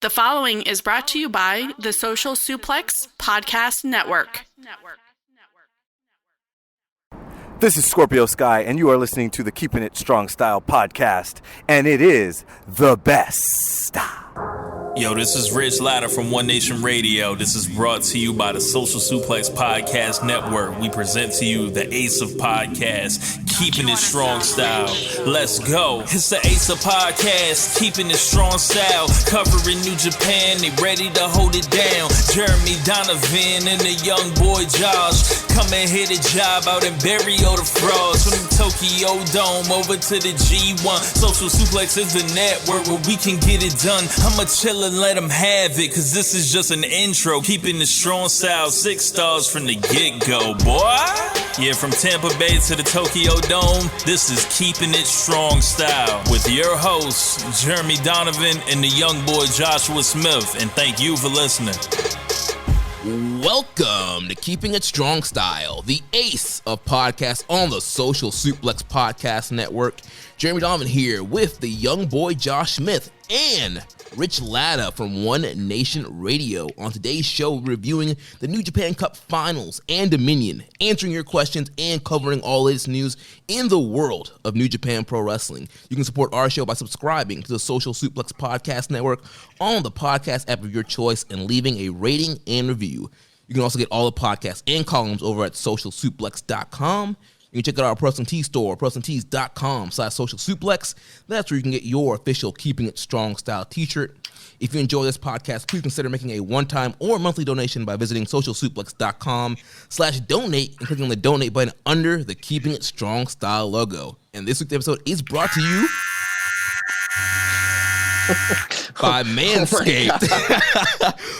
The following is brought to you by the Social Suplex Podcast Network. This is Scorpio Sky, and you are listening to the Keepin It Strong Style podcast, and it is the best. Yo, this is Rich Latta from One Nation Radio. This is brought to you by the Social Suplex Podcast Network. We present to you the Ace of Podcasts, Keepin It Strong Style. Let's go. It's the Ace of Podcasts, Keepin It Strong Style. Covering New Japan, they ready to hold it down. Jeremy, Donovan, and the young boy Josh. Come and hit a job out and bury all the frauds. From the Tokyo Dome over to the G1. Social Suplex is the network where we can get it done. I'ma chill and let them have it, cause this is just an intro. Keeping the strong style, 6 stars from the get-go, boy. Yeah, from Tampa Bay to the Tokyo Dome, this is Keeping It Strong Style with your hosts, Jeremy Donovan and the young boy Joshua Smith. And thank you for listening. Welcome to Keeping It Strong Style, the ace of podcasts on the Social Suplex Podcast Network. Jeremy Donovan here with the young boy Josh Smith and Rich Latta from One Nation Radio. On today's show, reviewing the New Japan Cup Finals and Dominion, answering your questions and covering all latest news in the world of New Japan Pro Wrestling. You can support our show by subscribing to the Social Suplex Podcast Network on the podcast app of your choice and leaving a rating and review. You can also get all the podcasts and columns over at socialsuplex.com. You can check out our Pro Wrestling Tees store, ProWrestlingTees.com/socialsuplex. That's where you can get your official Keeping It Strong Style t-shirt. If you enjoy this podcast, please consider making a one-time or monthly donation by visiting socialsuplex.com/donate and clicking on the donate button under the Keeping It Strong Style logo. And this week's episode is brought to you by Manscaped,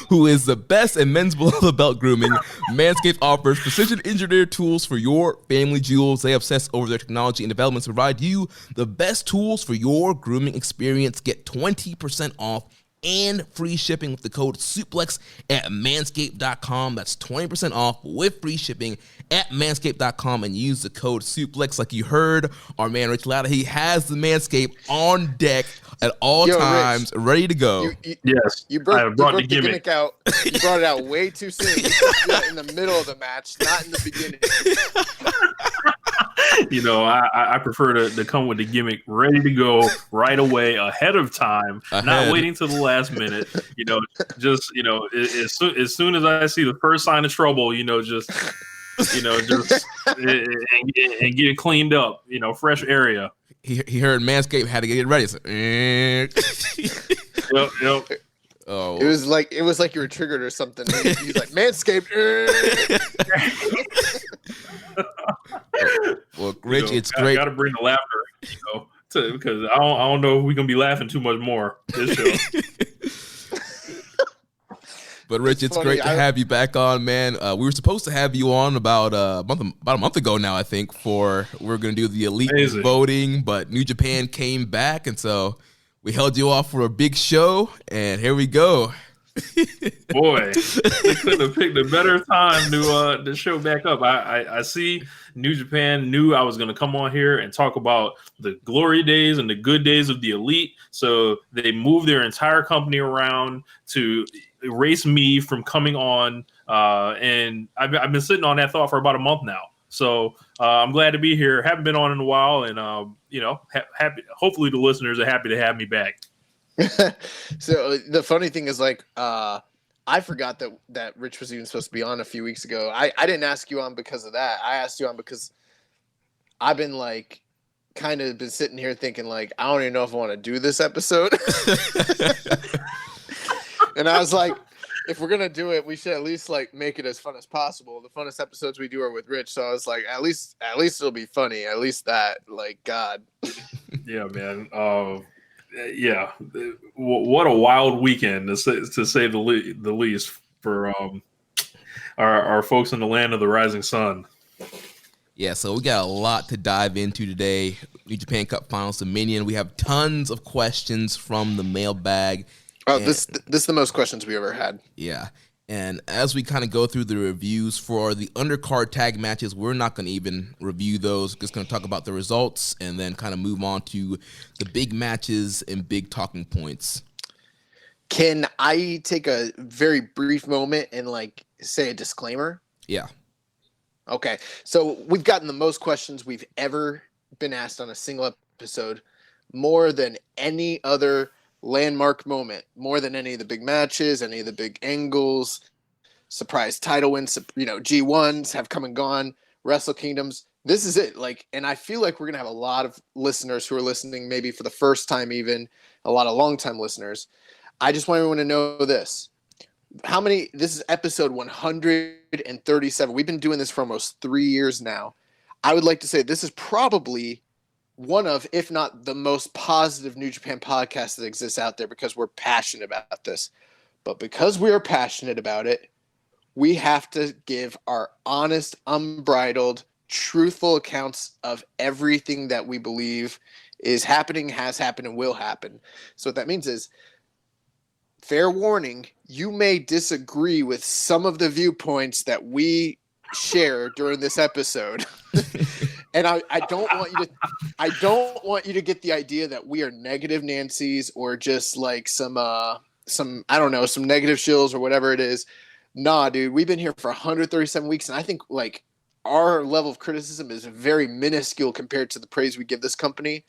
who is the best in men's below-the-belt grooming. Manscaped offers precision-engineered tools for your family jewels. They obsess over their technology and developments to provide you the best tools for your grooming experience. Get 20% off and free shipping with the code SUPLEX at manscaped.com. That's 20% off with free shipping at manscaped.com and use the code SUPLEX. Like you heard, our man Rich Latta, he has the Manscaped on deck at all times, Rich, ready to go. Yes, you brought the gimmick out. You brought it out way too soon. You did it in the middle of the match, not in the beginning. You know, I prefer to come with the gimmick ready to go right away, ahead of time, not waiting till the last minute. You know, just as soon as I see the first sign of trouble, and get it cleaned up. Fresh area. He heard Manscaped had to get it ready. So, Yep. Oh, it was like you were triggered or something. He's like Manscaped. Well, Rich, it's great. I got to bring the laughter, because I don't know if we're gonna be laughing too much more this show. But Rich, it's great to have you back on, man. We were supposed to have you on about a month ago now, I think. We're going to do the elite voting, but New Japan came back, and so we held you off for a big show, and here we go. Boy, they couldn't have picked a better time to show back up. I see New Japan knew I was going to come on here and talk about the glory days and the good days of the elite, so they moved their entire company around to erase me from coming on, and I've been sitting on that thought for about a month now. So I'm glad to be here. Haven't been on in a while, and happy. Hopefully, the listeners are happy to have me back. So the funny thing is, I forgot that Rich was even supposed to be on a few weeks ago. I didn't ask you on because of that. I asked you on because I've been kind of been sitting here thinking I don't even know if I want to do this episode. And I was like, if we're gonna do it, we should at least make it as fun as possible. The funnest episodes we do are with Rich, so I was like, at least it'll be funny. At least that, God. Yeah, man. Yeah, what a wild weekend to say the least for our folks in the land of the rising sun. Yeah, so we got a lot to dive into today. New Japan Cup Finals Dominion. We have tons of questions from the mailbag. Oh, this is the most questions we ever had. Yeah. And as we kind of go through the reviews for the undercard tag matches, we're not going to even review those. Just going to talk about the results and then kind of move on to the big matches and big talking points. Can I take a very brief moment and like say a disclaimer? Yeah. Okay. So we've gotten the most questions we've ever been asked on a single episode, more than any other landmark moment, more than any of the big matches, any of the big angles, surprise title wins, G1s have come and gone, Wrestle Kingdoms. This is it. Like, and I feel like we're going to have a lot of listeners who are listening maybe for the first time, even a lot of longtime listeners. I just want everyone to know this. This is episode 137. We've been doing this for almost 3 years now. I would like to say this is probably one of, if not the most positive New Japan podcast that exists out there, because we're passionate about this. But because we are passionate about it, we have to give our honest, unbridled, truthful accounts of everything that we believe is happening, has happened, and will happen. So what that means is, fair warning, you may disagree with some of the viewpoints that we share during this episode. And I don't want you to get the idea that we are negative Nancy's or just like some negative shills or whatever it is. Nah, dude, we've been here for 137 weeks, and I think like our level of criticism is very minuscule compared to the praise we give this company.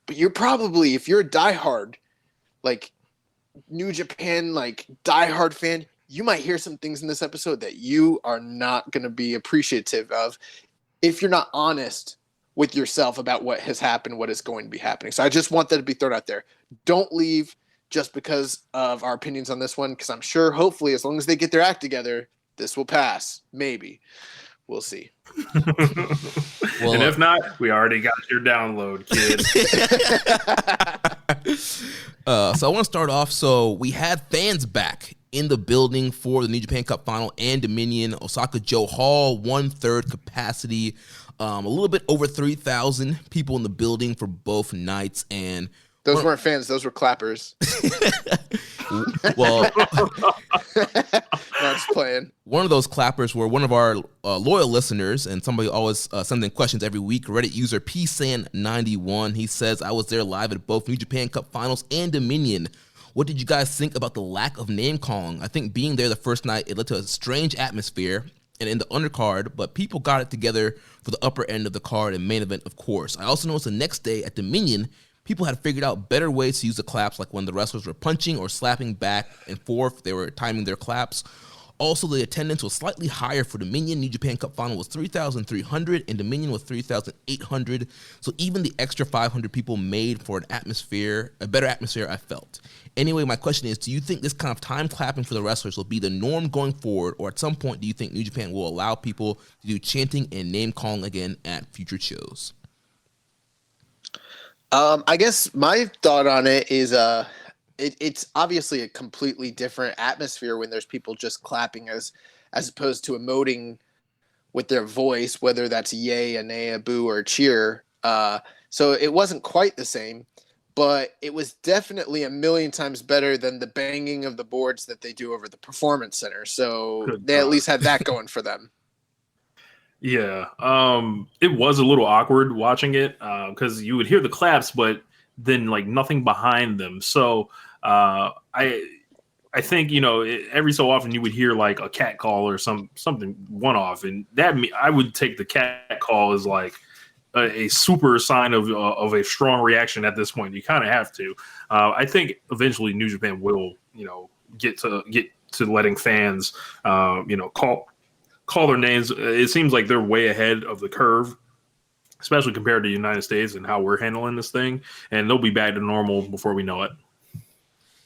But you're probably, if you're a diehard, like New Japan, like diehard fan, you might hear some things in this episode that you are not going to be appreciative of if you're not honest with yourself about what has happened, what is going to be happening. So I just want that to be thrown out there. Don't leave just because of our opinions on this one, because I'm sure, hopefully, as long as they get their act together, this will pass. Maybe. We'll see. Well, and if not, we already got your download, kid. So I want to start off. So we had fans back in the building for the New Japan Cup Final and Dominion. Osaka Joe Hall, 1/3 capacity. A little bit over 3,000 people in the building for both nights. And those weren't fans. Those were clappers. Well, I'm just playing. One of those clappers were one of our loyal listeners, and somebody always sends in questions every week. Reddit user PSan91. He says, I was there live at both New Japan Cup Finals and Dominion. What did you guys think about the lack of name calling? I think being there the first night, it led to a strange atmosphere and in the undercard, but people got it together for the upper end of the card and main event, of course. I also noticed the next day at Dominion, people had figured out better ways to use the claps, like when the wrestlers were punching or slapping back and forth, they were timing their claps. Also, the attendance was slightly higher for Dominion. New Japan Cup Final was 3,300 and Dominion was 3,800. So even the extra 500 people made for a better atmosphere, I felt. Anyway, my question is, do you think this kind of time clapping for the wrestlers will be the norm going forward, or at some point do you think New Japan will allow people to do chanting and name calling again at future shows? I guess my thought on it is it's obviously a completely different atmosphere when there's people just clapping as opposed to emoting with their voice, whether that's yay, a nay, a boo, or a cheer. So it wasn't quite the same, but it was definitely a million times better than the banging of the boards that they do over the Performance Center. So they at least had that going for them. Yeah, it was a little awkward watching it because you would hear the claps, but then like nothing behind them. So I think every so often you would hear like a cat call or something one off, and that I would take the cat call as like a super sign of a strong reaction at this point. You kind of have to. I think eventually New Japan will get to letting fans call their names. It seems like they're way ahead of the curve, especially compared to the United States and how we're handling this thing. And they'll be back to normal before we know it.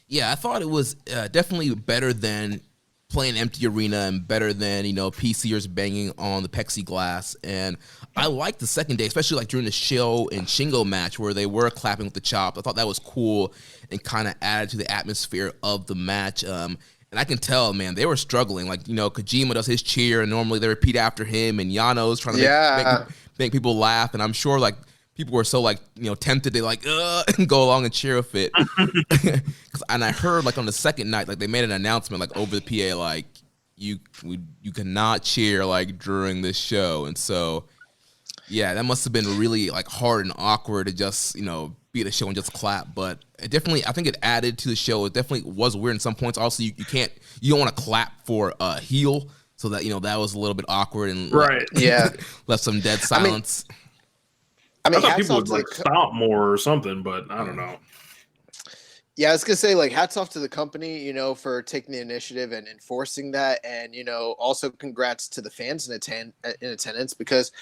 Yeah, I thought it was definitely better than playing empty arena and better than, PCers banging on the plexiglass. And I liked the second day, especially like during the Show and Shingo match where they were clapping with the chop. I thought that was cool and kind of added to the atmosphere of the match. And I can tell, man, they were struggling. Like, Kojima does his cheer, and normally they repeat after him, and Yano's trying to make people laugh. And I'm sure, like, people were so, like, tempted to, like, and go along and cheer with it. And I heard, like, on the second night, like, they made an announcement, like, over the PA, like, you cannot cheer, like, during this show. And so, yeah, that must have been really, like, hard and awkward to just, be at a show and just clap. But it definitely, I think it added to the show. It definitely was weird in some points. Also, you don't want to clap for a heel, so that that was a little bit awkward and left some dead silence. I mean, thought people would like stomp more or something, but I don't know. Yeah, I was gonna say, like, hats off to the company, for taking the initiative and enforcing that, and also congrats to the fans in attendance because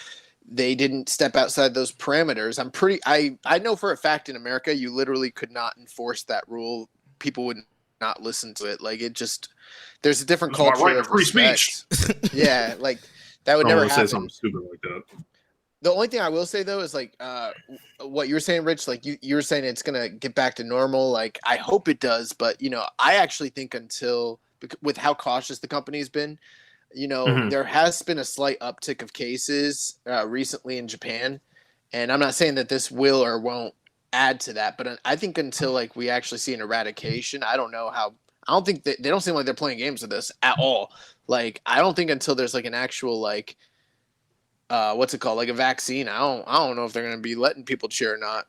they didn't step outside those parameters. I know for a fact in America, you literally could not enforce that rule. People would not listen to it. Like, there's a different culture right of free speech. Yeah, like that would never happen. Say something stupid like that. The only thing I will say though is like what you were saying, Rich. Like you were saying, it's gonna get back to normal. Like I hope it does, but I actually think with how cautious the company's been, there has been a slight uptick of cases recently in Japan, and I'm not saying that this will or won't add to that, but I think until like we actually see an eradication, I don't know how. I don't think they don't seem like they're playing games with this at all. Like I don't think until there's like an actual like. What's it called? Like a vaccine. I don't know if they're gonna be letting people cheer or not.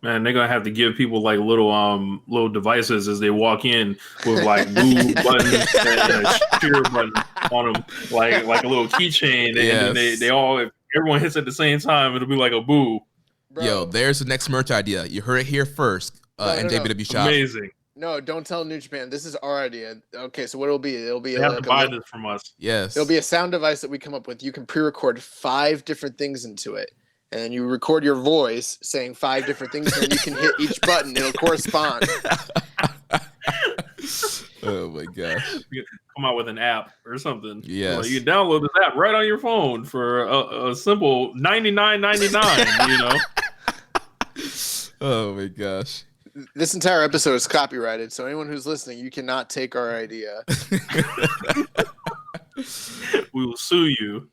Man, they're gonna have to give people like little devices as they walk in with like boo buttons and a cheer button on them, like a little keychain. And then everyone hits at the same time. It'll be like a boo. Bro. Yo, there's the next merch idea. You heard it here first. NJPW shop. Amazing. No, don't tell New Japan. This is our idea. Okay, so what it'll be? It'll be they have to buy this from us. Yes. It'll be a sound device that we come up with. You can pre-record 5 different things into it, and then you record your voice saying 5 different things, and you can hit each button. It'll correspond. Oh my gosh! You come out with an app or something. Yes. You can download this app right on your phone for a simple $99.99. Oh my gosh! This entire episode is copyrighted, so anyone who's listening, you cannot take our idea. We will sue you.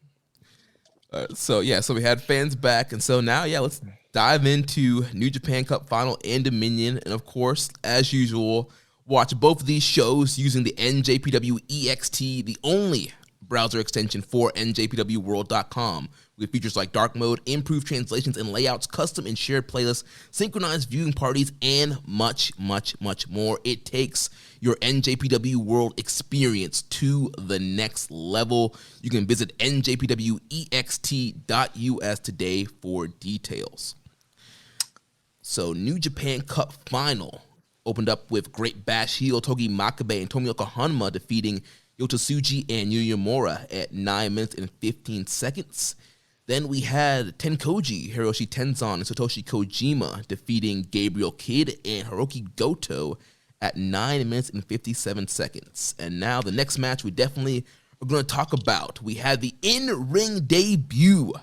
So we had fans back, and so now, let's dive into New Japan Cup Final and Dominion, and of course, as usual, watch both of these shows using the NJPW EXT, the only browser extension for NJPWWorld.com. With features like dark mode, improved translations and layouts, custom and shared playlists, synchronized viewing parties, and much, much, much more. It takes your NJPW World experience to the next level. You can visit njpwext.us today for details. So, New Japan Cup Final opened up with Great Bash heel Togi Makabe and Tomioka Hanma defeating Yota Tsuji and Yuya Mura at 9 minutes and 15 seconds. Then we had Tenkoji, Hiroshi Tenzan, and Satoshi Kojima defeating Gabriel Kidd and Hiroki Goto at 9 minutes and 57 seconds. And now the next match we definitely are going to talk about. We had the in-ring debut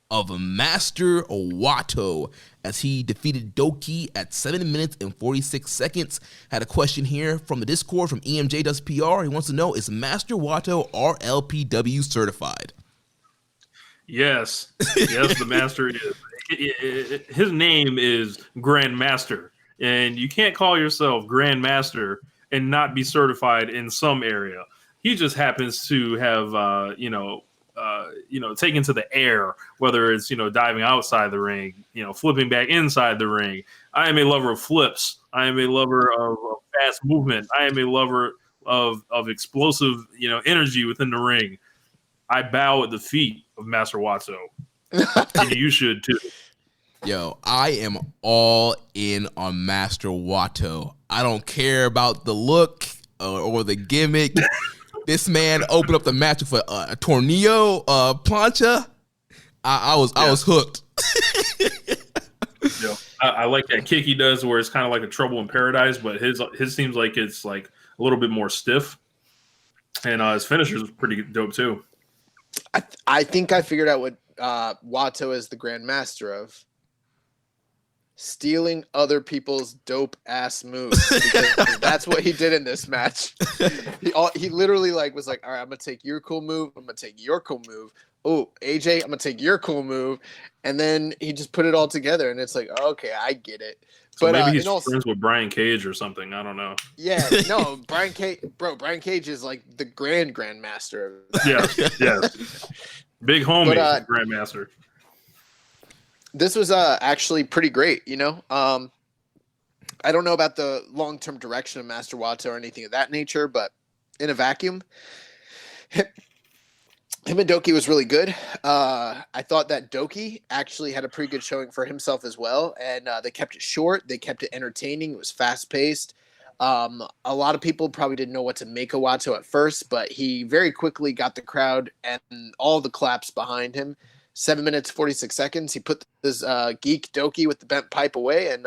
of Master Wato as he defeated Doki at 7 minutes and 46 seconds. Had a question here from the Discord from EMJ Does PR. He wants to know, is Master Wato RLPW certified? Yes, the master is. His name is Grandmaster, and you can't call yourself Grandmaster and not be certified in some area. He just happens to have, taken to the air, whether it's, diving outside the ring, flipping back inside the ring. I am a lover of flips. I am a lover of fast movement. I am a lover of explosive, energy within the ring. I bow at the feet of Master Wato. And you should too. Yo, I am all in on Master Wato. I don't care about the look or the gimmick. This man opened up the match with a tornillo plancha. I was hooked. I like that kick he does where it's kind of like a Trouble in Paradise, but his seems like it's like a little bit more stiff. And his finisher is pretty dope too. I think I figured out what Wato is the Grandmaster of. Stealing other people's dope ass moves, because that's what he did in this match. He literally was like, all right, I'm gonna take your cool move, I'm gonna take your cool move. Oh, AJ, I'm gonna take your cool move, and then he just put it all together, and it's like, okay, I get it. So but maybe he's friends with Brian Cage or something. I don't know. Yeah, no, Brian Cage is like the Grandmaster. Yes. Big homie, Grandmaster. This was actually pretty great. I don't know about the long-term direction of Master Wato or anything of that nature, but in a vacuum, him and Doki was really good. I thought that Doki actually had a pretty good showing for himself as well, and they kept it short. They kept it entertaining. It was fast-paced. A lot of people probably didn't know what to make of Wato at first, but he very quickly got the crowd and all the claps behind him. 7 minutes, 46 seconds. He put this geek Doki with the bent pipe away, and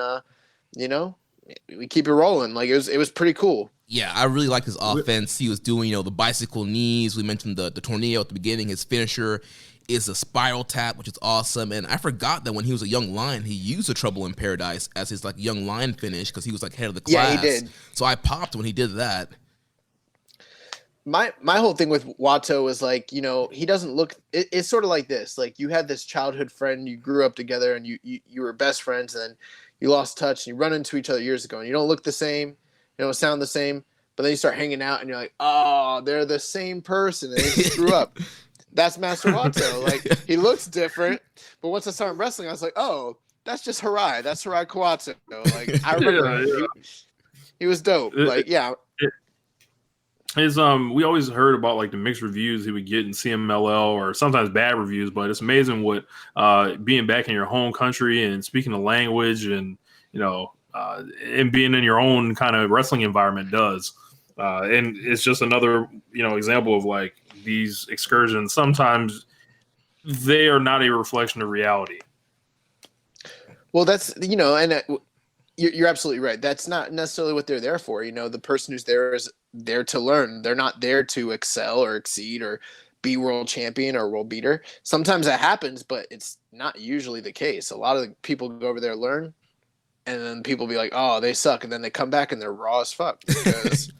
we keep it rolling. Like it was pretty cool. Yeah, I really like his offense. He was doing, the bicycle knees. We mentioned the tornado at the beginning. His finisher is a spiral tap, which is awesome. And I forgot that when he was a young lion, he used a Trouble in Paradise as his young lion finish because he was head of the class. Yeah, he did. So I popped when he did that. My whole thing with Wato was he doesn't look. It's sort of like this. Like you had this childhood friend, you grew up together, and you were best friends, and then you lost touch, and you run into each other years ago, and you don't look the same, you don't sound the same, but then you start hanging out, and you're like, oh, they're the same person, and they just grew up. That's Master Wato. He looks different, but once I started wrestling, I was like, oh, that's just Harai. That's Harai Kawato. I remember he was dope. We always heard about the mixed reviews he would get in CMLL or sometimes bad reviews, but it's amazing what being back in your home country and speaking the language and and being in your own kind of wrestling environment does. And it's just another example of these excursions. Sometimes they are not a reflection of reality. Well, that's and you're absolutely right. That's not necessarily what they're there for. The person who's there is there to learn. They're not there to excel or exceed or be world champion or world beater. Sometimes that happens, but it's not usually the case. A lot of the people go over there, learn, and then people be like, oh, they suck. And then they come back and they're raw as fuck because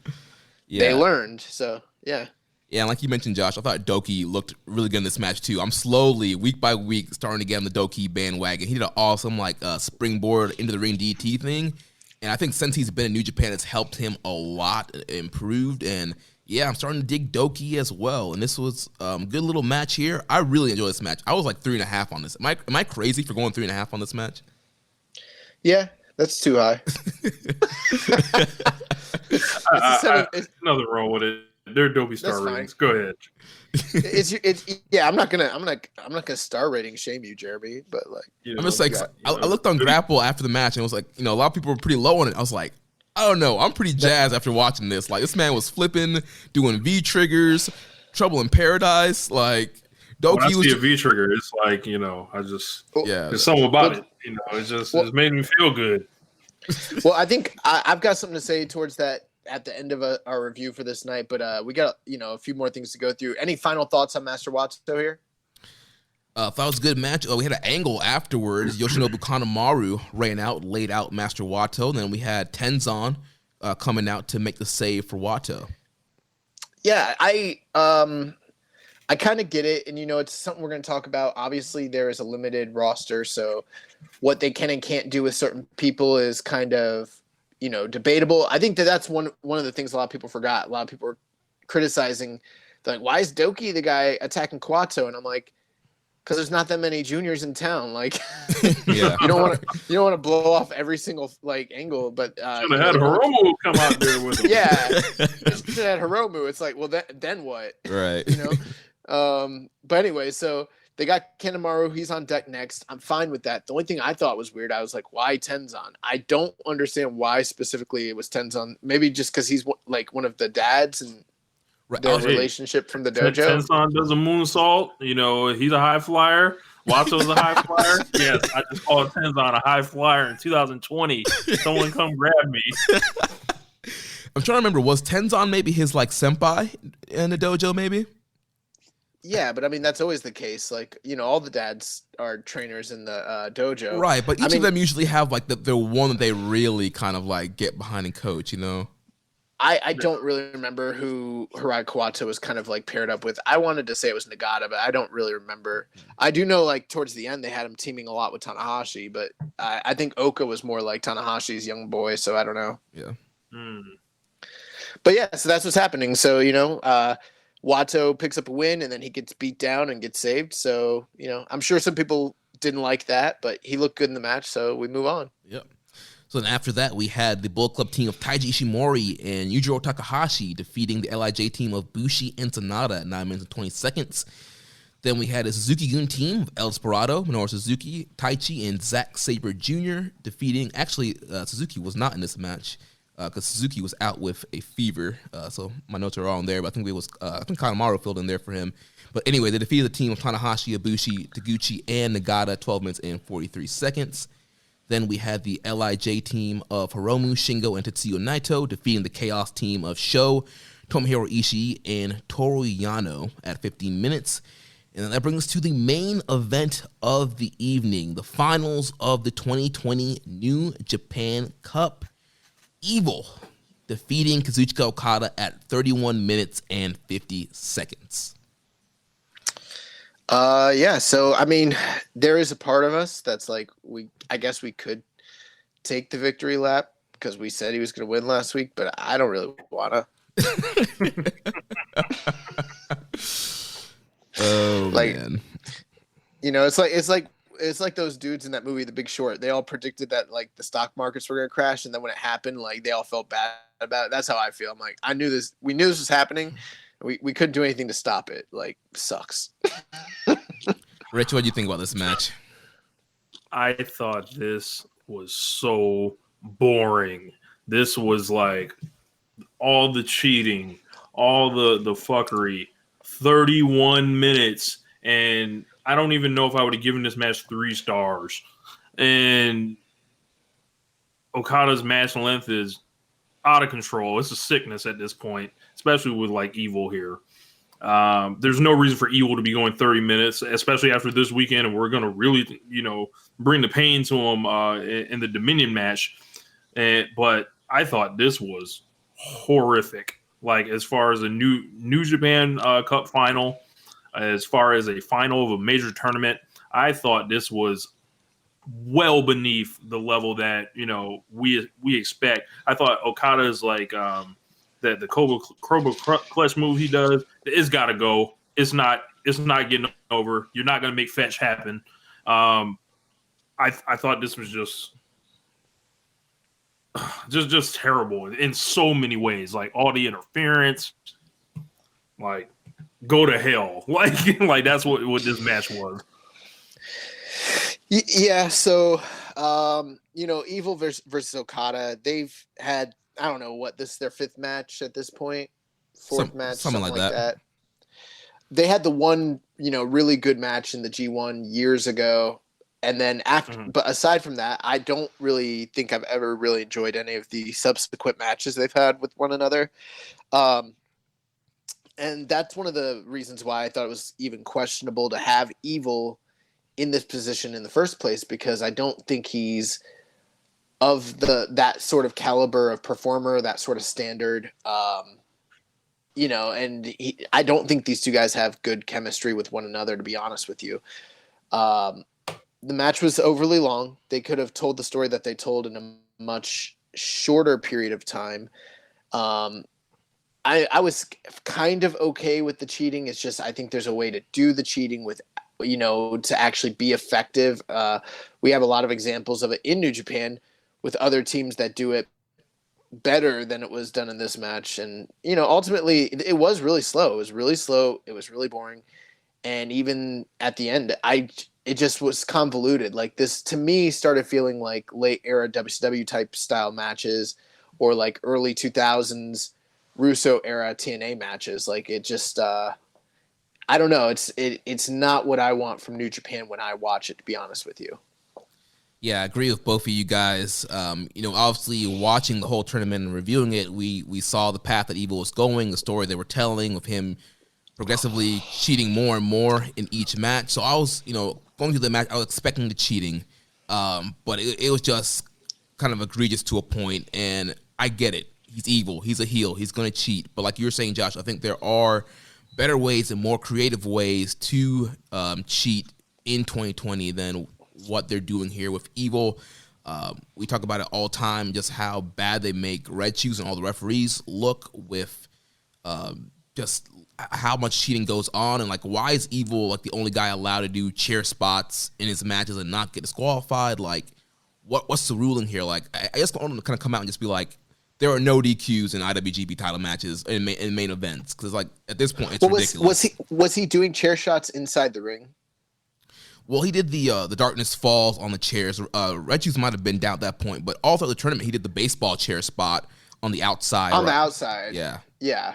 they learned. So, yeah. Yeah, and like you mentioned, Josh, I thought Doki looked really good in this match, too. I'm slowly, week by week, starting to get on the Doki bandwagon. He did an awesome, springboard into the ring DT thing. And I think since he's been in New Japan, it's helped him a lot, improved. And, yeah, I'm starting to dig Doki as well. And this was a good little match here. I really enjoyed this match. I was 3.5 on this. Am I crazy for going 3.5 on this match? Yeah, that's too high. Nothing wrong with it. They're Adobe star ratings. Go ahead. I'm not gonna star rating shame you, Jeremy. But I'm just I looked on Grapple after the match and it was a lot of people were pretty low on it. I was like, I don't know. I'm pretty jazzed after watching this. This man was flipping, doing V triggers, Trouble in Paradise. Doki when I was see a V trigger, it's I just there's something about it. It made me feel good. Well, I think I've got something to say towards that at the end of our review for this night, but we got a few more things to go through. Any final thoughts on Master Wato here? Thought it was a good match. We had an angle afterwards. Yoshinobu Kanemaru laid out Master Wato. Then we had Tenzan coming out to make the save for Wato. Yeah, I kind of get it, and it's something we're going to talk about. Obviously, there is a limited roster, so what they can and can't do with certain people is kind of debatable. I think that's one of the things a lot of people forgot. A lot of people were criticizing, why is Doki the guy attacking Kawato? And I'm like, because there's not that many juniors in town. Yeah. you don't want to blow off every single angle. But should have had Hiromu come out there with him. Yeah, should have had Hiromu. It's well, then what? Right. But anyway, so they got Kanemaru. He's on deck next. I'm fine with that. The only thing I thought was weird, I was like, why Tenzan? I don't understand why specifically it was Tenzan. Maybe just because he's one of the dads and their relationship from the dojo. Tenzan does a moonsault. He's a high flyer. Wato's a high flyer. Yes, I just called Tenzan a high flyer in 2020. Someone come grab me. I'm trying to remember. Was Tenzan maybe his senpai in the dojo? Maybe. Yeah, but I mean that's always the case. All the dads are trainers in the dojo, right? But each of them usually have the one that they really kind of get behind and coach. I don't really remember who Hirai Kawato was kind of paired up with. I wanted to say it was Nagata, but I don't really remember. I do know towards the end they had him teaming a lot with Tanahashi, but I think Oka was more like Tanahashi's young boy, so I don't know. Yeah. But yeah, so that's what's happening. So Wato picks up a win and then he gets beat down and gets saved. So I'm sure some people didn't like that, but he looked good in the match, so we move on. Yep. So then after that, we had the Bullet Club team of Taiji Ishimori and Yujiro Takahashi defeating the LIJ team of Bushi and Sanada at 9 minutes and 20 seconds. Then we had a Suzuki-gun team of El Desperado, Minoru Suzuki, Taichi, and Zack Sabre Jr. defeating... Actually, Suzuki was not in this match because Suzuki was out with a fever. So my notes are all in there, but I think Kanemaru filled in there for him. But anyway, they defeated the team of Tanahashi, Ibushi, Taguchi, and Nagata, 12 minutes and 43 seconds. Then we had the LIJ team of Hiromu, Shingo, and Tetsuya Naito defeating the Chaos team of Sho, Tomohiro Ishii, and Toru Yano at 15 minutes. And then that brings us to the main event of the evening, the finals of the 2020 New Japan Cup. Evil defeating Kazuchika Okada at 31 minutes and 50 seconds. Yeah, so I mean, there is a part of us that's like, I guess we could take the victory lap because we said he was going to win last week, but I don't really wanna. Oh, like, man. You know, it's like those dudes in that movie, The Big Short. They all predicted that like the stock markets were going to crash, and then when it happened, like they all felt bad about it. That's how I feel. I'm like, we knew this was happening. We couldn't do anything to stop it. Like, sucks. Rich, what do you think about this match? I thought this was so boring. This was like all the cheating, all the fuckery, 31 minutes. And I don't even know if I would have given this match 3 stars. And Okada's match length is out of control. It's a sickness at this point, especially with like Evil here. There's no reason for Evil to be going 30 minutes, especially after this weekend. And we're going to really, bring the pain to him in the Dominion match. But I thought this was horrific. Like as far as a New Japan Cup final, as far as a final of a major tournament, I thought this was well beneath the level that we expect. I thought Okada's like that the Cobra Clutch move he does, it's got to go. It's not getting over. You're not going to make fetch happen. I thought this was just terrible in so many ways. Like all the interference, like go to hell. Like that's what this match was. Yeah, so Evil versus Okada, they've had, I don't know what, this is their 5th match at this point, 4th match, something like that. They had the one, really good match in the G1 years ago, and then after, but aside from that, I don't really think I've ever really enjoyed any of the subsequent matches they've had with one another. And that's one of the reasons why I thought it was even questionable to have Evil in this position in the first place, because I don't think he's of that sort of caliber of performer, that sort of standard, and I don't think these two guys have good chemistry with one another, to be honest with you. The match was overly long. They could have told the story that they told in a much shorter period of time. I was kind of okay with the cheating. It's just, I think there's a way to do the cheating with, to actually be effective. We have a lot of examples of it in New Japan with other teams that do it better than it was done in this match. And, ultimately it was really slow. It was really slow. It was really boring. And even at the end, it just was convoluted. Like this, to me, started feeling like late era WCW type style matches, or like early 2000s Russo era TNA matches. Like it just, I don't know. It's not what I want from New Japan when I watch it, to be honest with you. Yeah, I agree with both of you guys. Obviously watching the whole tournament and reviewing it, we saw the path that Evil was going, the story they were telling of him progressively cheating more and more in each match. So I was, going through the match, I was expecting the cheating, but it was just kind of egregious to a point, and I get it. He's evil. He's a heel. He's going to cheat. But like you were saying, Josh, I think there are better ways and more creative ways to cheat in 2020 than what they're doing here with Evil. We talk about it all the time, just how bad they make Red Shoes and all the referees look with just how much cheating goes on, and like why is Evil like the only guy allowed to do chair spots in his matches and not get disqualified? Like, what's the ruling here? Like, I just want him to kind of come out and just be like, there are no DQs in IWGP title matches in main events, because like at this point it's ridiculous. Was he doing chair shots inside the ring? Well, he did the Darkness Falls on the chairs. Regis might have been down at that point, but all throughout the tournament he did the baseball chair spot on the outside. On the outside, yeah.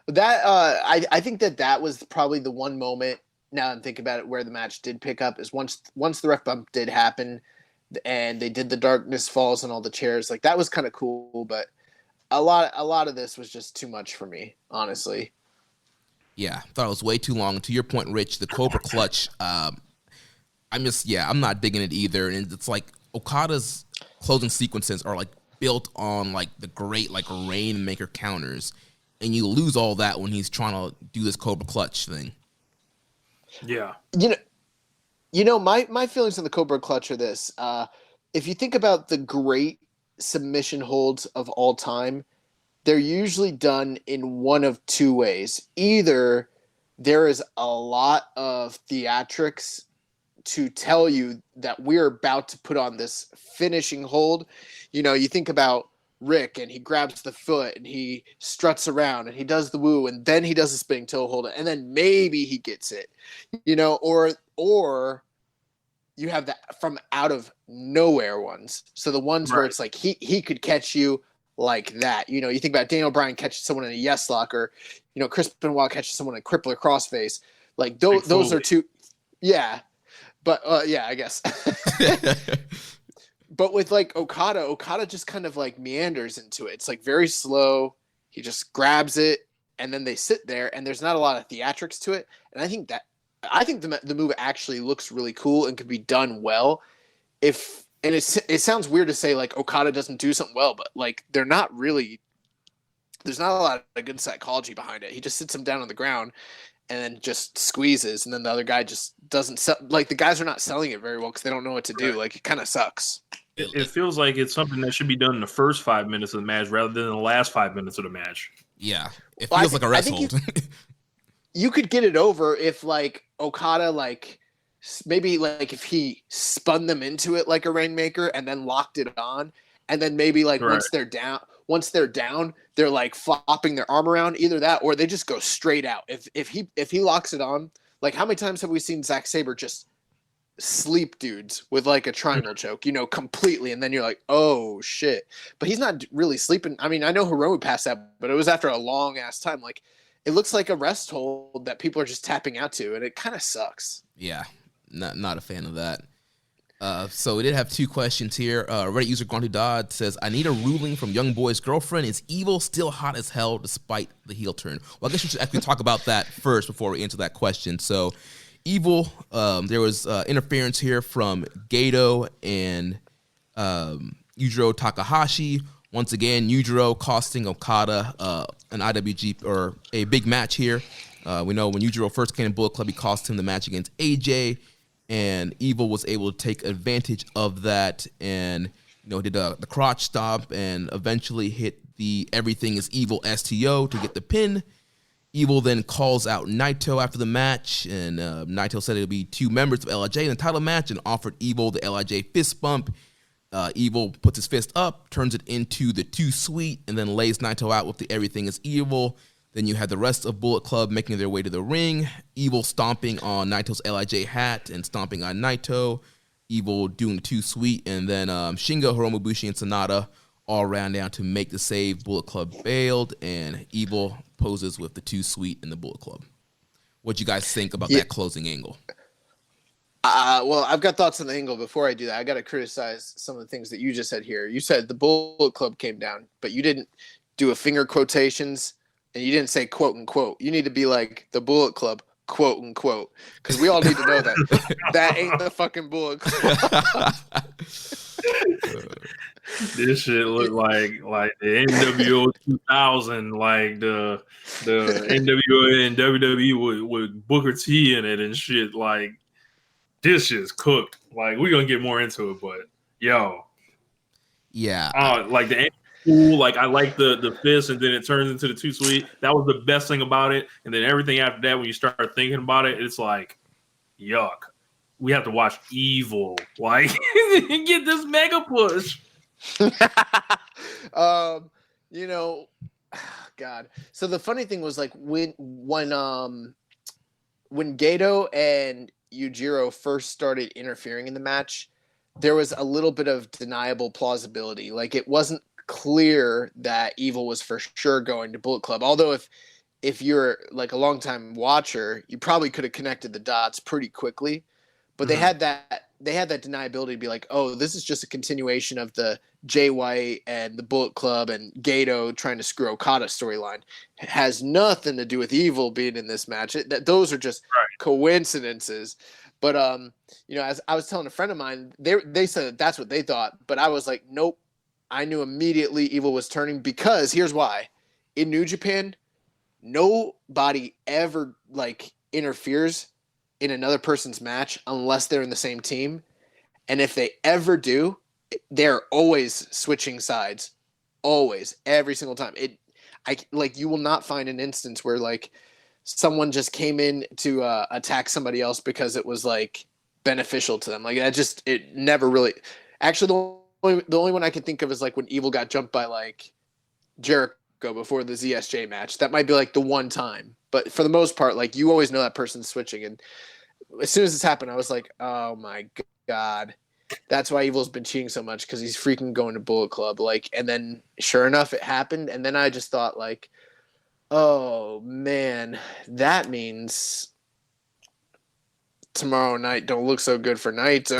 That I think that was probably the one moment, now I'm thinking about it, where the match did pick up, is once the ref bump did happen and they did the Darkness Falls and all the chairs. Like, that was kind of cool, but a lot of this was just too much for me, honestly. Yeah, I thought it was way too long. To your point, Rich, the Cobra Clutch, I'm not digging it either. And it's like Okada's closing sequences are like built on like the great like Rainmaker counters, and you lose all that when he's trying to do this Cobra Clutch thing. Yeah. You know, my feelings on the Cobra Clutch are this. If you think about the great submission holds of all time, they're usually done in one of two ways. Either there is a lot of theatrics to tell you that we're about to put on this finishing hold. You know, you think about Rick, and he grabs the foot and he struts around and he does the woo, and then he does a spinning toe hold, and then maybe he gets it, you know, or you have that from out of nowhere ones. So the ones where it's like he could catch you like that. You know, you think about Daniel Bryan catching someone in a yes lock, or, you know, Chris Benoit catches someone in a crippler crossface. Like those are two. Yeah. But yeah, I guess. But with like Okada just kind of like meanders into it. It's like very slow. He just grabs it, and then they sit there, and there's not a lot of theatrics to it. And I think the move actually looks really cool and could be done well. It sounds weird to say like Okada doesn't do something well, but like there's not a lot of good psychology behind it. He just sits him down on the ground and then just squeezes, and then the other guy just doesn't sell. Like, the guys are not selling it very well because they don't know what to do. Like, it kind of sucks. It feels like it's something that should be done in the first 5 minutes of the match rather than the last 5 minutes of the match. Yeah, it feels like a rest hold. You could get it over if like Okada, like maybe like if he spun them into it like a Rainmaker and then locked it on, and then maybe like once they're down, they're like flopping their arm around, either that or they just go straight out. If he locks it on, like how many times have we seen Zack Sabre just sleep dudes with like a triangle choke, you know, completely, and then you're like, oh shit. But he's not really sleeping. I mean, I know Hiromu passed that, but it was after a long ass time. Like, it looks like a rest hold that people are just tapping out to, and it kind of sucks. Yeah, not a fan of that. So we did have two questions here. Reddit user Grantu Dodd says, I need a ruling from Young Boy's girlfriend. Is Evil still hot as hell despite the heel turn? Well, I guess we should actually talk about that first before we answer that question. So Evil, there was interference here from Gato and Yujiro Takahashi. Once again, Yujiro costing Okada an IWGP or a big match here. We know when Yujiro first came in Bullet Club, he cost him the match against AJ, and Evil was able to take advantage of that and, you know, did the crotch stomp and eventually hit the Everything is Evil STO to get the pin. Evil then calls out Naito after the match, and Naito said it would be two members of LIJ in the title match and offered Evil the LIJ fist bump. Evil puts his fist up, turns it into the Too Sweet, and then lays Naito out with the Everything is Evil. Then you had the rest of Bullet Club making their way to the ring. Evil stomping on Naito's LIJ hat and stomping on Naito. Evil doing the Too Sweet, and then Shingo, Hiromu Bushi, and Sonata all ran down to make the save. Bullet Club bailed, and Evil poses with the Too Sweet in the Bullet Club. What do you guys think about that closing angle? Well, I've got thoughts on the angle. Before I do that, I got to criticize some of the things that you just said here. You said the Bullet Club came down, but you didn't do a finger quotations, and you didn't say quote unquote. You need to be like the Bullet Club, quote unquote, because we all need to know that that ain't the fucking Bullet Club. This shit look like the NWO 2000, like the NWA and WWE with Booker T in it and shit. Like, this shit's cooked. Like, we're gonna get more into it, but yo, yeah, like the cool. Like I like the fist, and then it turns into the too sweet. That was the best thing about it. And then everything after that, when you start thinking about it, it's like, yuck. We have to watch Evil. Like get this mega push. You know, God. So the funny thing was like when Gato and Yujiro first started interfering in the match, there was a little bit of deniable plausibility. Like it wasn't clear that Evil was for sure going to Bullet Club. Although if you're like a longtime watcher, you probably could have connected the dots pretty quickly. But they had that deniability to be like, oh, this is just a continuation of the Jay White and the Bullet Club and Gato trying to screw Okada storyline. It has nothing to do with Evil being in this match. Those are just coincidences. But you know, as I was telling a friend of mine, they said that's what they thought, but I was like, nope. I knew immediately Evil was turning because here's why. In New Japan, nobody ever like interferes in another person's match unless they're in the same team. And if they ever do, they're always switching sides. Always. Every single time. You will not find an instance where like someone just came in to attack somebody else because it was like beneficial to them. Like it never really. Actually, the only one I can think of is like when Evil got jumped by like Jericho before the ZSJ match. That might be like the one time. But for the most part, like you always know that person's switching. And as soon as this happened, I was like, oh my God. That's why Evil's been cheating so much, because he's freaking going to Bullet Club. Like, and then sure enough, it happened. And then I just thought like, oh man, that means tomorrow night don't look so good for Naito.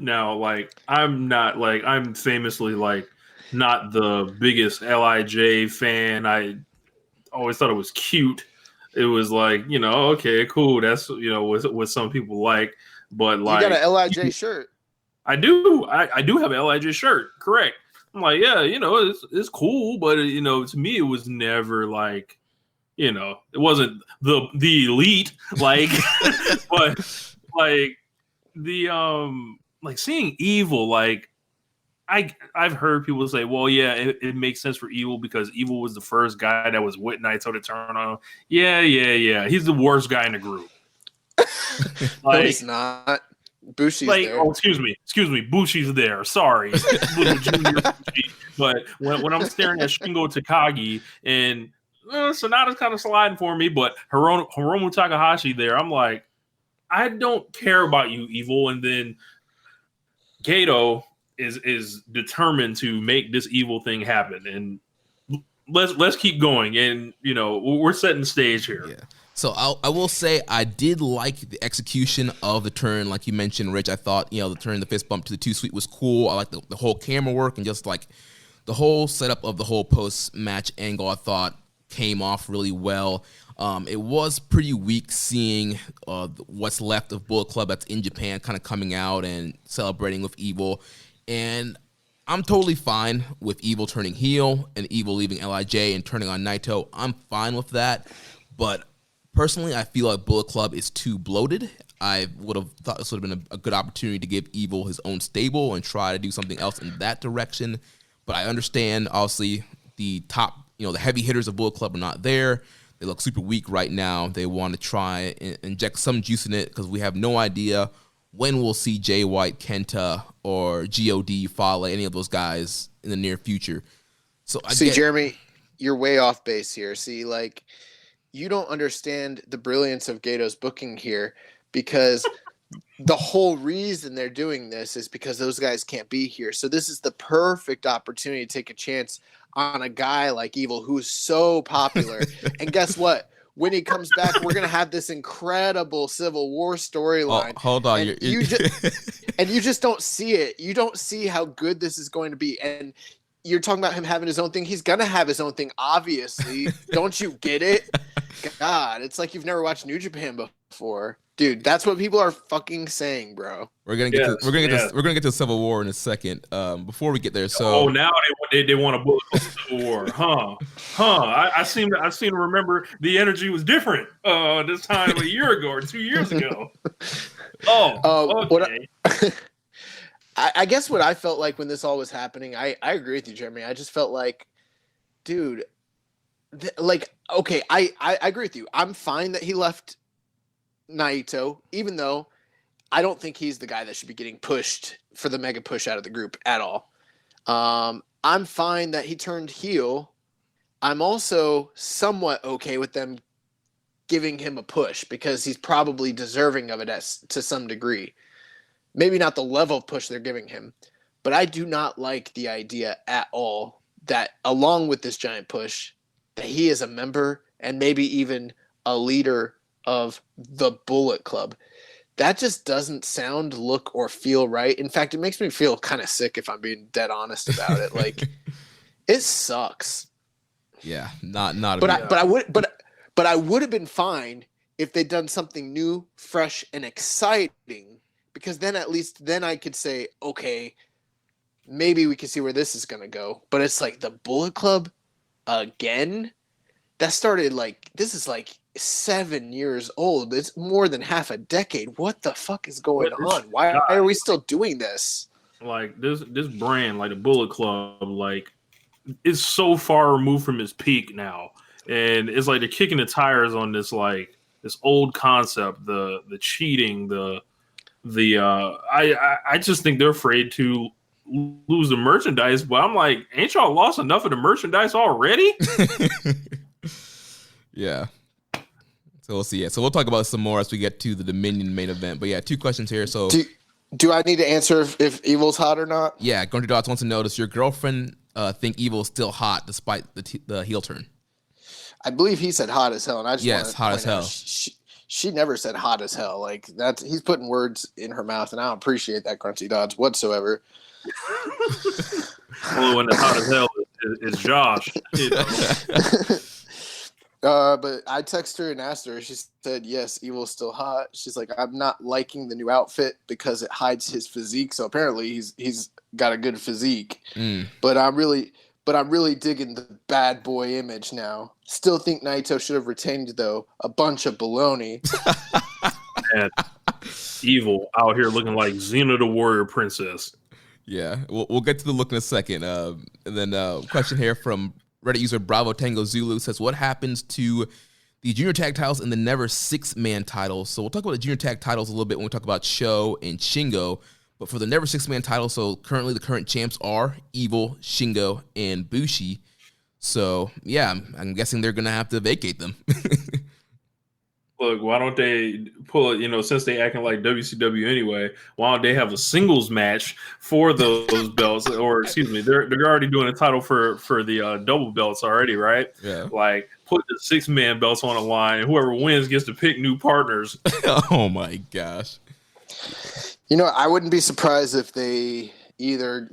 Now, like, I'm famously like not the biggest LIJ fan. I always thought it was cute. It was like, you know, okay, cool. That's, you know, what some people like. But like, you got an LIJ shirt. I do. I do have an LIJ shirt. Correct. I'm like, yeah, you know, it's cool, but you know, to me, it was never like, you know, it wasn't the elite, like, but like like seeing Evil, like I've heard people say, well, yeah, it makes sense for Evil because Evil was the first guy that was with Naito to turn on him. Yeah. He's the worst guy in the group. Like, no, he's not. Bushi's like, there. Oh, excuse me. Bushi's there. Sorry, little junior Bushi. But when I'm staring at Shingo Takagi and Sonata's kind of sliding for me, but Hiromu Takahashi there, I'm like, I don't care about you, Evil. And then Gato is determined to make this Evil thing happen, and let's keep going. And you know, we're setting the stage here. Yeah. So I will say I did like the execution of the turn, like you mentioned, Rich. I thought, you know, the turn, the fist bump to the too sweet was cool. I like the whole camera work and just like the whole setup of the whole post match angle. I thought came off really well. It was pretty weak seeing what's left of Bullet Club that's in Japan kind of coming out and celebrating with Evil. And I'm totally fine with Evil turning heel and Evil leaving LIJ and turning on Naito. I'm fine with that. But personally, I feel like Bullet Club is too bloated. I would have thought this would have been a good opportunity to give Evil his own stable and try to do something else in that direction. But I understand, obviously, the top, you know, the heavy hitters of Bullet Club are not there. They look super weak right now. They want to try and inject some juice in it because we have no idea when we'll see Jay White, Kenta, or GOD, Fale, any of those guys in the near future. So Jeremy, you're way off base here. See, like, you don't understand the brilliance of Gato's booking here, because the whole reason they're doing this is because those guys can't be here. So this is the perfect opportunity to take a chance on a guy like Evil who's so popular. And guess what? When he comes back, we're going to have this incredible Civil War storyline. Oh, hold on. And you just don't see it. You don't see how good this is going to be. And you're talking about him having his own thing. He's going to have his own thing, obviously. Don't you get it? God, it's like you've never watched New Japan before. Dude, that's what people are fucking saying, bro. We're gonna get to Civil War in a second. Before we get there, so now they want to book Civil War, huh? I seem to remember the energy was different this time a year ago or 2 years ago. Oh, okay. I guess what I felt like when this all was happening, I agree with you, Jeremy. I just felt like, dude, okay, I agree with you. I'm fine that he left Naito, even though I don't think he's the guy that should be getting pushed for the mega push out of the group at all. I'm fine that he turned heel. I'm also somewhat okay with them giving him a push because he's probably deserving of it to some degree. Maybe not the level of push they're giving him, but I do not like the idea at all that along with this giant push, that he is a member and maybe even a leader of the Bullet Club. That just doesn't sound, look, or feel right. In fact, it makes me feel kind of sick if I'm being dead honest about it. Like, it sucks. Yeah, not. But I would have been fine if they'd done something new, fresh, and exciting. Because then at least I could say, okay, maybe we can see where this is gonna go. But it's like the Bullet Club again. That started this is 7 years old. It's more than half a decade. What the fuck is going on? Why are we still doing this? Like this brand, like the Bullet Club, is so far removed from its peak now, and it's like they're kicking the tires on this this old concept, the cheating, I just think they're afraid to lose the merchandise. But I'm like, ain't y'all lost enough of the merchandise already? Yeah. So we'll see. Yeah. So we'll talk about some more as we get to the Dominion main event. But yeah, 2 questions here. So do I need to answer if Evil's hot or not? Yeah, Grumpy Dots wants to know, does your girlfriend think Evil's still hot despite the heel turn? I believe he said hot as hell, and I just hot as hell. She never said hot as hell. Like he's putting words in her mouth, and I don't appreciate that, Grunty Dodds, whatsoever. Well, when the hot as hell is Josh. You know. But I texted her and asked her. She said, yes, Evil's still hot. She's like, I'm not liking the new outfit because it hides his physique. So apparently he's got a good physique. But I'm really digging the bad boy image now. Still think Naito should have retained, though. A bunch of baloney. And Evil out here looking like Xena the Warrior Princess. Yeah, we'll get to the look in a second. And then question here from Reddit user Bravo Tango Zulu says, what happens to the junior tag titles and the never 6-man titles? So we'll talk about the junior tag titles a little bit when we talk about Sho and Shingo. But for the never 6-man title, so currently the current champs are Evil, Shingo, and Bushi. So yeah, I'm guessing they're gonna have to vacate them. Look, why don't they pull it? Since they acting like WCW anyway, why don't they have a singles match for those belts? Or excuse me, they're already doing a title for the double belts already, right? Yeah. Like put the 6-man belts on the line, and whoever wins gets to pick new partners. Oh my gosh. I wouldn't be surprised if they either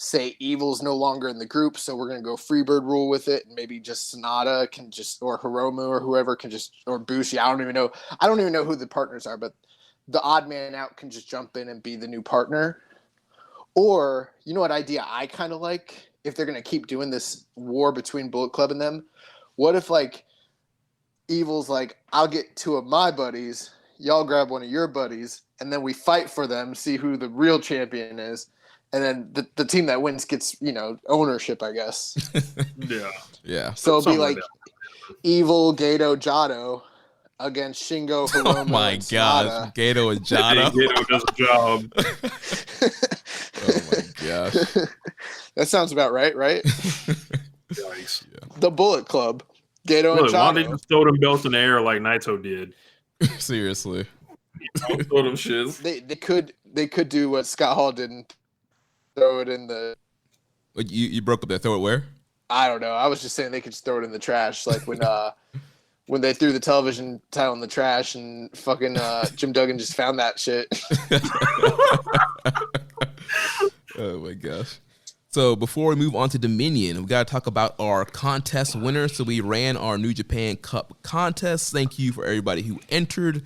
say Evil's no longer in the group, so we're gonna go Freebird rule with it, and maybe just Sonata can just, or Hiromu or whoever can just, or Bushi. I don't even know who the partners are, but the odd man out can just jump in and be the new partner. Or you know what idea I kind of like, if they're gonna keep doing this war between Bullet Club and them, what if Evil's I'll get 2 of my buddies, y'all grab one of your buddies, and then we fight for them, see who the real champion is. And then the team that wins gets, ownership, I guess. Yeah. So it'll be Evil, Gato, Jado against Shingo, Hiromu, oh my gosh, Gato and Jado. Gato does a job. Oh my gosh. That sounds about right? Yikes. Yeah. The Bullet Club, Gato and Jado. Why don't they just throw them belts in the air like Naito did? Seriously. Throw them shits. They could do what Scott Hall didn't. Throw it in the. You broke up there. Throw it where? I don't know. I was just saying they could just throw it in the trash, like when they threw the television title in the trash and fucking Jim Duggan just found that shit. Oh my gosh. So before we move on to Dominion, we got to talk about our contest winner. So we ran our New Japan Cup contest. Thank you for everybody who entered.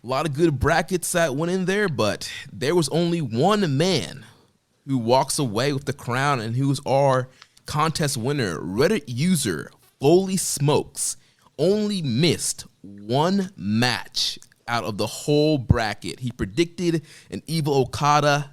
A lot of good brackets that went in there, but there was only one man who walks away with the crown and who's our contest winner. Reddit user Foley Smokes only missed one match out of the whole bracket. He predicted an Evil Okada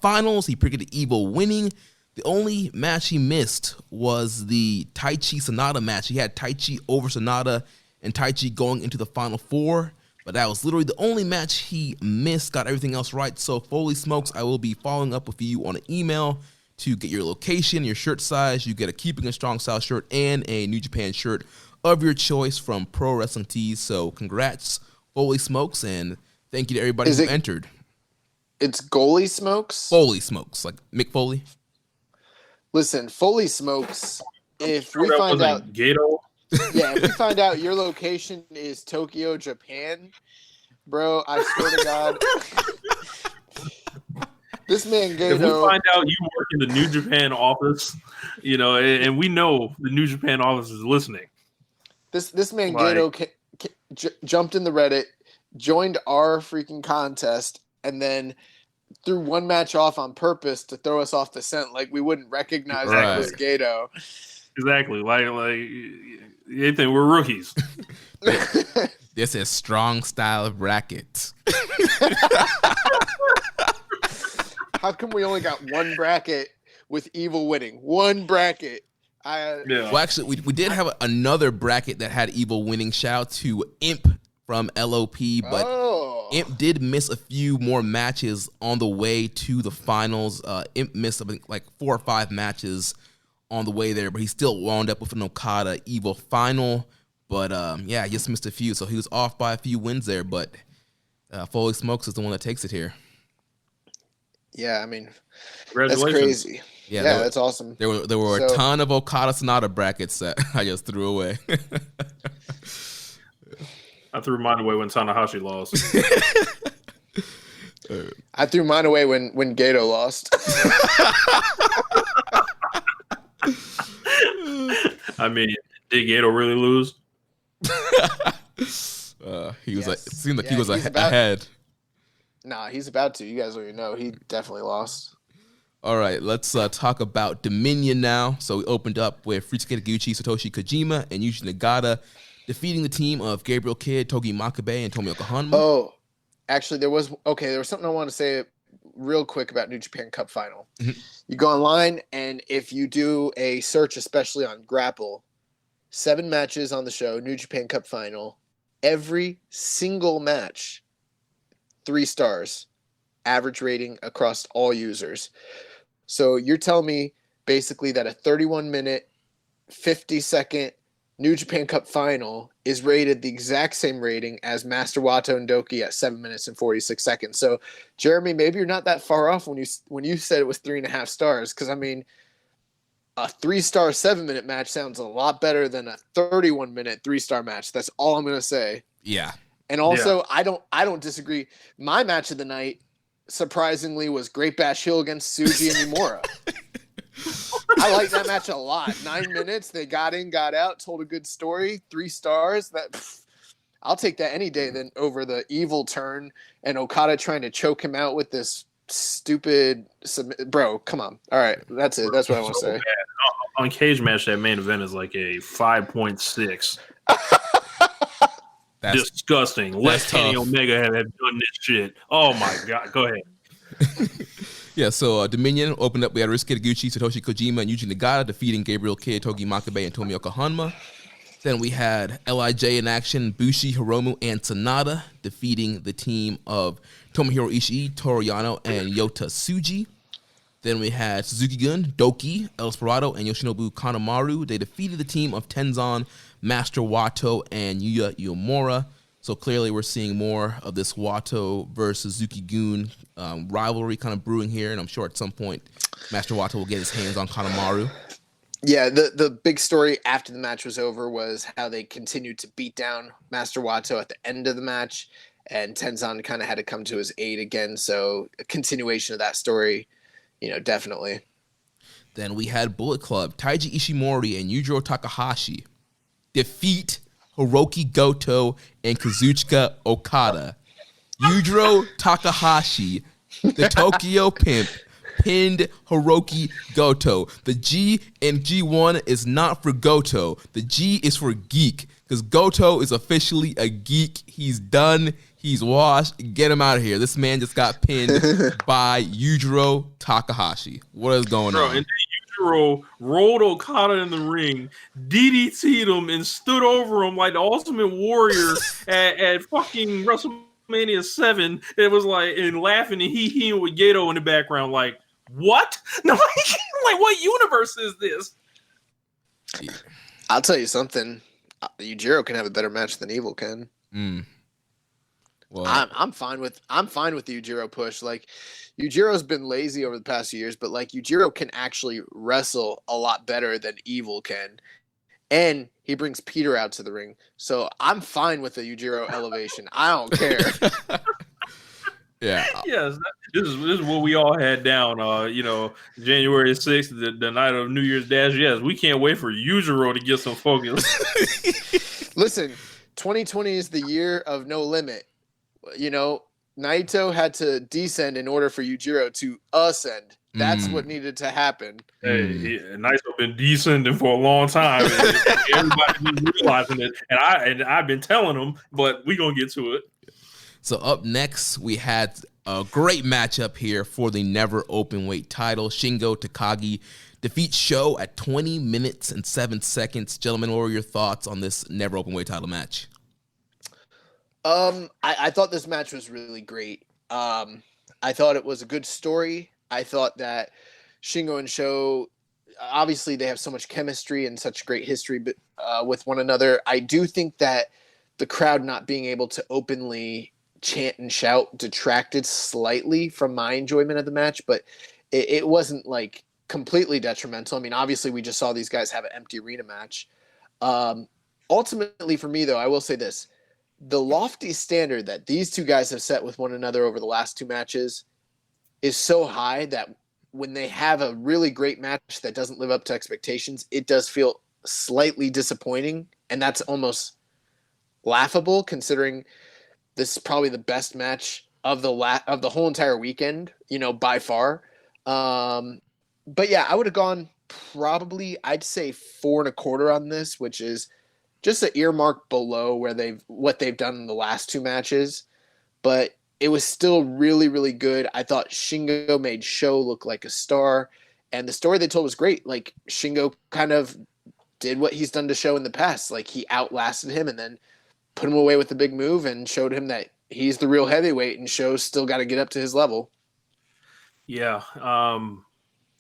finals. He predicted Evil winning. The only match he missed was the Taichi Sonata match. He had Taichi over Sonata and Taichi going into the final four, but that was literally the only match he missed. Got everything else right. So Foley Smokes, I will be following up with you on an email to get your location, your shirt size. You get a Keeping It Strong Style shirt and a New Japan shirt of your choice from Pro Wrestling Tees. So congrats, Foley Smokes, and thank you to everybody who entered. It's Goalie Smokes? Foley Smokes, like Mick Foley. Listen, Foley Smokes, if we find out Gato. Yeah, if we find out your location is Tokyo, Japan, bro, I swear to God. This man Gato. If we find out you work in the New Japan office, and we know the New Japan office is listening. This man Gato jumped in the Reddit, joined our freaking contest, and then threw one match off on purpose to throw us off the scent, like we wouldn't recognize that it was Gato. Exactly, like you think we're rookies. This is Strong Style bracket. How come we only got one bracket with Evil winning? One bracket. Well, actually, we did have another bracket that had Evil winning. Shout out to Imp from LOP, but Imp did miss a few more matches on the way to the finals. Imp missed, I think, like 4 or 5 matches on the way there, but he still wound up with an Okada Evil final. But he just missed a few, so he was off by a few wins there. But Foley Smokes is the one that takes it here. Yeah, I mean, Congratulations. that's crazy. Yeah, that's awesome. There were a ton of Okada Sonata brackets that I just threw away. I threw mine away when Tanahashi lost. I threw mine away when Gato lost. I mean, did Gato really lose? He was it seemed like he was ahead. Nah, he's about to. You guys already know. He definitely lost. All right, let's talk about Dominion now. So we opened up with Ryusuke Taguchi, Satoshi Kojima, and Yuji Nagata defeating the team of Gabriel Kidd, Togi Makabe, and Tomioka Hanma. Oh, actually, there was something I want to say real quick about New Japan Cup Final. Mm-hmm. You go online, and if you do a search, especially on Grapple, 7 matches on the show, New Japan Cup Final, every single match, 3 stars, average rating across all users. So you're telling me basically that a 31-minute, 50-second New Japan Cup Final is rated the exact same rating as Master Wato and Doki at 7 minutes and 46 seconds. So, Jeremy, maybe you're not that far off when you said it was 3.5 stars. Because I mean, a 3-star 7-minute match sounds a lot better than a 31-minute 3-star match. That's all I'm gonna say. Yeah. And also, I don't disagree. My match of the night, surprisingly, was Great Bash Hill against Tsuji and Nomura. I like that match a lot. 9 minutes, they got in, got out, told a good story. 3 stars. I'll take that any day than over the Evil turn and Okada trying to choke him out with this stupid bro. Come on. All right, that's it. That's what I want to say. On Cage Match, that main event is like a 5.6. That's disgusting. Let Kenny Omega have done this shit. Oh my God. Go ahead. Yeah, so Dominion opened up. We had Ryusuke Taguchi, Satoshi Kojima, and Yuji Nagata defeating Gabriel Kidd, Togi Makabe, and Tomioka Hanma. Then we had LIJ in action, Bushi, Hiromu, and Sonata defeating the team of Tomohiro Ishii, Toru Yano, and Yota Tsuji. Then we had Suzuki-gun, Doki, El Desperado, and Yoshinobu Kanemaru. They defeated the team of Tenzan, Master Wato, and Yuya Uemura. So clearly we're seeing more of this Wato versus Suzuki-gun rivalry kind of brewing here, and I'm sure at some point Master Wato will get his hands on Kanemaru. Yeah, the big story after the match was over was how they continued to beat down Master Wato at the end of the match, and Tenzan kind of had to come to his aid again. So a continuation of that story, definitely. Then we had Bullet Club, Taiji Ishimori and Yujiro Takahashi defeat Hiroki Goto and Kazuchika Okada. Yujiro Takahashi, the Tokyo Pimp, pinned Hiroki Goto. The G in G1 is not for Goto. The G is for geek. because Goto is officially a geek. He's done. He's washed. Get him out of here. This man just got pinned by Yujiro Takahashi. What is going on? And Yujiro rolled Okada in the ring, DDT'd him, and stood over him like the Ultimate Warrior at fucking WrestleMania 7. It was like, and laughing and he-heeing with Gato in the background, like, what? No, like what universe is this? I'll tell you something. Yujiro can have a better match than Evil can. Well, I'm fine with the Yujiro push. Like, Yujiro's been lazy over the past few years, but like Yujiro can actually wrestle a lot better than Evil can, and he brings Peter out to the ring. So I'm fine with the Yujiro elevation. I don't care. Yeah. Yes, this is what we all had down. January 6th, the night of New Year's Dash. Yes, we can't wait for Yujiro to get some focus. Listen, 2020 is the year of No Limit. Naito had to descend in order for Yujiro to ascend. That's what needed to happen. Hey, Naito been descending for a long time. And everybody's been realizing it, and I've been telling them, but we're gonna get to it. So up next, we had a great matchup here for the never openweight title. Shingo Takagi defeats Sho at 20 minutes and 7 seconds. Gentlemen, what were your thoughts on this never openweight title match? I thought this match was really great. I thought it was a good story. I thought that Shingo and Sho, obviously they have so much chemistry and such great history with one another. I do think that the crowd not being able to openly chant and shout detracted slightly from my enjoyment of the match, but it wasn't like completely detrimental. I mean, obviously we just saw these guys have an empty arena match. Ultimately for me though, I will say this, the lofty standard that these two guys have set with one another over the last two matches is so high that when they have a really great match that doesn't live up to expectations, it does feel slightly disappointing. And that's almost laughable considering this is probably the best match of the whole entire weekend, by far. But yeah, I would have gone probably, I'd say 4.25 on this, which is just an earmark below what they've done in the last two matches. But it was still really, really good. I thought Shingo made Sho look like a star, and the story they told was great. Like, Shingo kind of did what he's done to Sho in the past. Like, he outlasted him and then put him away with a big move and showed him that he's the real heavyweight, and Sho's still got to get up to his level. Yeah.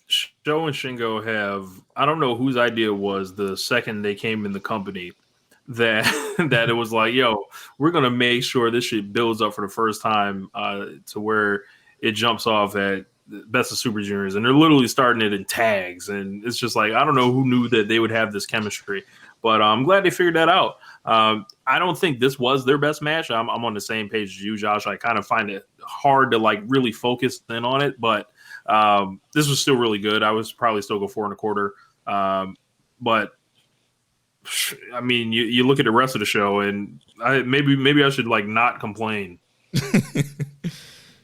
Sho and Shingo have, I don't know whose idea it was the second they came in the company that it was like, yo, we're going to make sure this shit builds up for the first time to where it jumps off at Best of Super Juniors. And they're literally starting it in tags. And it's just like, I don't know who knew that they would have this chemistry. But I'm glad they figured that out. I don't think this was their best match. I'm on the same page as you, Josh. I kind of find it hard to like really focus in on it, but this was still really good. I was probably still go 4.25. But I mean, you look at the rest of the show, and maybe I should like not complain.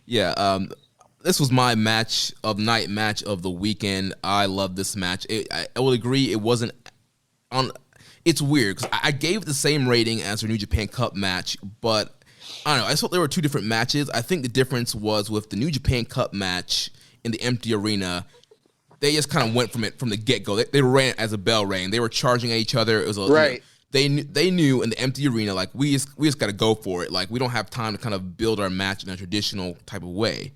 Yeah. This was my match of night, match of the weekend. I love this match. I will agree. It wasn't on. It's weird because I gave it the same rating as the New Japan Cup match, but I don't know. I thought there were two different matches. I think the difference was with the New Japan Cup match in the empty arena, they just kind of went from the get-go. They ran it as a bell rang. They were charging at each other. It was right. They knew in the empty arena, like, we just got to go for it. Like, we don't have time to kind of build our match in a traditional type of way.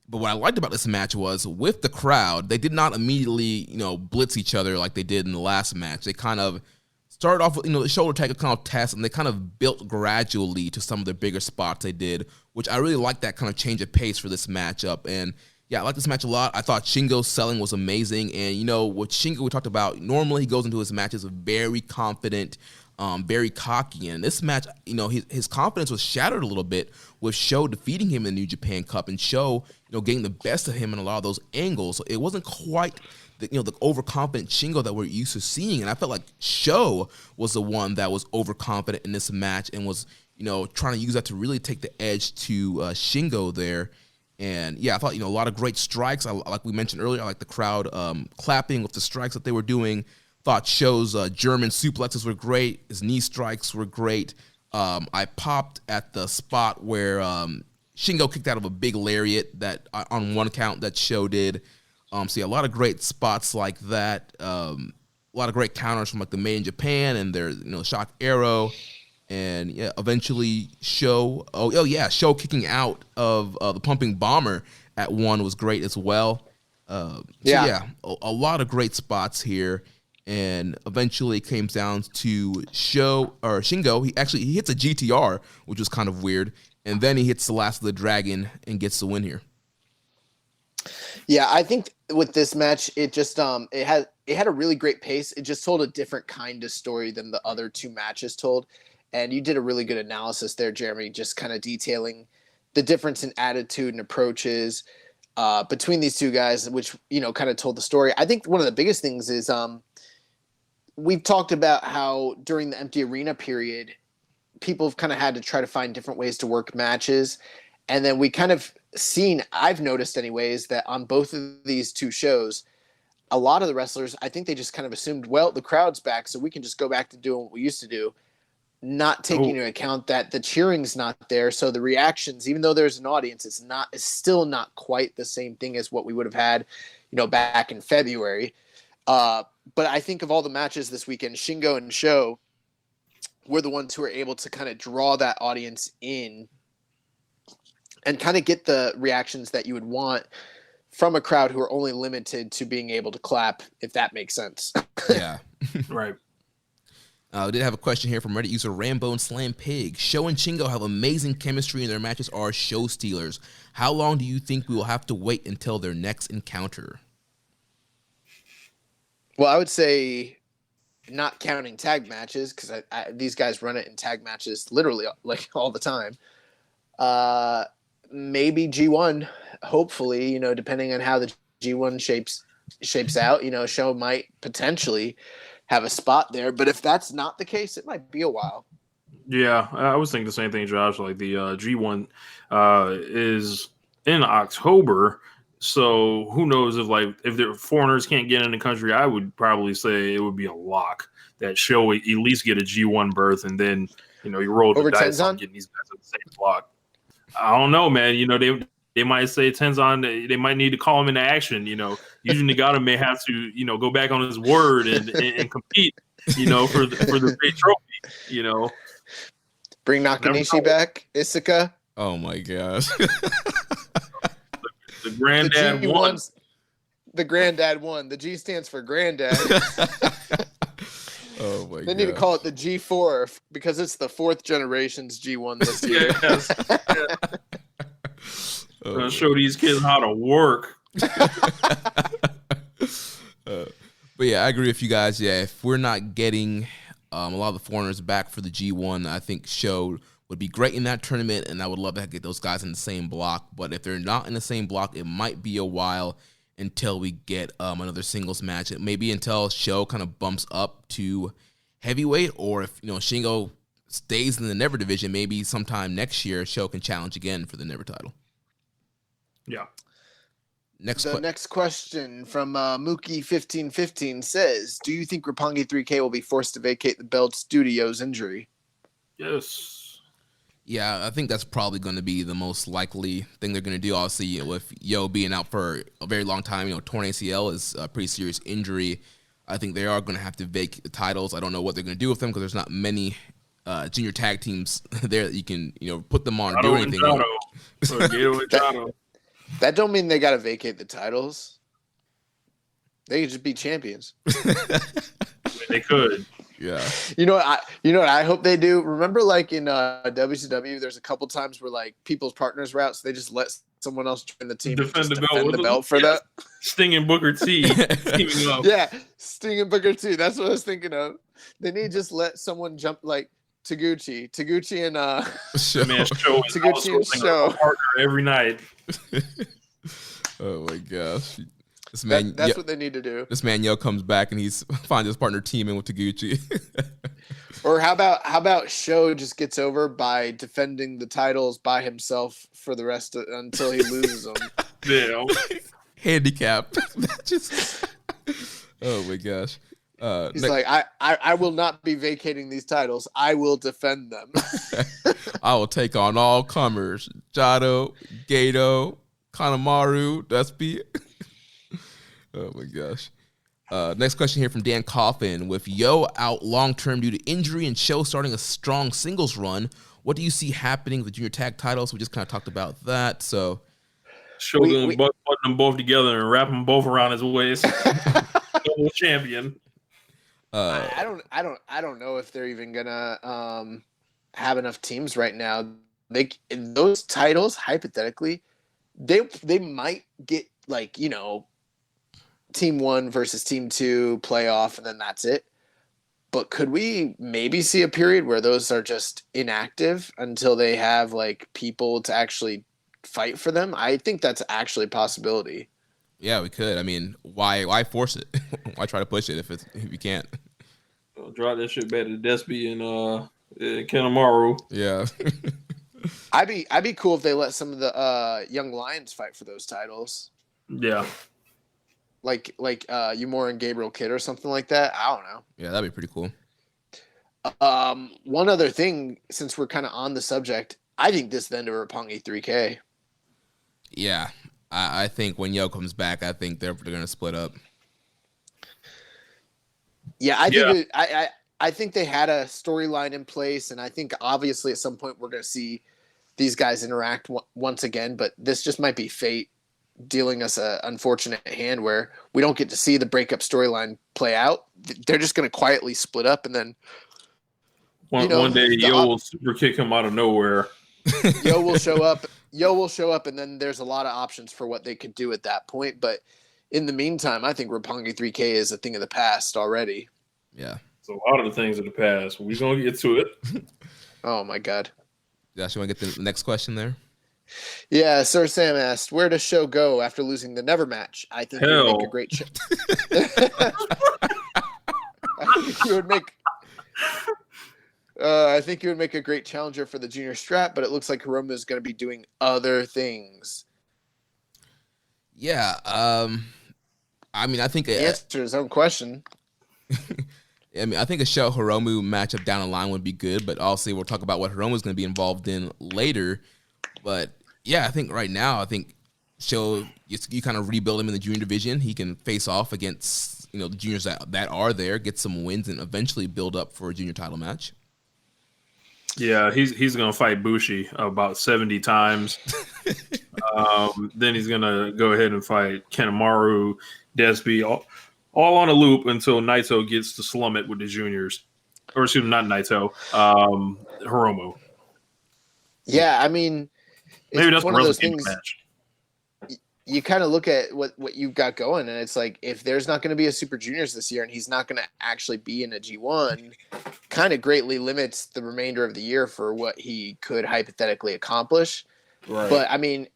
But what I liked about this match was with the crowd, they did not immediately, blitz each other like they did in the last match. They kind of started off with, the shoulder tag kind of test, and they kind of built gradually to some of the bigger spots they did, which I really liked that kind of change of pace for this matchup. And yeah, I like this match a lot. I thought Shingo's selling was amazing. And, what Shingo we talked about, normally he goes into his matches very confident, very cocky. And this match, his confidence was shattered a little bit with Sho defeating him in the New Japan Cup and Sho, getting the best of him in a lot of those angles. So it wasn't quite the overconfident Shingo that we're used to seeing. And I felt like Sho was the one that was overconfident in this match and was, trying to use that to really take the edge to Shingo there. And yeah, I thought, a lot of great strikes. Like we mentioned earlier, I like the crowd clapping with the strikes that they were doing. Thought Sho's German suplexes were great. His knee strikes were great. I popped at the spot where Shingo kicked out of a big lariat that on one count that Sho did. So yeah, a lot of great spots like that. A lot of great counters from like the Made in Japan and their shock arrow. And yeah, eventually Sho kicking out of the pumping bomber at one was great as well. A lot of great spots here. And eventually it came down to Shingo. He hits a GTR, which was kind of weird. And then he hits the Last of the Dragon and gets the win here. Yeah, I think with this match, it just it had a really great pace. It just told a different kind of story than the other two matches told. And you did a really good analysis there, Jeremy, just kind of detailing the difference in attitude and approaches between these two guys, which kind of told the story. I think one of the biggest things is we've talked about how during the empty arena period, people have kind of had to try to find different ways to work matches. And then we kind of I've noticed anyways, that on both of these two shows, a lot of the wrestlers, I think they just kind of assumed, well, the crowd's back, so we can just go back to doing what we used to do, not taking into account that the cheering's not there. So the reactions, even though there's an audience, it's still not quite the same thing as what we would have had, back in February. But I think of all the matches this weekend, Shingo and Sho were the ones who were able to kind of draw that audience in and kind of get the reactions that you would want from a crowd who are only limited to being able to clap, if that makes sense. Yeah. Right. We did have a question here from Reddit user Rambo and Slam Pig. Sho and Shingo have amazing chemistry and their matches are show stealers. How long do you think we will have to wait until their next encounter? Well, I would say not counting tag matches, because these guys run it in tag matches literally like all the time. Maybe G1, hopefully, depending on how the G1 shapes out, Sho might potentially have a spot there. But if that's not the case, it might be a while. Yeah, I was thinking the same thing, Josh. Like the G1 is in October. So who knows if the foreigners can't get in the country, I would probably say it would be a lock that Sho at least get a G1 berth, and then you roll the dice on getting these guys at the same block. I don't know, man. They might say Tenzan, they might need to call him into action. Usually Nagata may have to go back on his word and compete for the great trophy. Bring Nakanishi back, Isuka. Oh my gosh. The granddad won. The granddad won. The G stands for granddad. Oh my god. They need to call it the G4 because it's the fourth generation's G1 this year. Yes. Gonna show these kids how to work. But yeah, I agree with you guys. Yeah, if we're not getting a lot of the foreigners back for the G1, I think Sho would be great in that tournament, and I would love to get those guys in the same block. But if they're not in the same block, it might be a while until we get another singles match. It maybe until Sho kind of bumps up to heavyweight, or if Shingo stays in the Never division, maybe sometime next year Sho can challenge again for the Never title. Yeah. Next question from Mookie1515 says, do you think Roppongi 3K will be forced to vacate the belts due to Yo's injury? Yes. Yeah, I think that's probably going to be the most likely thing they're going to do. Obviously, with Yo being out for a very long time, torn ACL is a pretty serious injury. I think they are going to have to vacate the titles. I don't know what they're going to do with them because there's not many junior tag teams there that you can put them on and do anything. That don't mean they got to vacate the titles. They could just be champions. They could. Yeah. You know what I hope they do? Remember in WCW, there's a couple times where people's partners were out, so they just let someone else join the team defend the belt for that. Sting and Booker T teaming up. Yeah, Sting and Booker T. That's what I was thinking of. They need to just let someone jump Taguchi and Man, Sho Taguchi and Sho partner every night. Oh my gosh. This man, that's what they need to do. This man Yo comes back and he's finds his partner teaming with Taguchi. Or how about Sho just gets over by defending the titles by himself for the rest until he loses them. Yeah. Handicap. Oh my gosh. He's like, I will not be vacating these titles. I will defend them. I will take on all comers. Jado, Gato, Kanemaru, Dusty. Oh my gosh. Next question here from Dan Coffin. With Yo out long-term due to injury and Show starting a strong singles run, what do you see happening with the junior tag titles? We just kind of talked about that. So Show going to put them both together and wrap them both around his waist. Double champion. I don't know if they're even gonna have enough teams right now. Those titles, hypothetically, they might get like, you know, team 1 versus team 2 playoff, and then that's it. But could we maybe see a period where those are just inactive until they have like people to actually fight for them? I think that's actually a possibility. Yeah, we could. I mean, why force it? Why try to push it if you can't? Drop that shit back to Despy and Kanemaru. Yeah. I'd be cool if they let some of the young lions fight for those titles. Yeah. Like Umora and Gabriel Kidd or something like that. I don't know. Yeah, that'd be pretty cool. One other thing, since we're kind of on the subject, I think this then to Roppongi 3K. Yeah, I think when Yo comes back, I think they're going to split up. Yeah, I think they had a storyline in place, and I think obviously at some point we're going to see these guys interact once again. But this just might be fate dealing us an unfortunate hand where we don't get to see the breakup storyline play out. They're just going to quietly split up, and then one day Yo will super kick him out of nowhere. Yo will show up, and then there's a lot of options for what they could do at that point. But in the meantime, I think Roppongi 3K is a thing of the past already. Yeah. So a lot of the things of the past. We're going to get to it. Oh, my God. Josh, you want to get the next question there? Yeah, Sir Sam asked, where does Show go after losing the Never match? I think he would make a great I think he would make a great challenger for the junior strap, but it looks like Hiromu is going to be doing other things. Yeah, I mean, I think he answered his own question. I mean, I think a Show Hiromu matchup down the line would be good, but also we'll talk about what Hiromu is going to be involved in later. But yeah, I think right now, Show, you kind of rebuild him in the junior division. He can face off against the juniors that are there, get some wins, and eventually build up for a junior title match. Yeah, he's going to fight Bushi about 70 times. Then he's going to go ahead and fight Kanemaru, Despy, all on a loop until Naito gets to slum it with the juniors. Or excuse me, not Naito, Hiromu. Yeah, I mean, maybe that's one one of those things. Match. You kind of look at what you've got going, and it's like if there's not going to be a Super Juniors this year, and he's not going to actually be in a G1, kind of greatly limits the remainder of the year for what he could hypothetically accomplish. Right. But I mean,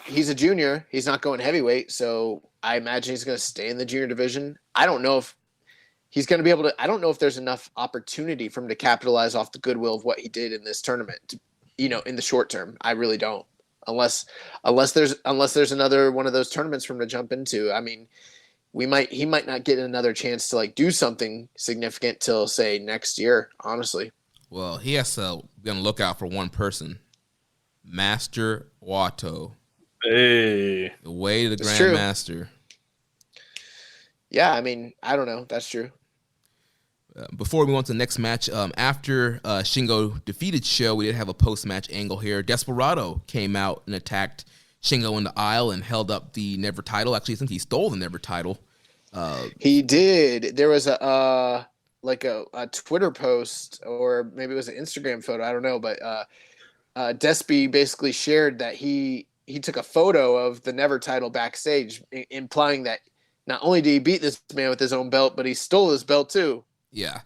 he's a junior; he's not going heavyweight, so I imagine he's going to stay in the junior division. I don't know if he's going to be able to. I don't know if there's enough opportunity for him to capitalize off the goodwill of what he did in this tournament. In the short term, I really don't. Unless there's another one of those tournaments for him to jump into. I mean, he might not get another chance to do something significant till say next year, honestly. Well, he has to be on the lookout for one person. Master Wato. Hey. The way to the Grandmaster. Yeah, I mean, I don't know. That's true. Before we move on to the next match, after Shingo defeated Show, we did have a post-match angle here. Desperado came out and attacked Shingo in the aisle and held up the Never title. Actually, I think he stole the Never title. He did. There was a Twitter post, or maybe it was an Instagram photo. I don't know, but Despy basically shared that he took a photo of the Never title backstage, implying that not only did he beat this man with his own belt, but he stole his belt too. Yeah.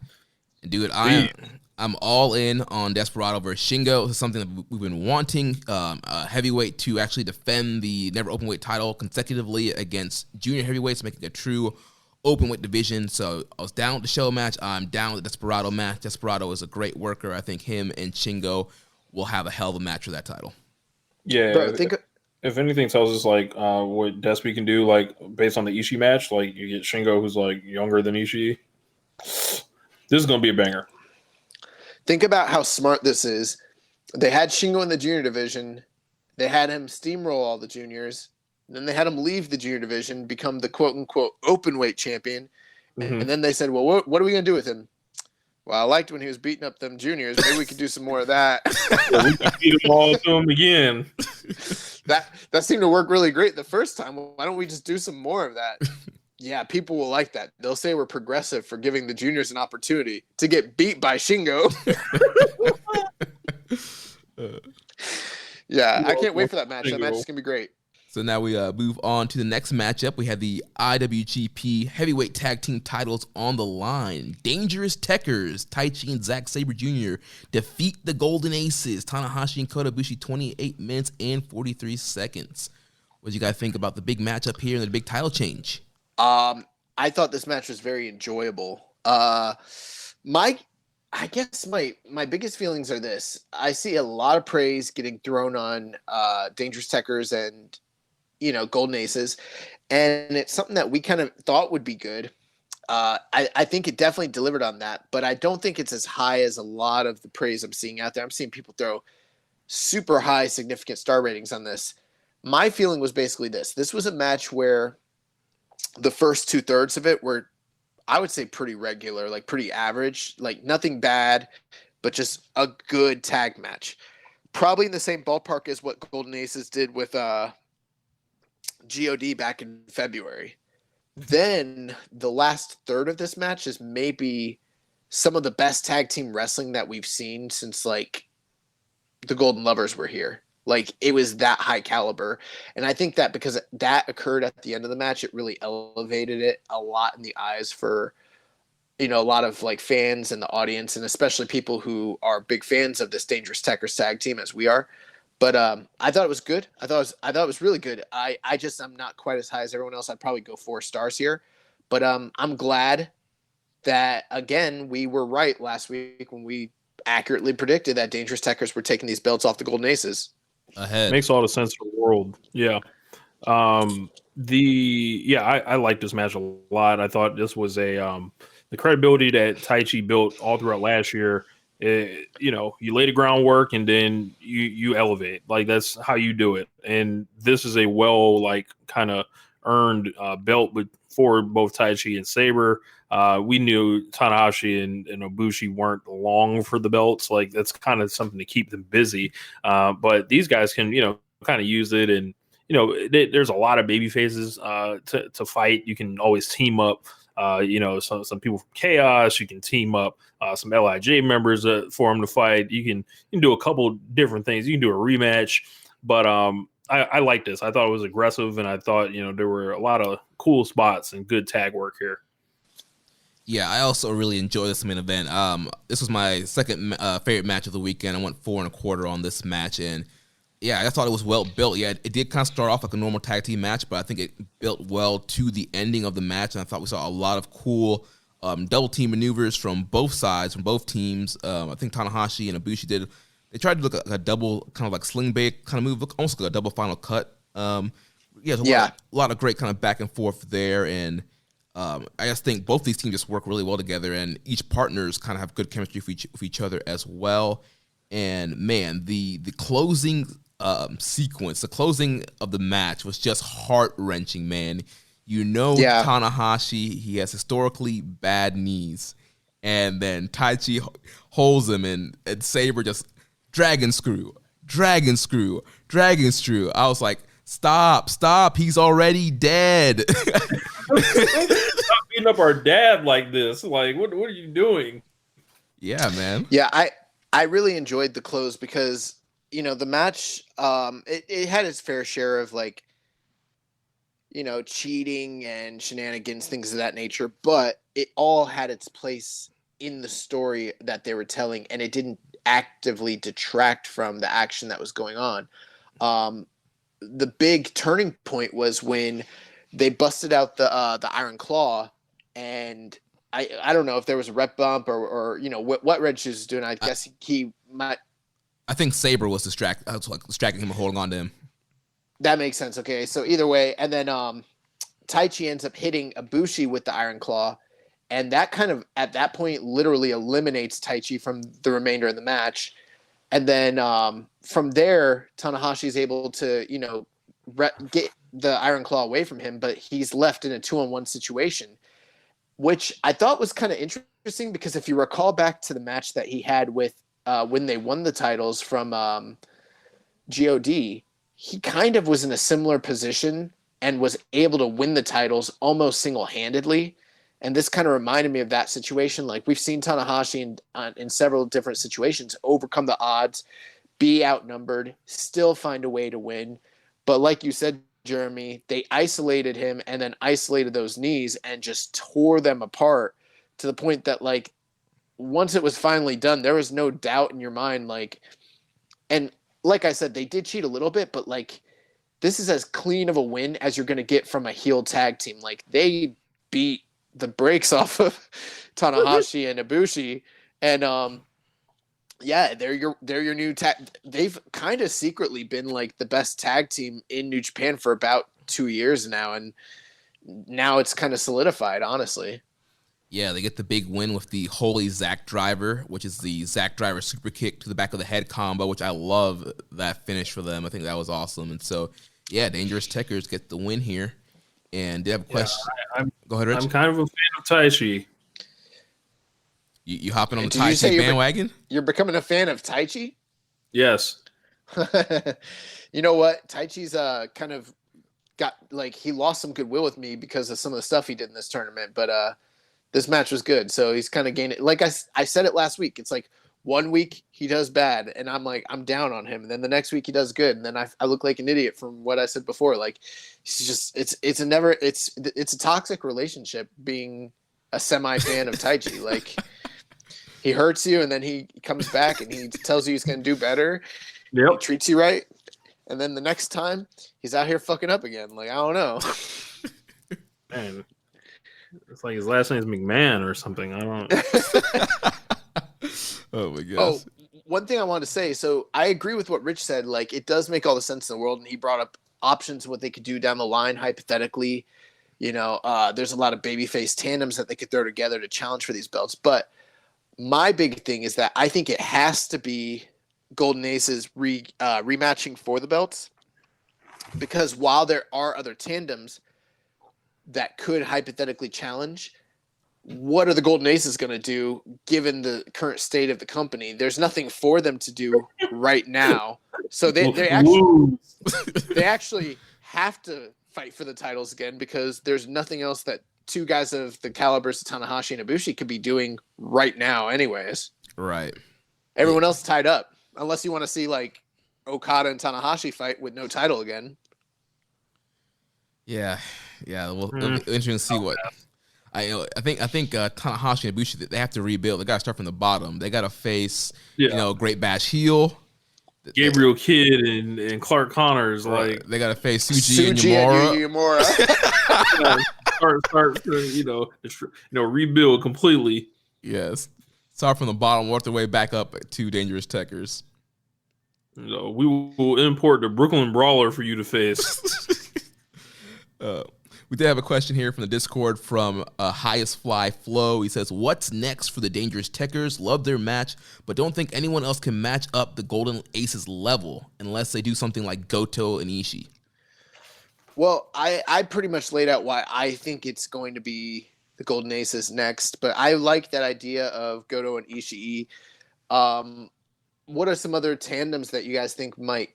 Dude, I'm all in on Desperado versus Shingo. This is something that we've been wanting. A heavyweight to actually defend the Never Openweight title consecutively against junior heavyweights, making a true openweight division. So I was down with the Show match. I'm down with the Desperado match. Desperado is a great worker. I think him and Shingo will have a hell of a match for that title. Yeah. Bro, if anything tells us what Despy can do, based on the Ishii match, you get Shingo who's younger than Ishii. This is going to be a banger. Think about how smart this is. They had Shingo in the junior division. They had him steamroll all the juniors. Then they had him leave the junior division, become the quote-unquote open weight champion. Mm-hmm. And then they said, well, what are we going to do with him? Well, I liked when he was beating up them juniors. Maybe we could do some more of that. Yeah, we can beat them all to him again. That seemed to work really great the first time. Why don't we just do some more of that? Yeah, people will like that. They'll say we're progressive for giving the juniors an opportunity to get beat by Shingo. Yeah, I can't wait for that match. That match is going to be great. So now we move on to the next matchup. We have the IWGP Heavyweight Tag Team titles on the line. Dangerous Techers, Taichi and Zack Sabre Jr. defeat the Golden Aces, Tanahashi and Kota Ibushi, 28 minutes and 43 seconds. What do you guys think about the big matchup here and the big title change? I thought this match was very enjoyable. I guess my biggest feelings are this. I see a lot of praise getting thrown on Dangerous Techers and, Golden Aces. And it's something that we kind of thought would be good. I think it definitely delivered on that, but I don't think it's as high as a lot of the praise I'm seeing out there. I'm seeing people throw super high significant star ratings on this. My feeling was basically this. This was a match where the first 2/3 of it were, I would say, pretty regular, like pretty average, like nothing bad, but just a good tag match. Probably in the same ballpark as what Golden Aces did with GOD back in February. Then the last third of this match is maybe some of the best tag team wrestling that we've seen since like the Golden Lovers were here. Like, it was that high caliber. And I think that because that occurred at the end of the match, it really elevated it a lot in the eyes for, a lot of like fans in the audience, and especially people who are big fans of this Dangerous Techers tag team as we are. But I thought it was good. I thought it was really good. I'm not quite as high as everyone else. I'd probably go 4 stars here. But I'm glad that, again, we were right last week when we accurately predicted that Dangerous Techers were taking these belts off the Golden Aces. Ahead. Makes all the sense in the world. Yeah. I like this match a lot. I thought this was the credibility that Taichi built all throughout last year. You lay the groundwork and then you elevate. Like, that's how you do it. And this is a kind of earned belt for both Taichi and Sabre. We knew Tanahashi and Ibushi weren't long for the belts. Like, that's kind of something to keep them busy. But these guys can, kind of use it. And, there's a lot of baby faces to fight. You can always team up, some people from Chaos. You can team up some LIJ members for them to fight. You can do a couple different things. You can do a rematch. But I like this. I thought it was aggressive, and I thought, there were a lot of cool spots and good tag work here. Yeah, I also really enjoyed this main event. This was my second favorite match of the weekend. I went 4.25 on this match, and yeah, I thought it was well built. Yeah, it did kind of start off like a normal tag team match, but I think it built well to the ending of the match, and I thought we saw a lot of cool double team maneuvers from both sides, from both teams. I think Tanahashi and Ibushi they tried to look like a double kind of like sling bait kind of move, almost like a double final cut. A lot of great kind of back and forth there, and I just think both these teams just work really well together, and each partners kind of have good chemistry with each other as well. And man, the closing sequence, the closing of the match was just heart-wrenching, man. Tanahashi, he has historically bad knees, and then Taichi holds him, and Sabre just dragon screw. I was like, stop, he's already dead. Stop beating up our dad like this. Like, what are you doing? Yeah, man. Yeah, I really enjoyed the close because, the match, it had its fair share of like, cheating and shenanigans, things of that nature, but it all had its place in the story that they were telling, and it didn't actively detract from the action that was going on. The big turning point was when they busted out the Iron Claw, and I don't know if there was a rep bump or what Red Shoes is doing. I guess he might. I think Sabre was distracting him and holding on to him. That makes sense. Okay, so either way, and then Taichi ends up hitting Ibushi with the Iron Claw, And that kind of, at that point, literally eliminates Taichi from the remainder of the match. And then from there, Tanahashi is able to, get the Iron Claw away from him, but he's left in a 2-on-1 situation, which I thought was kind of interesting because if you recall back to the match that he had with when they won the titles from God, he kind of was in a similar position and was able to win the titles almost single-handedly. And this kind of reminded me of that situation. Like we've seen Tanahashi in several different situations overcome the odds, be outnumbered, still find a way to win. But like you said, Jeremy, they isolated him and then isolated those knees and just tore them apart to the point that like once it was finally done, there was no doubt in your mind. Like, and like I said, they did cheat a little bit, but like this is as clean of a win as you're going to get from a heel tag team. Like they beat the brakes off of Tanahashi and Ibushi, and they're your new tag. They've kind of secretly been like the best tag team in New Japan for about 2 years now, and now it's kind of solidified, honestly. Yeah, they get the big win with the Holy Zack Driver, which is the Zack Driver super kick to the back of the head combo, which I love that finish for them. I think that was awesome. And so, yeah, Dangerous Tekkers get the win here. And they have a question. Go ahead, Rich. I'm kind of a fan of Taichi. You hopping on the Taichi bandwagon? You're becoming a fan of Taichi? Yes. You know what? Taichi's kind of got like he lost some goodwill with me because of some of the stuff he did in this tournament, but this match was good. So he's kind of gained it. Like I said it last week. It's like 1 week he does bad, and I'm like I'm down on him. And then the next week he does good, and then I look like an idiot from what I said before. Like he's just it's a toxic relationship being a semi fan of Taichi. Like he hurts you, and then he comes back and he tells you he's going to do better. Yep. He treats you right, and then the next time he's out here fucking up again. Like I don't know. Man, it's like his last name is McMahon or something. I don't. Oh my gosh. Oh, one thing I wanted to say. So I agree with what Rich said. Like it does make all the sense in the world, and he brought up options of what they could do down the line hypothetically. There's a lot of babyface tandems that they could throw together to challenge for these belts. But my big thing is that I think it has to be Golden Aces rematching for the belts, because while there are other tandems that could hypothetically challenge, what are the Golden Aces going to do given the current state of the company? There's nothing for them to do right now. So they actually have to fight for the titles again, because there's nothing else that two guys of the calibers of Tanahashi and Ibushi could be doing right now anyways. Right. Everyone else tied up, unless you want to see like Okada and Tanahashi fight with no title again. Yeah. Well, it'll be interesting to see what. I think Tanahashi and Ibushi, they have to rebuild. They got to start from the bottom. They got to face, Great Bash heel. Gabriel Kidd and Clark Connors. Like they got to face Suji and Yamura. Start rebuild completely. Yes. Start from the bottom, work their way back up to Dangerous Tekkers. We will import the Brooklyn Brawler for you to face. We did have a question here from the Discord from Highest Fly Flow. He says, what's next for the Dangerous Tekkers? Love their match, but don't think anyone else can match up the Golden Aces level unless they do something like Goto and Ishii. Well, I pretty much laid out why I think it's going to be the Golden Aces next, but I like that idea of Goto and Ishii. What are some other tandems that you guys think might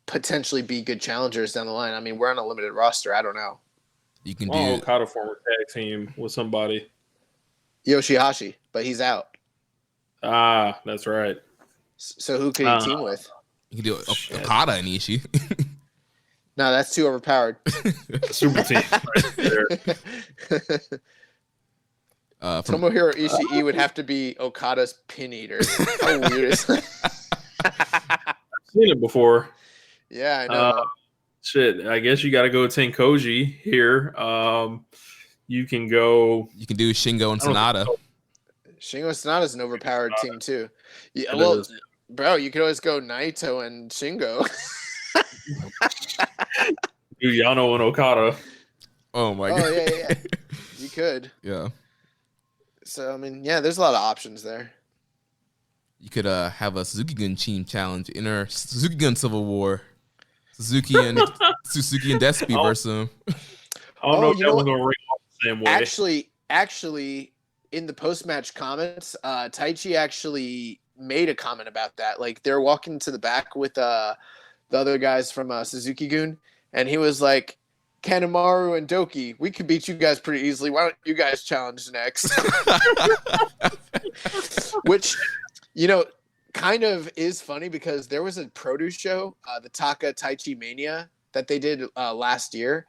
potentially be good challengers down the line? I mean, we're on a limited roster. I don't know. You can do Okada former tag team with somebody. Yoshihashi, but he's out. Ah, that's right. So who could he team with? You can do Okada and Ishii. No, that's too overpowered. Super team right there. Tomohiro Ishii would have to be Okada's pin eater. How weird is that? I've seen it before. Yeah, I know. Shit, I guess you got to go Tenkoji here. You can go. You can do Shingo and Sonata. Shingo and Sonata's an overpowered team too. Yeah, well, bro, you could always go Naito and Shingo. Do Yano and Okada. Oh my god. Yeah. You could. Yeah. So I mean, yeah, there's a lot of options there. You could have a Suzuki Gun team challenge, inner Suzuki Gun Civil War. Suzuki and Despy versus him. I don't know if that was gonna ring off the same way. Actually, in the post-match comments, Taichi actually made a comment about that. Like they're walking to the back with the other guys from Suzuki Gun, and he was like, Kanemaru and Doki, we could beat you guys pretty easily. Why don't you guys challenge next? Which, kind of is funny because there was a produce show, the Taka Taichi Mania, that they did last year.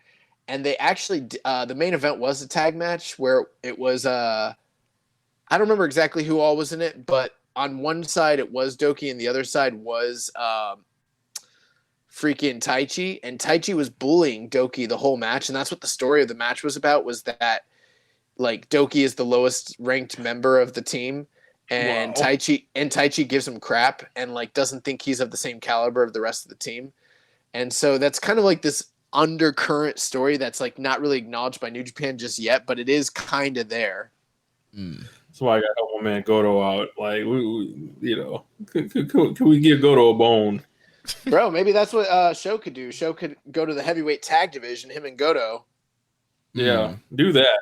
And they actually, the main event was a tag match where it was, I don't remember exactly who all was in it, but on one side it was Doki and the other side was freaking Taichi. And Taichi was bullying Doki the whole match. And that's what the story of the match was about, was that, like, Doki is the lowest ranked member of the team. And wow. Taichi gives him crap and, like, doesn't think he's of the same caliber of the rest of the team. And so that's kind of like this undercurrent story that's like not really acknowledged by New Japan just yet, but it is kind of there. That's why I got help my man Goto out. Like, can we give Goto a bone, bro? Maybe that's what Sho could do. Sho could go to the heavyweight tag division, him and Goto. Yeah, do that.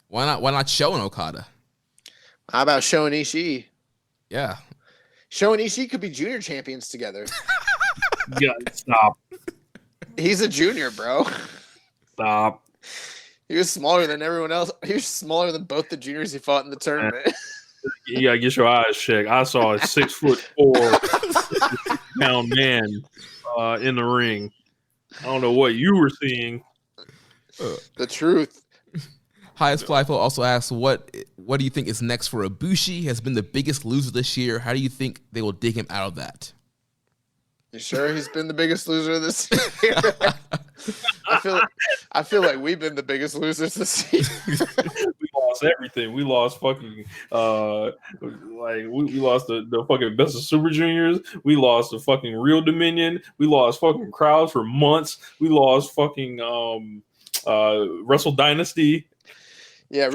Why not Sho and Okada? How about Sho and Ishii? Yeah, Sho and Ishii could be junior champions together. Yeah, stop. He's a junior, bro. Stop. He was smaller than everyone else. He was smaller than both the juniors he fought in the tournament. You gotta get your eyes checked. I saw a 6'4" pound man in the ring. I don't know what you were seeing. The truth. Highest Flyfo also asks, what do you think is next for Ibushi? He has been the biggest loser this year. How do you think they will dig him out of that? You sure he's been the biggest loser this year? I feel like we've been the biggest losers this year. We lost everything. We lost fucking we lost the fucking best of Super Juniors. We lost the fucking Real Dominion. We lost fucking crowds for months. We lost fucking Wrestle Dynasty. Yeah,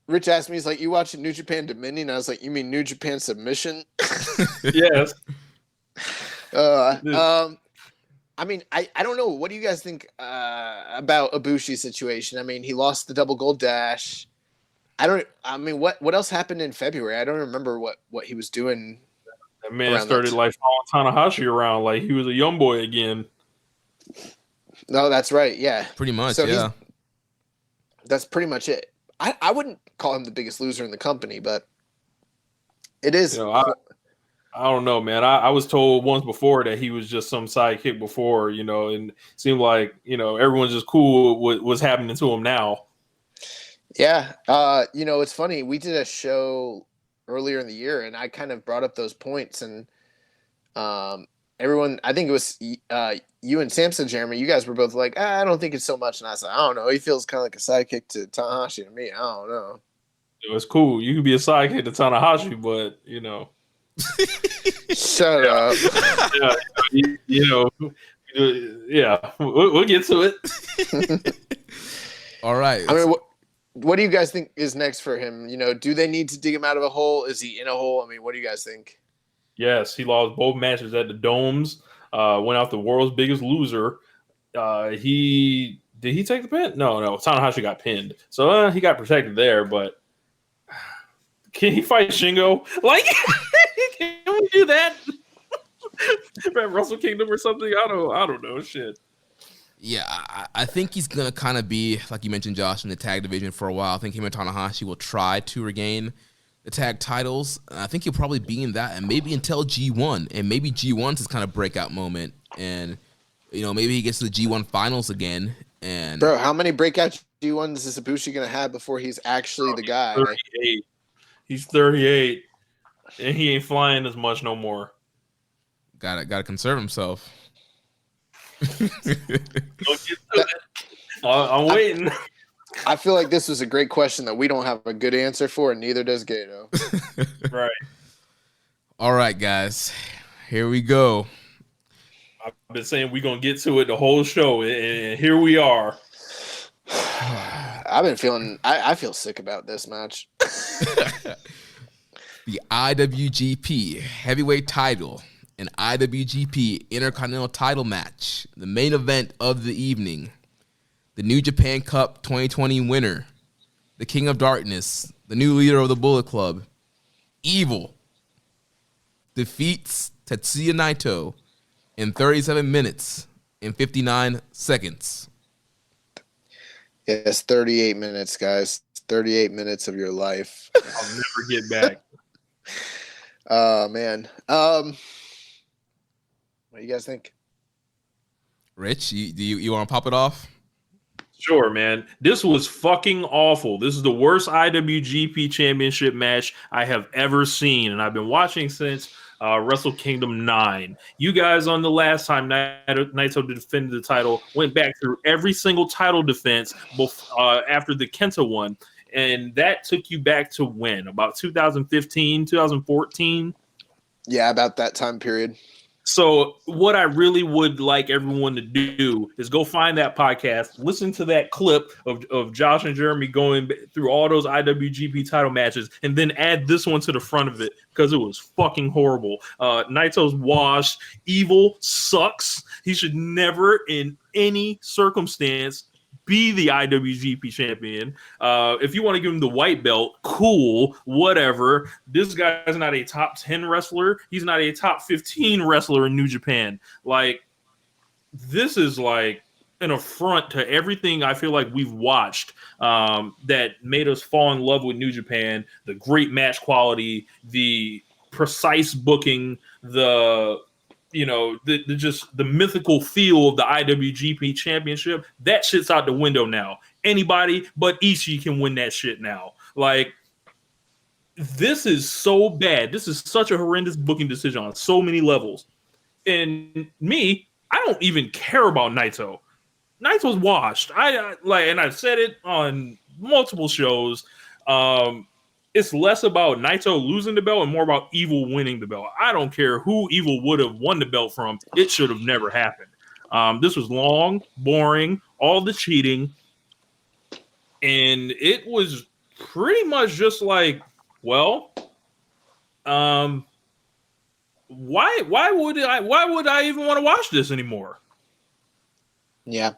Rich asked me, he's like, you watching New Japan Dominion? I was like, you mean New Japan Submission? Yes. I mean, I don't know. What do you guys think about Ibushi's situation? I mean, he lost the double gold dash. What else happened in February? I don't remember what he was doing. That man started like following Tanahashi around like he was a young boy again. No, that's right. Yeah, pretty much. So yeah, that's pretty much it. I wouldn't call him the biggest loser in the company, but it is. I don't know, man. I was told once before that he was just some sidekick before, and it seemed like, everyone's just cool with what's happening to him now. Yeah. It's funny. We did a show earlier in the year and I kind of brought up those points and everyone, I think it was you and Samson, Jeremy, you guys were both like, I don't think it's so much. And I said, I don't know. He feels kind of like a sidekick to Tanahashi to me. I don't know. It's cool. You could be a sidekick to Tanahashi, but, Shut up. Yeah, we'll get to it. All right. I mean, what do you guys think is next for him? Do they need to dig him out of a hole? Is he in a hole? I mean, what do you guys think? Yes, he lost both matches at the Domes. Went out the world's biggest loser. Did he take the pin? No. Tanahashi got pinned, so he got protected there. But can he fight Shingo? Like, can we do that? Wrestle Kingdom or something? I don't know. Shit. Yeah, I think he's gonna kind of be like you mentioned, Josh, in the tag division for a while. I think him and Tanahashi will try to regain the tag titles. I think he'll probably be in that, and maybe until G1, and maybe G1's his kind of breakout moment, and maybe he gets to the G1 finals again. And bro, how many breakout G1s is Ibushi gonna have before he's actually the guy? 38. He's 38, and he ain't flying as much no more. Gotta conserve himself. I'm waiting. I feel like this was a great question that we don't have a good answer for, and neither does Gato. Right. All right, guys. Here we go. I've been saying we're going to get to it the whole show, and here we are. I've been feeling. I feel sick about this match. The IWGP Heavyweight Title and IWGP Intercontinental Title match, the main event of the evening. The New Japan Cup 2020 winner, the King of Darkness, the new leader of the Bullet Club, Evil, defeats Tetsuya Naito in 37 minutes and 59 seconds. Yes, 38 minutes, guys. 38 minutes of your life. I'll never get back. Oh, man. What do you guys think? Rich, you want to pop it off? Sure, man. This was fucking awful. This is the worst IWGP Championship match I have ever seen, and I've been watching since Wrestle Kingdom 9. You guys on the last time Naito defended the title went back through every single title defense after the Kenta one, and that took you back to when? About 2015, 2014? Yeah, about that time period. So what I really would like everyone to do is go find that podcast, listen to that clip of Josh and Jeremy going through all those IWGP title matches, and then add this one to the front of it because it was fucking horrible. Naito's washed. Evil sucks. He should never in any circumstance be the IWGP champion. If you want to give him the white belt, cool, whatever. This guy's not a top 10 wrestler. He's not a top 15 wrestler in New Japan. Like, this is like an affront to everything I feel like we've watched that made us fall in love with New Japan. The great match quality, the precise booking, the mythical feel of the IWGP Championship. That shit's out the window now. Anybody but Ishii can win that shit now. Like, this is so bad. This is such a horrendous booking decision on so many levels. And me, I don't even care about Naito. Naito's washed. And I've said it on multiple shows. It's less about Naito losing the belt and more about Evil winning the belt. I don't care who Evil would have won the belt from. It should have never happened. This was long, boring, all the cheating. And it was pretty much just like, well, why would I even want to watch this anymore? Yeah.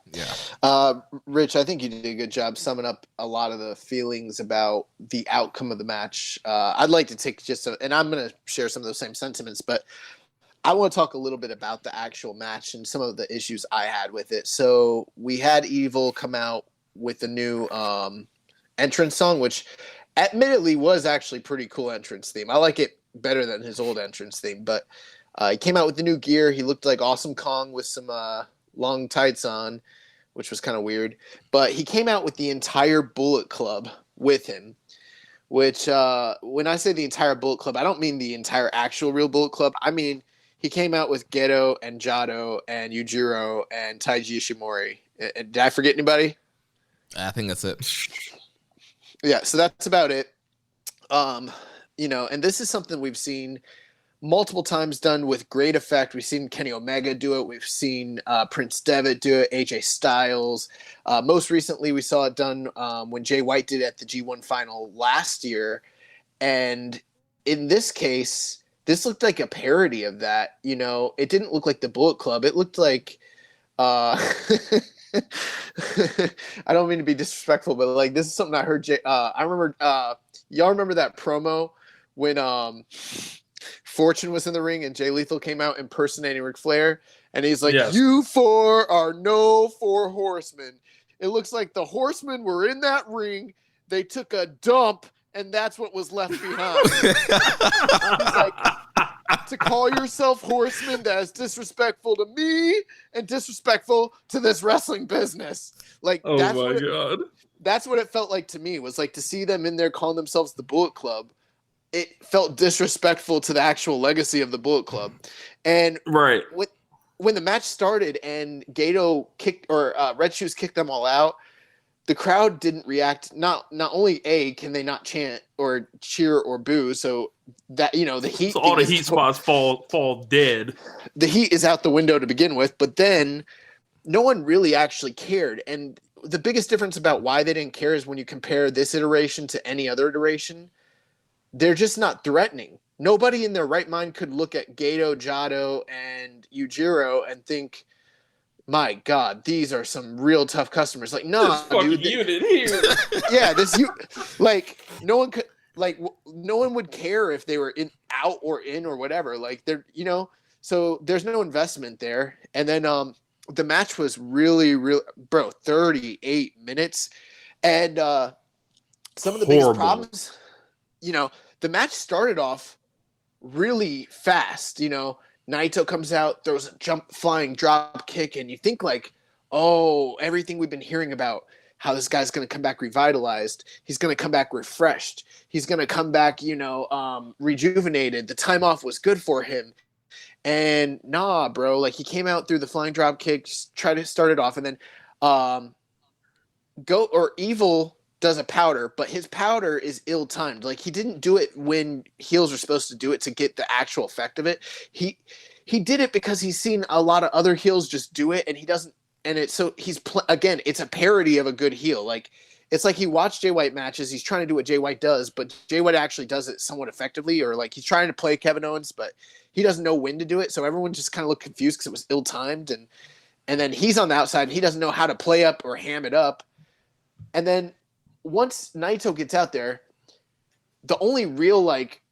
Rich, I think you did a good job summing up a lot of the feelings about the outcome of the match. I'd like to take and I'm going to share some of those same sentiments, but I want to talk a little bit about the actual match and some of the issues I had with it. So we had Evil come out with the new entrance song, which admittedly was actually pretty cool entrance theme. I like it better than his old entrance theme, but he came out with the new gear. He looked like Awesome Kong with some long tights on, which was kind of weird. But he came out with the entire Bullet Club with him, which when I say the entire Bullet Club, I don't mean the entire actual real Bullet Club. I mean, he came out with Gedo and Jado and Yujiro and Taiji Ishimori. Did I forget anybody? I think that's it. Yeah, so that's about it. And this is something we've seen multiple times done with great effect. We've seen Kenny Omega do it. We've seen Prince Devitt do it, AJ Styles. Most recently, we saw it done when Jay White did it at the G1 final last year. And in this case, this looked like a parody of that. It didn't look like the Bullet Club. It looked like I don't mean to be disrespectful, but like this is something I heard. I remember. Y'all remember that promo when Fortune was in the ring and Jay Lethal came out impersonating Ric Flair, and he's like, yes. "You four are no four horsemen." It looks like the horsemen were in that ring. They took a dump, and that's what was left behind. He's like, to call yourself horsemen, that is disrespectful to me and disrespectful to this wrestling business. Like, oh my God. That's what it felt like to me, was like to see them in there calling themselves the Bullet Club. It felt disrespectful to the actual legacy of the Bullet Club. And right when the match started and Gato kicked Red Shoes kicked them all out, the crowd didn't react. Not only can they not chant or cheer or boo, so that the heat. So all the heat spots fall dead. The heat is out the window to begin with, but then no one really actually cared. And the biggest difference about why they didn't care is when you compare this iteration to any other iteration, they're just not threatening. Nobody in their right mind could look at Gato, Jado, and Yujiro and think, my God, these are some real tough customers. Like, no, dude. Unit here. Yeah, no one could, no one would care if they were out or in or whatever. Like, they're, so there's no investment there. And then the match was really, bro, 38 minutes. And some of the biggest problems, the match started off really fast. Naito comes out, throws a flying drop kick, and you think like, oh, everything we've been hearing about how this guy's going to come back revitalized. He's going to come back refreshed. He's going to come back, rejuvenated. The time off was good for him. And nah, bro, like he came out through the flying drop kick, tried to start it off, and then Evil does a powder, but his powder is ill-timed. Like he didn't do it when heels are supposed to do it to get the actual effect of it. He did it because he's seen a lot of other heels just do it, and he doesn't. And it's so again, it's a parody of a good heel. Like it's like he watched Jay White matches. He's trying to do what Jay White does, but Jay White actually does it somewhat effectively, or like he's trying to play Kevin Owens, but he doesn't know when to do it. So everyone just kind of looked confused because it was ill-timed, and then he's on the outside and he doesn't know how to play up or ham it up. And then once Naito gets out there, the only real like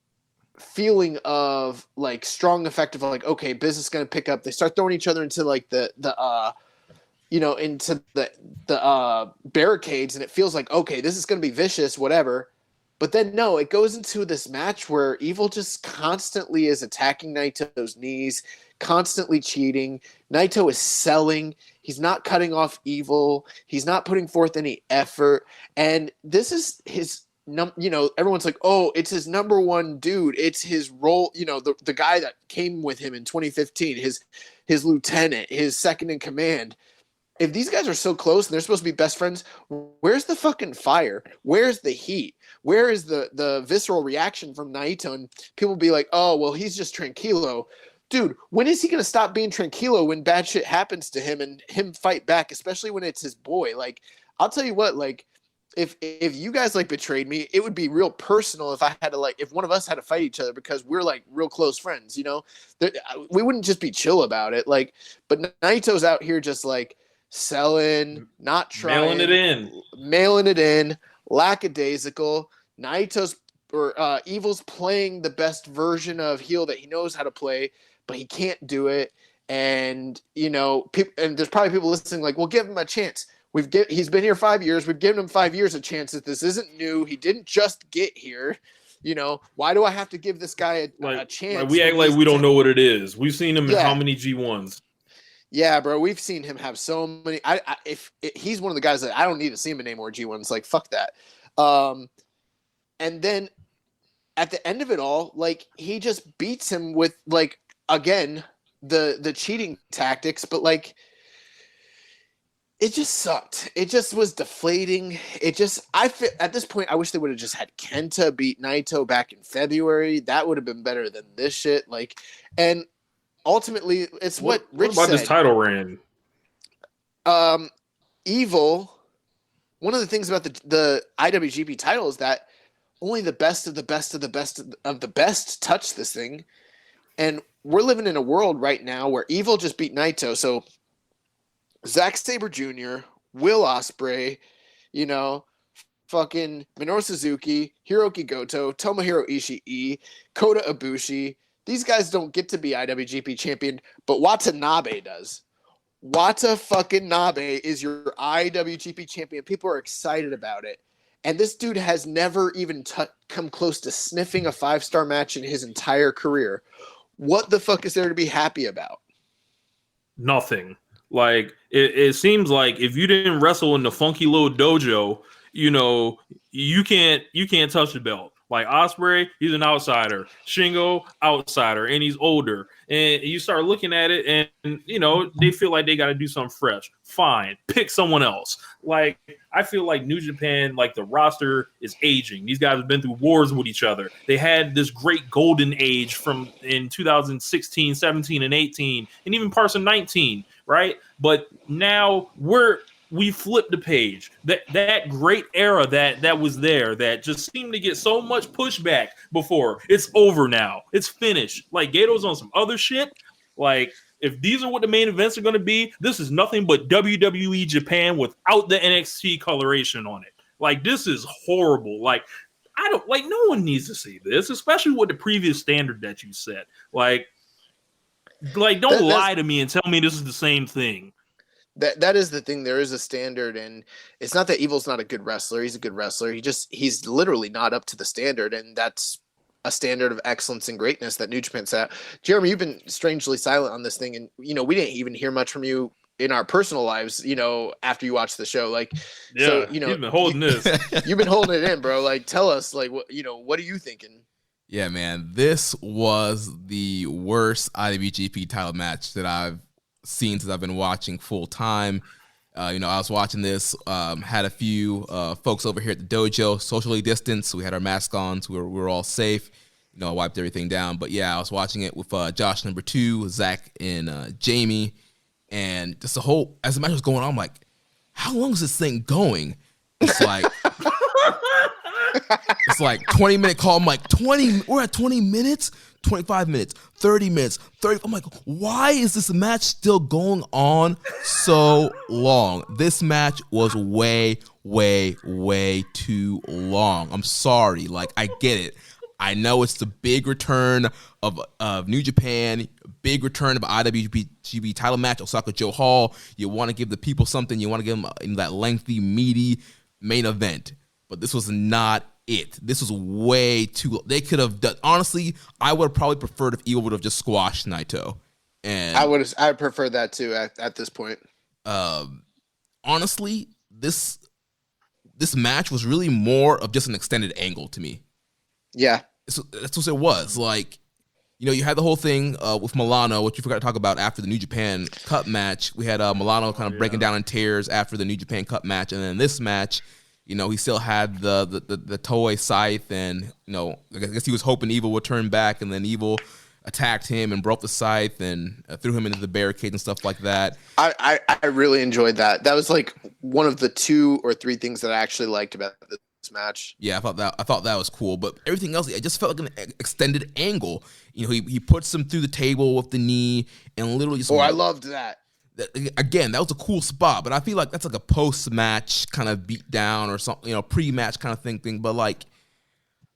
feeling of like strong effect of like, okay, business is going to pick up. They start throwing each other into like into the barricades, and it feels like, okay, this is going to be vicious, whatever. But then no, it goes into this match where Evil just constantly is attacking Naito's knees, constantly cheating. Naito is selling. He's not cutting off Evil. He's not putting forth any effort. And this is his everyone's like, oh, it's his number one dude. It's his role, the guy that came with him in 2015, his lieutenant, his second in command. If these guys are so close and they're supposed to be best friends, where's the fucking fire? Where's the heat? Where is the visceral reaction from Naito? And people be like, oh, well, he's just tranquilo. Dude, when is he going to stop being tranquilo when bad shit happens to him and him fight back, especially when it's his boy? Like, I'll tell you what, like, if you guys like betrayed me, it would be real personal if I had to if one of us had to fight each other because we're like real close friends, we wouldn't just be chill about it. Like, but Naito's out here just like selling, not trying, mailing it in, lackadaisical. Naito's or Evil's playing the best version of heel that he knows how to play, but he can't do it. And and there's probably people listening like, well, give him a chance. He's been here 5 years. We've given him 5 years a chance. That this isn't new. He didn't just get here. Why do I have to give this guy a chance? Like we act like we don't know what it is. We've seen him in how many G1s? Yeah, bro. We've seen him have so many. He's one of the guys that I don't need to see him in any more G1s. Like, fuck that. And then at the end of it all, like he just beats him with like, again, the cheating tactics, but like, it just sucked. It just was deflating. At this point, I wish they would have just had Kenta beat Naito back in February. That would have been better than this shit. Like, and ultimately, it's what Rich said. What about this title reign? Evil. One of the things about the IWGP title is that only the best of the best of the best of the best touch this thing, and we're living in a world right now where Evil just beat Naito, so. Zack Sabre Jr., Will Ospreay, fucking Minoru Suzuki, Hiroki Goto, Tomohiro Ishii, Kota Ibushi. These guys don't get to be IWGP champion, but Watanabe does. Fucking Nabe is your IWGP champion. People are excited about it. And this dude has never even come close to sniffing a 5-star match in his entire career. What the fuck is there to be happy about? Nothing. Like it seems like if you didn't wrestle in the funky little dojo, you can't touch the belt. Like Ospreay, he's an outsider. Shingo, outsider, and he's older. And you start looking at it, and they feel like they got to do something fresh. Fine, pick someone else. Like I feel like New Japan, like the roster is aging. These guys have been through wars with each other. They had this great golden age from in 2016, 17, and 18, and even parts of 19, right? But now we're we flipped the page. That great era that was there that just seemed to get so much pushback before. It's over now. It's finished. Like Gato's on some other shit. Like if these are what the main events are going to be, this is nothing but WWE Japan without the NXT coloration on it. Like this is horrible. Like I don't like. No one needs to see this, especially with the previous standard that you set. Like don't lie to me and tell me this is the same thing. That is the thing. There is a standard, and it's not that Evil's not a good wrestler. He's a good wrestler. He's literally not up to the standard, and that's a standard of excellence and greatness that New Japan set. Jeremy, you've been strangely silent on this thing, and we didn't even hear much from you in our personal lives. After you watched the show, you've been holding this. You've been holding it in, bro. Like, tell us, what are you thinking? Yeah, man, this was the worst IWGP title match that I've seen since I've been watching full time. I was watching this, had a few folks over here at the dojo, socially distanced. We had our masks on, so we were all safe. I wiped everything down. But yeah, I was watching it with Josh number 2, Zach, and Jamie. And just as the match was going on, I'm like, how long is this thing going? It's like, it's like 20-minute call. I'm like, we're at 20 minutes? 25 minutes, 30 minutes, 30. I'm like, why is this match still going on so long? This match was way, way, way too long. I'm sorry. Like, I get it. I know it's the big return of New Japan, big return of IWGP title match, Osaka Joe Hall. You want to give the people something. You want to give them that lengthy, meaty main event. But this was not it. This was way too. They could have done. Honestly, I would have probably preferred if Evil would have just squashed Naito. And I prefer that too at this point. Honestly, this match was really more of just an extended angle to me. Yeah, that's what it was. Like, you had the whole thing with Milano, which you forgot to talk about after the New Japan Cup match. We had Milano kind of breaking down in tears after the New Japan Cup match, and then this match. He still had the toy scythe, and I guess he was hoping Evil would turn back, and then Evil attacked him and broke the scythe and threw him into the barricade and stuff like that. I really enjoyed that. That was like one of the 2 or 3 things that I actually liked about this match. Yeah, I thought that was cool, but everything else, it just felt like an extended angle. He puts him through the table with the knee and literally just. Oh, I loved that. Again, that was a cool spot, but I feel like that's like a post-match kind of beat down or something, pre-match kind of thing. But like,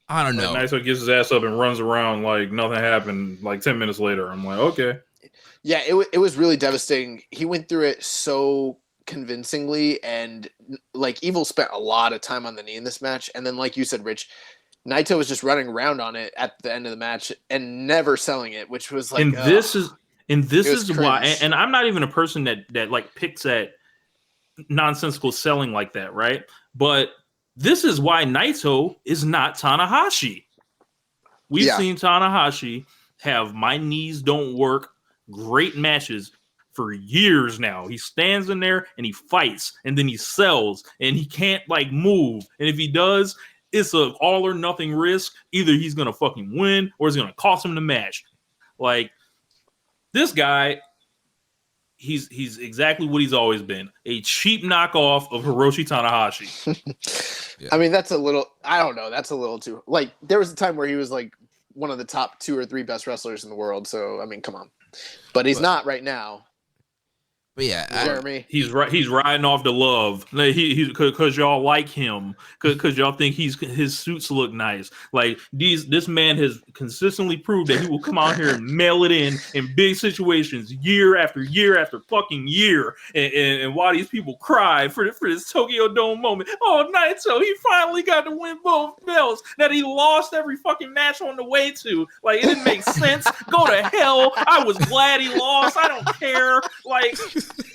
I don't know. Naito gets his ass up and runs around like nothing happened. Like 10 minutes later, I'm like, okay. Yeah, it was really devastating. He went through it so convincingly, and like Evil spent a lot of time on the knee in this match, and then like you said, Rich, Naito was just running around on it at the end of the match and never selling it, which was like. And this is why, and I'm not even a person that like picks at nonsensical selling like that, right? But this is why Naito is not Tanahashi. We've seen Tanahashi have my knees don't work great matches for years now. He stands in there and he fights, and then he sells, and he can't like move. And if he does, it's a all or nothing risk. Either he's gonna fucking win or it's gonna cost him the match. Like. This guy, he's exactly what he's always been. A cheap knockoff of Hiroshi Tanahashi. Yeah. I mean, that's a little, I don't know. That's a little too, like, there was a time where he was like one of the top 2 or 3 best wrestlers in the world. So, I mean, come on. But he's not right now. But yeah, Jeremy, he's riding off the love. He's because y'all like him, because y'all think his suits look nice. Like this man has consistently proved that he will come out here and mail it in big situations year after year after fucking year. And why these people cry for this Tokyo Dome moment? Oh, Naito, he finally got to win both belts that he lost every fucking match on the way to. Like it didn't make sense. Go to hell. I was glad he lost. I don't care. Like.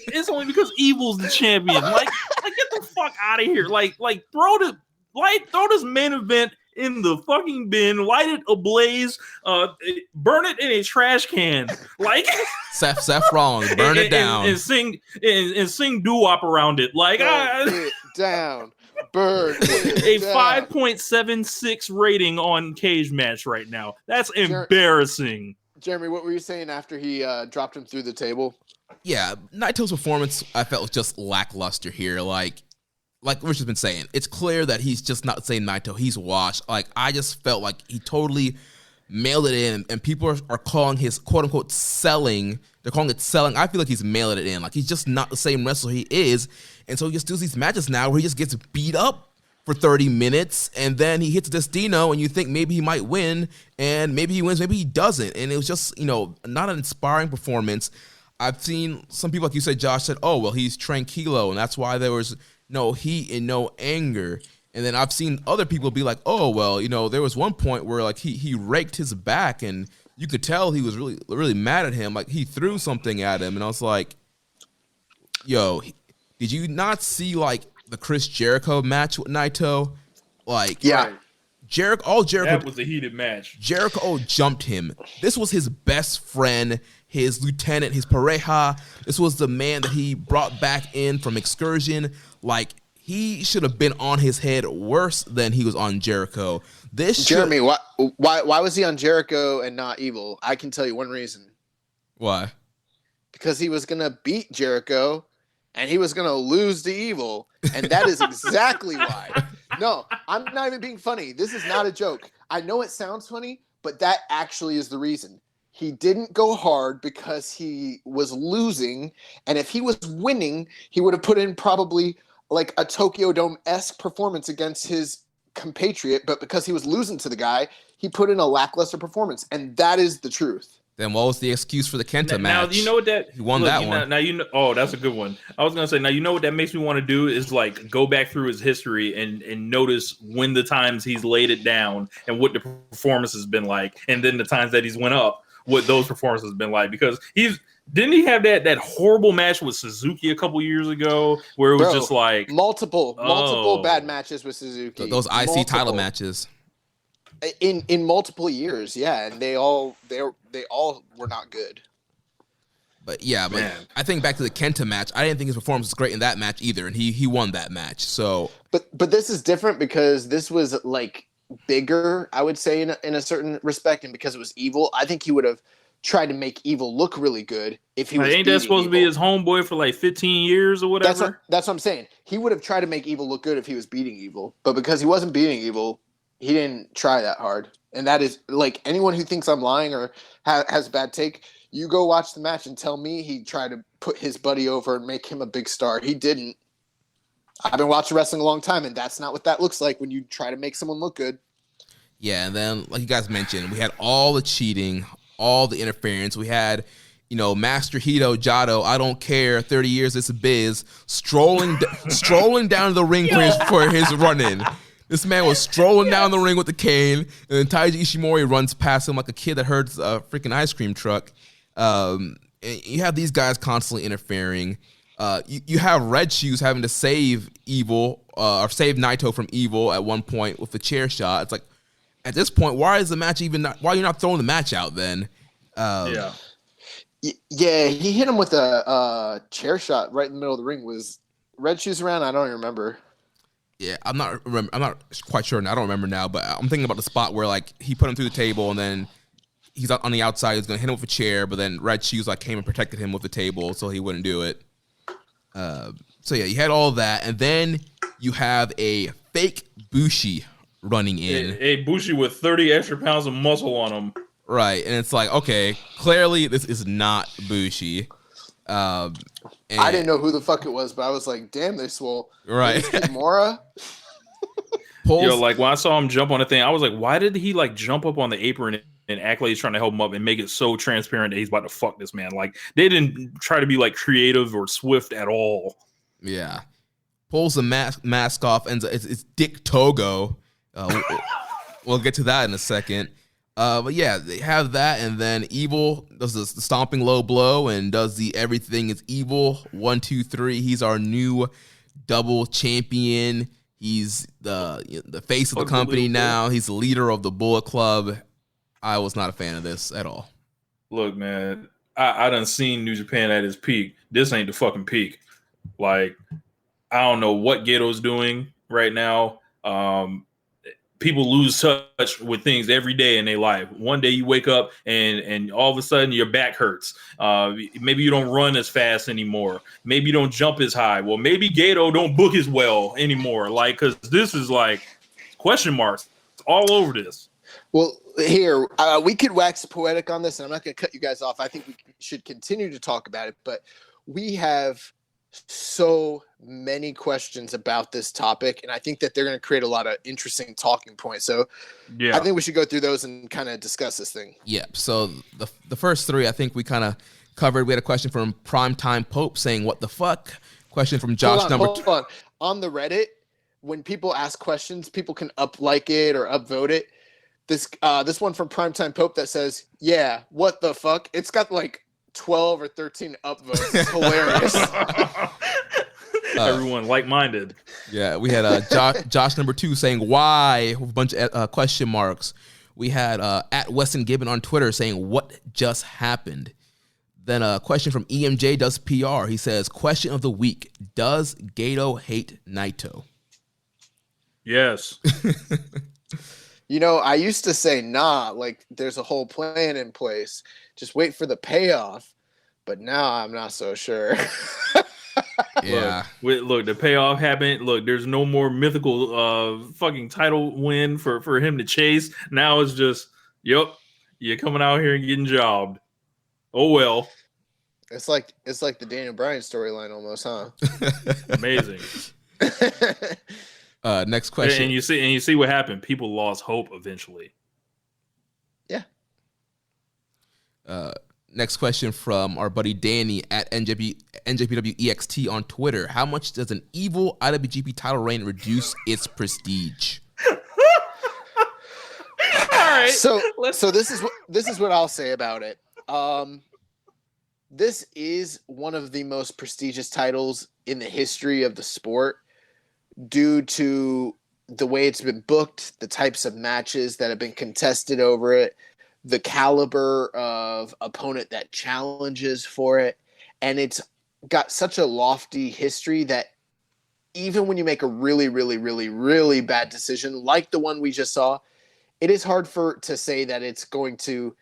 It's only because Evil's the champion. Like get the fuck out of here. Like throw this main event in the fucking bin, light it ablaze, burn it in a trash can. Like Seth Rollins, burn it down, and sing doo-wop around it. Like burn it down. Burn a 5.76 rating on Cage Match right now. That's embarrassing. Jeremy, what were you saying after he dropped him through the table? Yeah, Naito's performance I felt was just lackluster here. Like Rich has been saying, it's clear that he's just not the same Naito. He's washed. Like, I just felt like he totally mailed it in, and people are calling his quote-unquote selling. They're calling it selling. I feel like he's mailing it in. Like, he's just not the same wrestler he is, and so he just does these matches now where he just gets beat up for 30 minutes, and then he hits Destino, and you think maybe he might win, and maybe he wins, maybe he doesn't, and it was just, not an inspiring performance. I've seen some people, like you said, Josh, said, oh, well, he's tranquilo, and that's why there was no heat and no anger. And then I've seen other people be like, oh, well, there was one point where like he raked his back, and you could tell he was really, really mad at him. Like, he threw something at him, and I was like, yo, did you not see like the Chris Jericho match with Naito? Like, yeah. Jericho, that was a heated match. Jericho jumped him. This was his best friend, his lieutenant, his pareja. This was the man that he brought back in from Excursion. Like, he should have been on his head worse than he was on Jericho. Jeremy, why was he on Jericho and not Evil? I can tell you one reason. Why? Because he was gonna beat Jericho, and he was gonna lose to Evil, and that is exactly why. No, I'm not even being funny. This is not a joke. I know it sounds funny, but that actually is the reason. He didn't go hard because he was losing, and if he was winning, he would have put in probably like a Tokyo Dome-esque performance against his compatriot, but because he was losing to the guy, he put in a lackluster performance, and that is the truth. Then what was the excuse for the Kenta match? Now, you know what that... He won that one. Oh, that's a good one. I was going to say, now, you know what that makes me want to do is, like, go back through his history and notice when the times he's laid it down and what the performance has been like, and then the times that he's went up, what those performances have been like. Because didn't he have that horrible match with Suzuki a couple years ago where it was just like... Multiple bad matches with Suzuki. Those IC title matches. In multiple years, yeah, and they all were not good. But I think back to the Kenta match, I didn't think his performance was great in that match either, and he won that match. So, but this is different because this was like bigger, I would say, in a certain respect, and because it was Evil, I think he would have tried to make Evil look really good if he was. Ain't that supposed to be his homeboy for like 15 years or whatever? That's what I'm saying. He would have tried to make Evil look good if he was beating Evil, but because he wasn't beating Evil, he didn't try that hard. And that is, like, anyone who thinks I'm lying or has a bad take, you go watch the match and tell me he tried to put his buddy over and make him a big star. He didn't. I've been watching wrestling a long time, and that's not what that looks like when you try to make someone look good. Yeah, and then, like you guys mentioned, we had all the cheating, all the interference. We had, Master Hito Jado, I don't care, 30 years it's a biz, strolling down the ring for his run-in. This man was strolling down the ring with the cane, and then Taiji Ishimori runs past him like a kid that heard a freaking ice cream truck. And you have these guys constantly interfering. You have Red Shoes having to save Evil, or save Naito from Evil at one point with the chair shot. It's like, at this point, why is the match why are you not throwing the match out then? Yeah, he hit him with a chair shot right in the middle of the ring. Was Red Shoes around? I don't even remember. Yeah, I'm not quite sure. I don't remember now, but I'm thinking about the spot where like he put him through the table and then he's on the outside. He's gonna hit him with a chair, but then Red Shoes like came and protected him with the table so he wouldn't do it. So yeah, you had all that, and then you have a fake Bushi running in. A Bushi with 30 extra pounds of muscle on him. Right, and it's like, okay, clearly this is not Bushi. I didn't know who the fuck it was, but I was like, damn, they swole. Right. Kimura? Yo, like when I saw him jump on the thing, I was like, why did he like jump up on the apron and act like he's trying to help him up and make it so transparent that he's about to fuck this man? Like they didn't try to be like creative or swift at all. Yeah. Pulls the mask off, and it's Dick Togo. We'll get to that in a second. But yeah, they have that, and then Evil does the stomping low blow and does the everything is evil 1, 2, 3. He's our new double champion. He's the face of the company now. He's the leader of the Bullet Club. I was not a fan of this at all. Look, man, I done seen New Japan at its peak. This ain't the fucking peak. Like, I don't know what Gato's doing right now. people lose touch with things every day in their life. One day you wake up and all of a sudden your back hurts. Maybe you don't run as fast anymore. Maybe you don't jump as high. Well, maybe Gato don't book as well anymore. Like, because this is like question marks all over this. Well, here, we could wax poetic on this, and I'm not going to cut you guys off. I think we should continue to talk about it, but we have so many questions about this topic, and I think that they're going to create a lot of interesting talking points. So I think we should go through those and kind of discuss this thing. Yeah. So the first three, I think we kind of covered. We had a question from Primetime Pope saying, "What the fuck?" Question from Josh Hold on. On the Reddit, when people ask questions, people can up-like it or upvote it. This one from Primetime Pope that says, "Yeah, what the fuck?" It's got like 12 or 13 upvotes. It's hilarious. Everyone like-minded. Yeah, we had Josh number 2 saying why with a bunch of question marks. We had at Weston Gibbon on Twitter saying what just happened. Then a question from EMJ does PR. He says, question of the week: does Gato hate Naito? Yes. You know, I used to say, nah, like there's a whole plan in place. Just wait for the payoff. But now I'm not so sure. Yeah. Look, the payoff happened. Look, there's no more mythical fucking title win for him to chase. Now it's just, yep, you're coming out here and getting jobbed. Oh well. It's like the Daniel Bryan storyline almost, huh? Amazing. Next question. And you see what happened. People lost hope eventually. Yeah. Next question from our buddy Danny at NJPWEXT on Twitter. How much does an evil IWGP title reign reduce its prestige? All right. So this is what I'll say about it. This is one of the most prestigious titles in the history of the sport due to the way it's been booked, the types of matches that have been contested over it, the caliber of opponent that challenges for it. And it's got such a lofty history that even when you make a really, really, really, really bad decision, like the one we just saw, it is hard to say that it's going to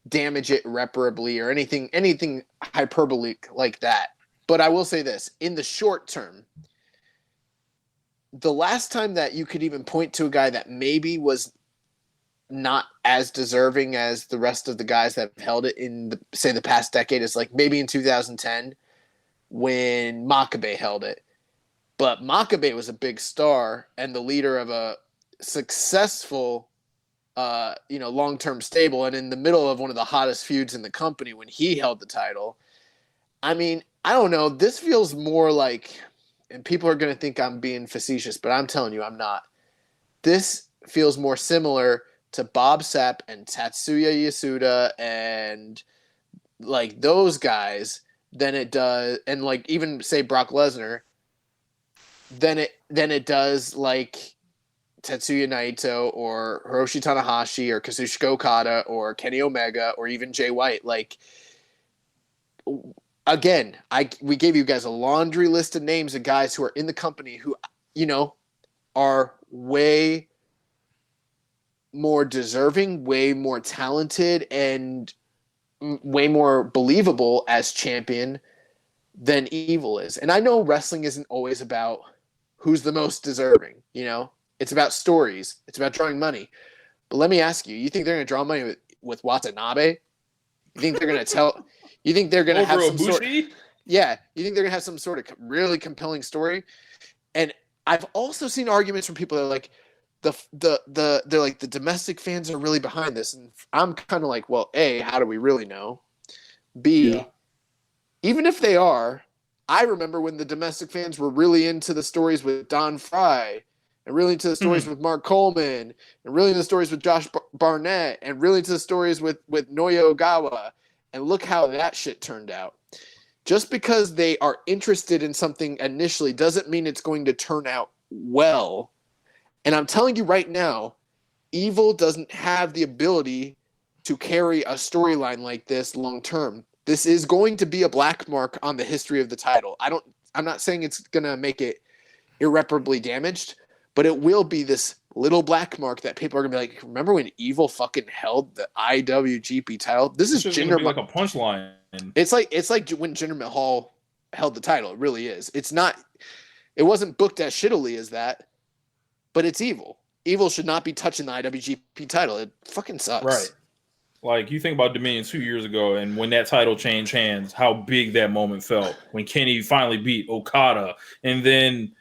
damage it irreparably or anything hyperbolic like that. But I will say this, in the short term, the last time that you could even point to a guy that maybe was not as deserving as the rest of the guys that have held it in the past decade is like maybe in 2010 when Makabe held it. But Makabe was a big star and the leader of a successful long-term stable and in the middle of one of the hottest feuds in the company when he held the title. I mean, I don't know. This feels more like, and people are going to think I'm being facetious, but I'm telling you, I'm not. This feels more similar to Bob Sapp and Tatsuya Yasuda and like those guys than it does, and like even say Brock Lesnar, than it does like Tetsuya Naito or Hiroshi Tanahashi or Kazuchika Okada or Kenny Omega or even Jay White. Like, again, we gave you guys a laundry list of names of guys who are in the company who, are way more deserving, way more talented, and way more believable as champion than Evil is. And I know wrestling isn't always about who's the most deserving, It's about stories. It's about drawing money. But let me ask you, you think they're going to draw money with Watanabe? You think they're going to you think they're going to have some sort of, yeah, you think they're going to have some sort of really compelling story? And I've also seen arguments from people that are like, they're like, the domestic fans are really behind this. And I'm kind of like, well, A, how do we really know? B, even if they are, I remember when the domestic fans were really into the stories with Don Fry and really into the stories with Mark Coleman and really into the stories with Josh Barnett and really into the stories with Noya Ogawa. And look how that shit turned out. Just because they are interested in something initially doesn't mean it's going to turn out well. And I'm telling you right now, Evil doesn't have the ability to carry a storyline like this long term. This is going to be a black mark on the history of the title. I'm not saying it's going to make it irreparably damaged, but it will be this little black mark that people are gonna be like, remember when Evil fucking held the IWGP title? This is Jinder like a punchline. It's like when Jinder Mahal held the title. It really is. It's not. It wasn't booked as shittily as that, but it's Evil. Evil should not be touching the IWGP title. It fucking sucks. Right. Like, you think about Dominion 2 years ago, and when that title changed hands, how big that moment felt when Kenny finally beat Okada. And then,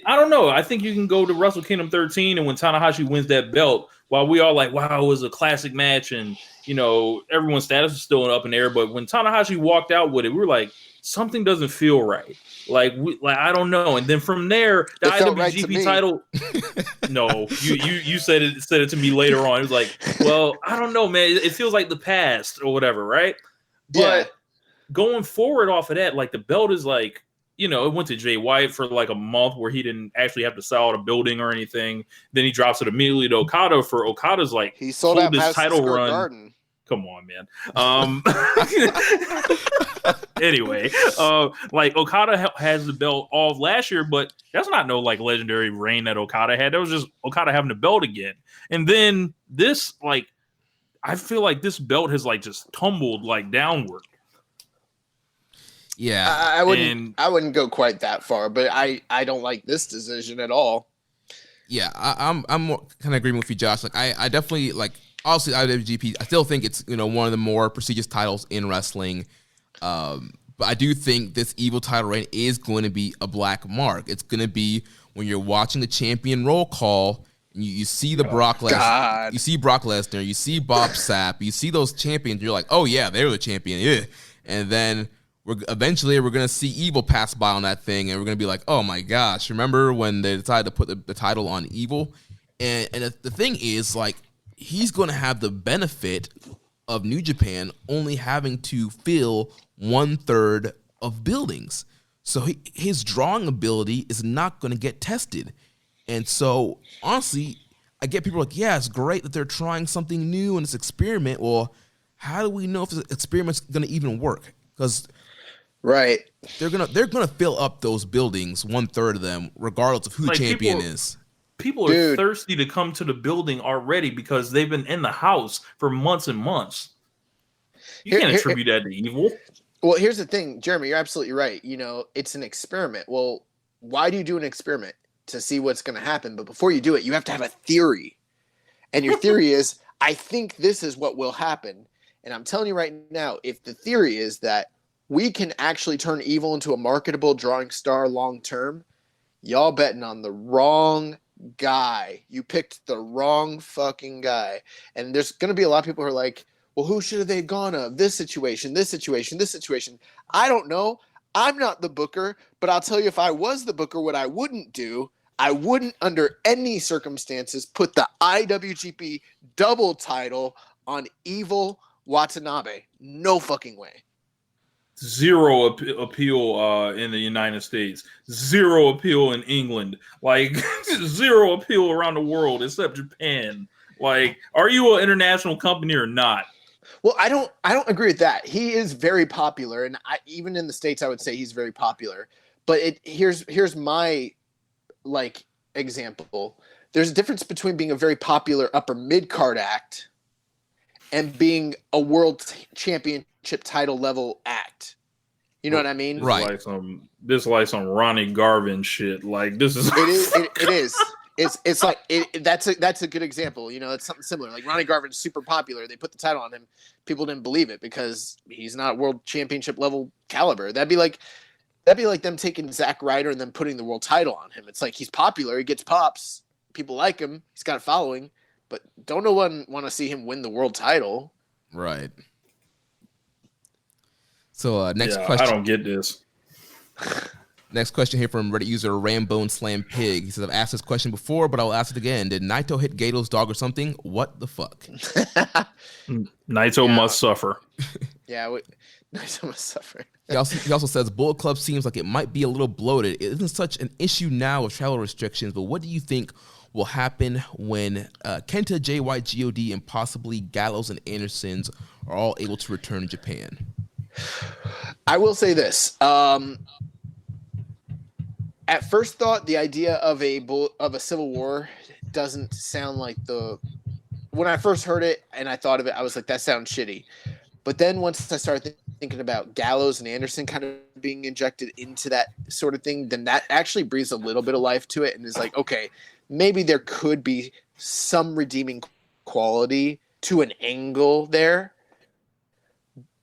I don't know. I think you can go to Wrestle Kingdom 13, and when Tanahashi wins that belt, while we all like, wow, it was a classic match, and, you know, everyone's status is still up in the air. But when Tanahashi walked out with it, we were like, something doesn't feel right. Like I don't know. And then from there, the IWGP title. No, you said it to me later on. It was like, well, I don't know, man. It feels like the past or whatever, right? But going forward off of that, like the belt is like, you know, it went to Jay White for like a month where he didn't actually have to sell out a building or anything. Then he drops it immediately to Okada for Okada's like he sold out his title run. Garden. Come on, man. Anyway, like Okada has the belt all of last year, but that's not no like legendary reign that Okada had. That was just Okada having the belt again. And then this, like, I feel like this belt has like just tumbled like downward. Yeah, I wouldn't go quite that far, but I don't like this decision at all. Yeah, I'm kind of agreeing with you, Josh. Like, I definitely like. Obviously, IWGP, I still think it's, you know, one of the more prestigious titles in wrestling. But I do think this Evil title reign is going to be a black mark. It's going to be when you're watching the champion roll call, and you see the Brock Lesnar, you see Brock Lesnar, you see Bob Sapp, you see those champions. You're like, oh yeah, they're the champion. Yeah. And then eventually we're going to see Evil pass by on that thing, and we're going to be like, oh my gosh, remember when they decided to put the title on Evil? And the thing is, like, he's going to have the benefit of New Japan only having to fill 1/3 of buildings. So his drawing ability is not going to get tested. And so, honestly, I get people like, yeah, it's great that they're trying something new in this experiment. Well, how do we know if this experiment's going to even work? Because they're gonna fill up those buildings, 1/3 of them, regardless of who the champion is. People are thirsty to come to the building already because they've been in the house for months and months. You can't attribute that to Evil. Well, here's the thing, Jeremy, you're absolutely right. You know, it's an experiment. Well, why do you do an experiment? To see what's going to happen. But before you do it, you have to have a theory. And your theory is, I think this is what will happen. And I'm telling you right now, if the theory is that we can actually turn Evil into a marketable drawing star long term, y'all betting on the wrong guy. You picked the wrong fucking guy. And there's going to be a lot of people who are like, well, who should have they gone of? This situation, this situation, this situation. I don't know. I'm not the booker, but I'll tell you, if I was the booker, what I wouldn't do, I wouldn't under any circumstances put the IWGP double title on Evil Watanabe. No fucking way. Zero appeal in the United States. Zero appeal in England. Like, zero appeal around the world except Japan. Like, are you an international company or not? Well, I don't agree with that. He is very popular, and even in the States, I would say he's very popular. But here's my like example. There's a difference between being a very popular upper mid card act and being a world championship title level act. You know what I mean? Right. This like some Ronnie Garvin shit. Like, this is it is. It's like that's a good example. You know, it's something similar. Like, Ronnie Garvin's super popular. They put the title on him. People didn't believe it because he's not world championship level caliber. That'd be like them taking Zack Ryder and then putting the world title on him. It's like, he's popular. He gets pops. People like him. He's got a following. But don't no one want to see him win the world title. Right. So next question. I don't get this. Next question here from Reddit user Rambone Slam Pig. He says, I've asked this question before, but I'll ask it again. Did Naito hit Gato's dog or something? What the fuck? Naito must suffer. Yeah, Naito must suffer. He also says, Bullet Club seems like it might be a little bloated. It isn't such an issue now with travel restrictions, but what do you think will happen when Kenta, Jay White, GOD, and possibly Gallows and Andersons are all able to return to Japan? I will say this. at first thought, the idea of a civil war doesn't sound like when I first heard it and I thought of it, I was like, that sounds shitty. But then once I started thinking about Gallows and Anderson kind of being injected into that sort of thing, then that actually breathes a little bit of life to it and is like, okay, maybe there could be some redeeming quality to an angle there.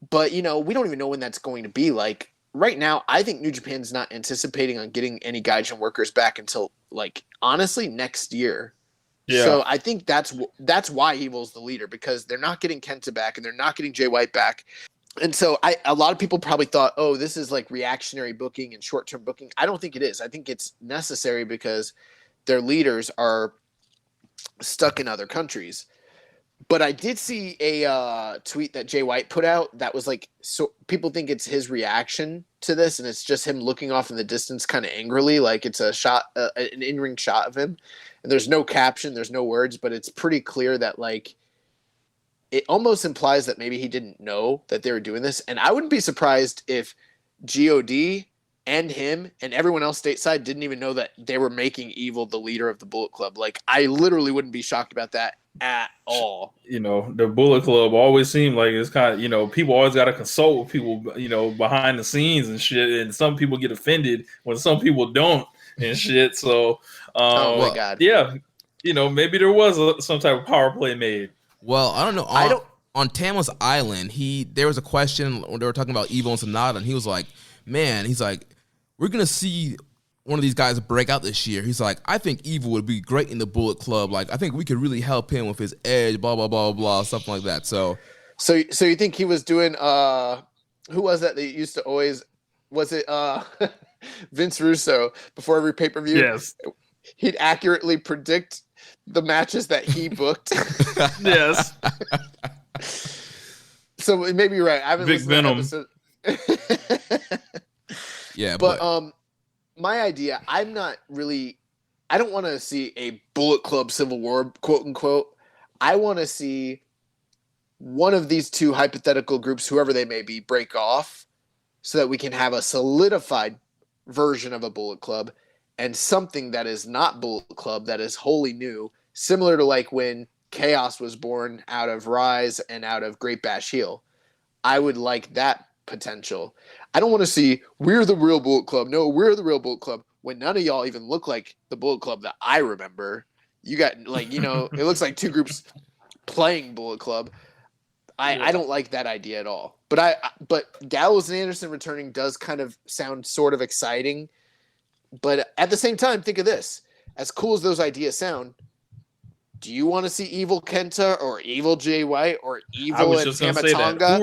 But, we don't even know when that's going to be. Like, right now, I think New Japan's not anticipating on getting any Gaijin workers back until, like, honestly, next year. Yeah. So I think that's why Evil's the leader, because they're not getting Kenta back and they're not getting Jay White back. And so a lot of people probably thought, oh, this is like reactionary booking and short-term booking. I don't think it is. I think it's necessary because their leaders are stuck in other countries. But I did see a tweet that Jay White put out that was like, so people think it's his reaction to this, and it's just him looking off in the distance kind of angrily, like it's a shot, an in-ring shot of him. And there's no caption, there's no words, but it's pretty clear that, like, it almost implies that maybe he didn't know that they were doing this. And I wouldn't be surprised if GOD and him and everyone else stateside didn't even know that they were making Evil the leader of the Bullet Club. Like, I literally wouldn't be shocked about that at all. The Bullet Club always seemed like it's kind of, people always got to consult with people, behind the scenes and shit. And some people get offended when some people don't and shit. So, oh my God. Yeah, maybe there was some type of power play made. Well, I don't know. On Tama's Island, there was a question when they were talking about Evil and Sonata, and he was like, we're going to see one of these guys break out this year. He's like, I think Evil would be great in the Bullet Club. Like, I think we could really help him with his edge, blah, blah, blah, blah, something like that. So you think he was doing, who was that used to always, was it Vince Russo before every pay-per-view? Yes. He'd accurately predict the matches that he booked. Yes. So maybe you're right. I haven't Big Venom. Yeah, but my idea, I don't want to see a Bullet Club Civil War, quote unquote. I want to see one of these two hypothetical groups, whoever they may be, break off so that we can have a solidified version of a Bullet Club and something that is not Bullet Club, that is wholly new, similar to like when Chaos was born out of Rise and out of Great Bash Heel. I would like that potential. I don't want to see, we're the real Bullet Club. No, we're the real Bullet Club, when none of y'all even look like the Bullet Club that I remember. You got, like, it looks like two groups playing Bullet Club. I don't like that idea at all. But Gallows and Anderson returning does kind of sound sort of exciting. But at the same time, think of this. As cool as those ideas sound, do you want to see Evil Kenta or Evil Jay White or Evil and Tamatonga?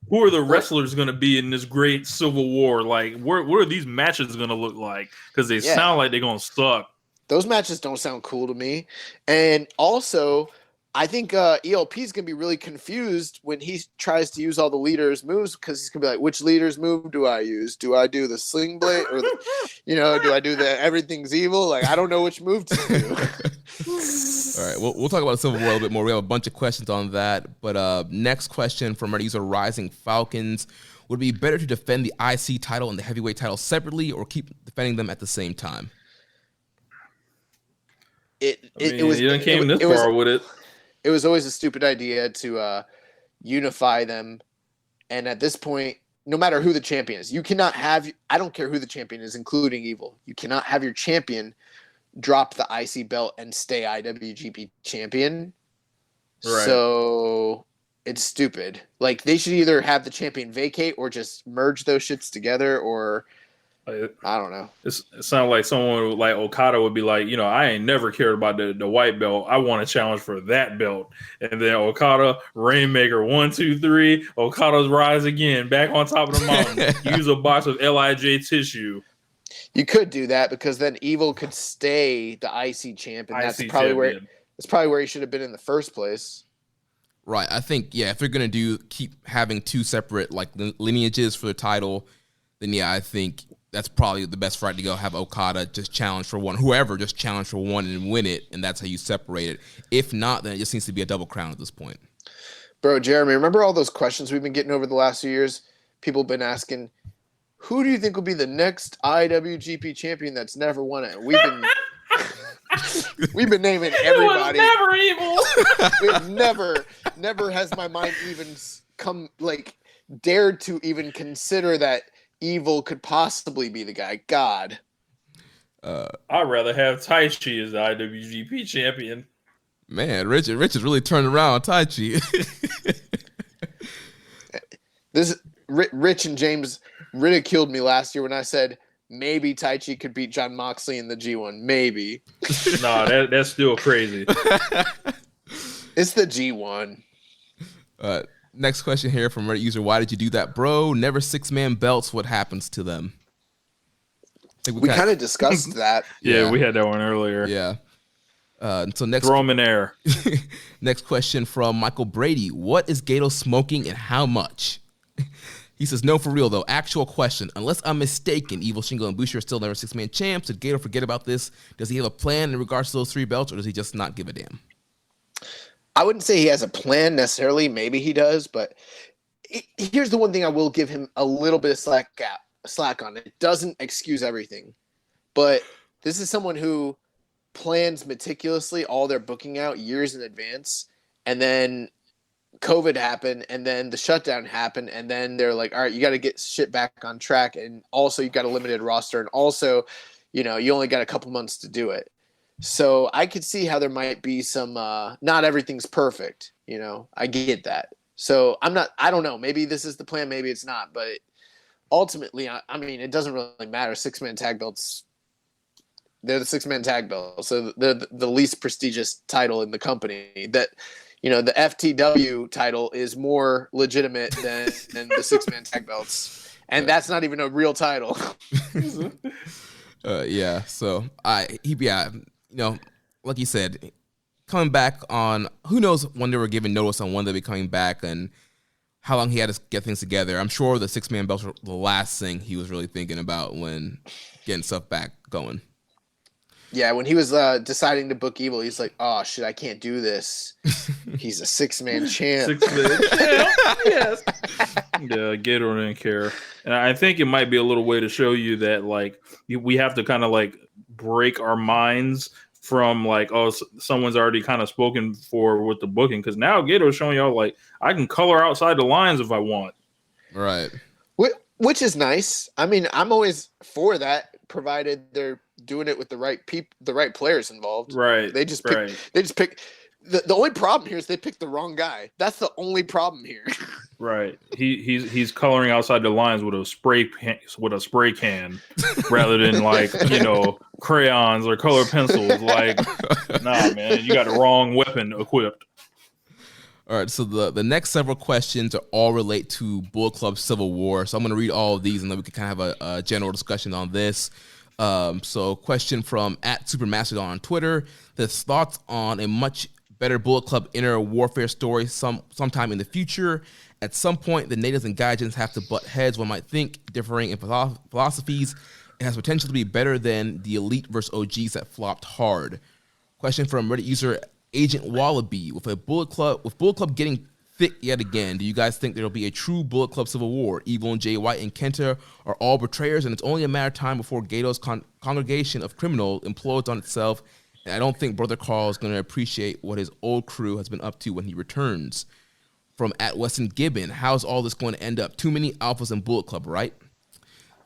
Who are the wrestlers going to be in this great Civil War? Like, what are these matches going to look like? Because they sound like they're going to suck. Those matches don't sound cool to me. And also, I think ELP is going to be really confused when he tries to use all the leaders' moves, because he's going to be like, which leader's move do I use? Do I do the sling blade or do I do the everything's evil? Like, I don't know which move to do. All right, we'll talk about Civil War a little bit more. We have a bunch of questions on that. But next question from our user Rising Falcons. Would it be better to defend the IC title and the heavyweight title separately, or keep defending them at the same time? You didn't came this far with it. It was always a stupid idea to unify them. And at this point, no matter who the champion is, you cannot have, I don't care who the champion is, including Evil. You cannot have your champion drop the IC belt and stay IWGP champion. Right. So it's stupid. Like, they should either have the champion vacate or just merge those shits together, or I don't know. It sounds like someone like Okada would be like, I ain't never cared about the white belt. I want to challenge for that belt. And then Okada, Rainmaker, 1, 2, 3. Okada's rise again, back on top of the mountain. Use a box of LIJ tissue. You could do that, because then Evil could stay the IC champ, and that's probably where he should have been in the first place. Right. I think, if they're going to keep having two separate lineages for the title, then I think that's probably the best route to go. Have Okada just challenge for one, whoever just challenge for one and win it, and that's how you separate it. If not, then it just needs to be a double crown at this point. Bro, Jeremy, remember all those questions we've been getting over the last few years? People have been asking, who do you think will be the next IWGP champion that's never won it? We've been naming everybody. It was never evil. Never has my mind even come dared to even consider that Evil could possibly be the guy. God. I'd rather have Taichi as the IWGP champion. Man, Rich is really turned around Taichi. Rich and James ridiculed me last year when I said maybe Taichi could beat Jon Moxley in the G1. Maybe. No, that's still crazy. It's the G1. Next question here from Reddit user, why did you do that, bro? Never 6-man belts, what happens to them? We kind of discussed that. Yeah, we had that one earlier. Yeah. So throw them in air. Next question from Michael Brady. What is Gato smoking and how much? He says, no, for real, though. Actual question. Unless I'm mistaken, Evil, Shingo, and Bushi are still never 6-man champs. Did Gato forget about this? Does he have a plan in regards to those 3 belts, or does he just not give a damn? I wouldn't say he has a plan necessarily. Maybe he does, but here's the one thing I will give him a little bit of slack on. It doesn't excuse everything, but this is someone who plans meticulously all their booking out years in advance, and then COVID happened, and then the shutdown happened, and then they're like, all right, you got to get shit back on track, and also you got a limited roster, and also, you only got a couple months to do it. So I could see how there might be some not everything's perfect, I get that. So I don't know, maybe this is the plan, maybe it's not, but ultimately, I mean, it doesn't really matter. 6-man tag belts, they're the 6-man tag belts, so they're the least prestigious title in the company. That, the FTW title is more legitimate than the 6-man tag belts, and that's not even a real title. Yeah. So like you said, coming back on, who knows when they were given notice on when they'll be coming back and how long he had to get things together. I'm sure the 6-man belts were the last thing he was really thinking about when getting stuff back going. Yeah, when he was deciding to book Evil, he's like, oh, shit, I can't do this. He's a 6-man champ. 6-man champ, yes. Yeah, Gator didn't care. And I think it might be a little way to show you that, we have to kind of, break our minds from, someone's already kind of spoken for with the booking. Because now Gato's showing y'all, I can color outside the lines if I want. Right. Which is nice. I mean, I'm always for that, provided they're doing it with the right people, the right players involved. Right. They just pick. The only problem here is they picked the wrong guy. That's the only problem here. Right. He's coloring outside the lines with a spray can rather than crayons or color pencils. Nah, man, you got the wrong weapon equipped. All right, so the next several questions are all relate to Bullet Club Civil War. So I'm going to read all of these, and then we can kind of have a general discussion on this. So question from @Supermastodon on Twitter. His thoughts on a much better Bullet Club inner warfare story sometime in the future. At some point, the natives and Gaijins have to butt heads. One might think, differing in philosophies. It has potential to be better than the Elite versus OGs that flopped hard. Question from Reddit user Agent Wallaby. With Bullet Club getting thick yet again, do you guys think there will be a true Bullet Club Civil War? Evil and Jay White and Kenta are all betrayers, and it's only a matter of time before Gato's congregation of criminals implodes on itself. And I don't think Brother Carl is going to appreciate what his old crew has been up to when he returns. From @Weston Gibbon, how's all this going to end up? Too many alphas in Bullet Club, right?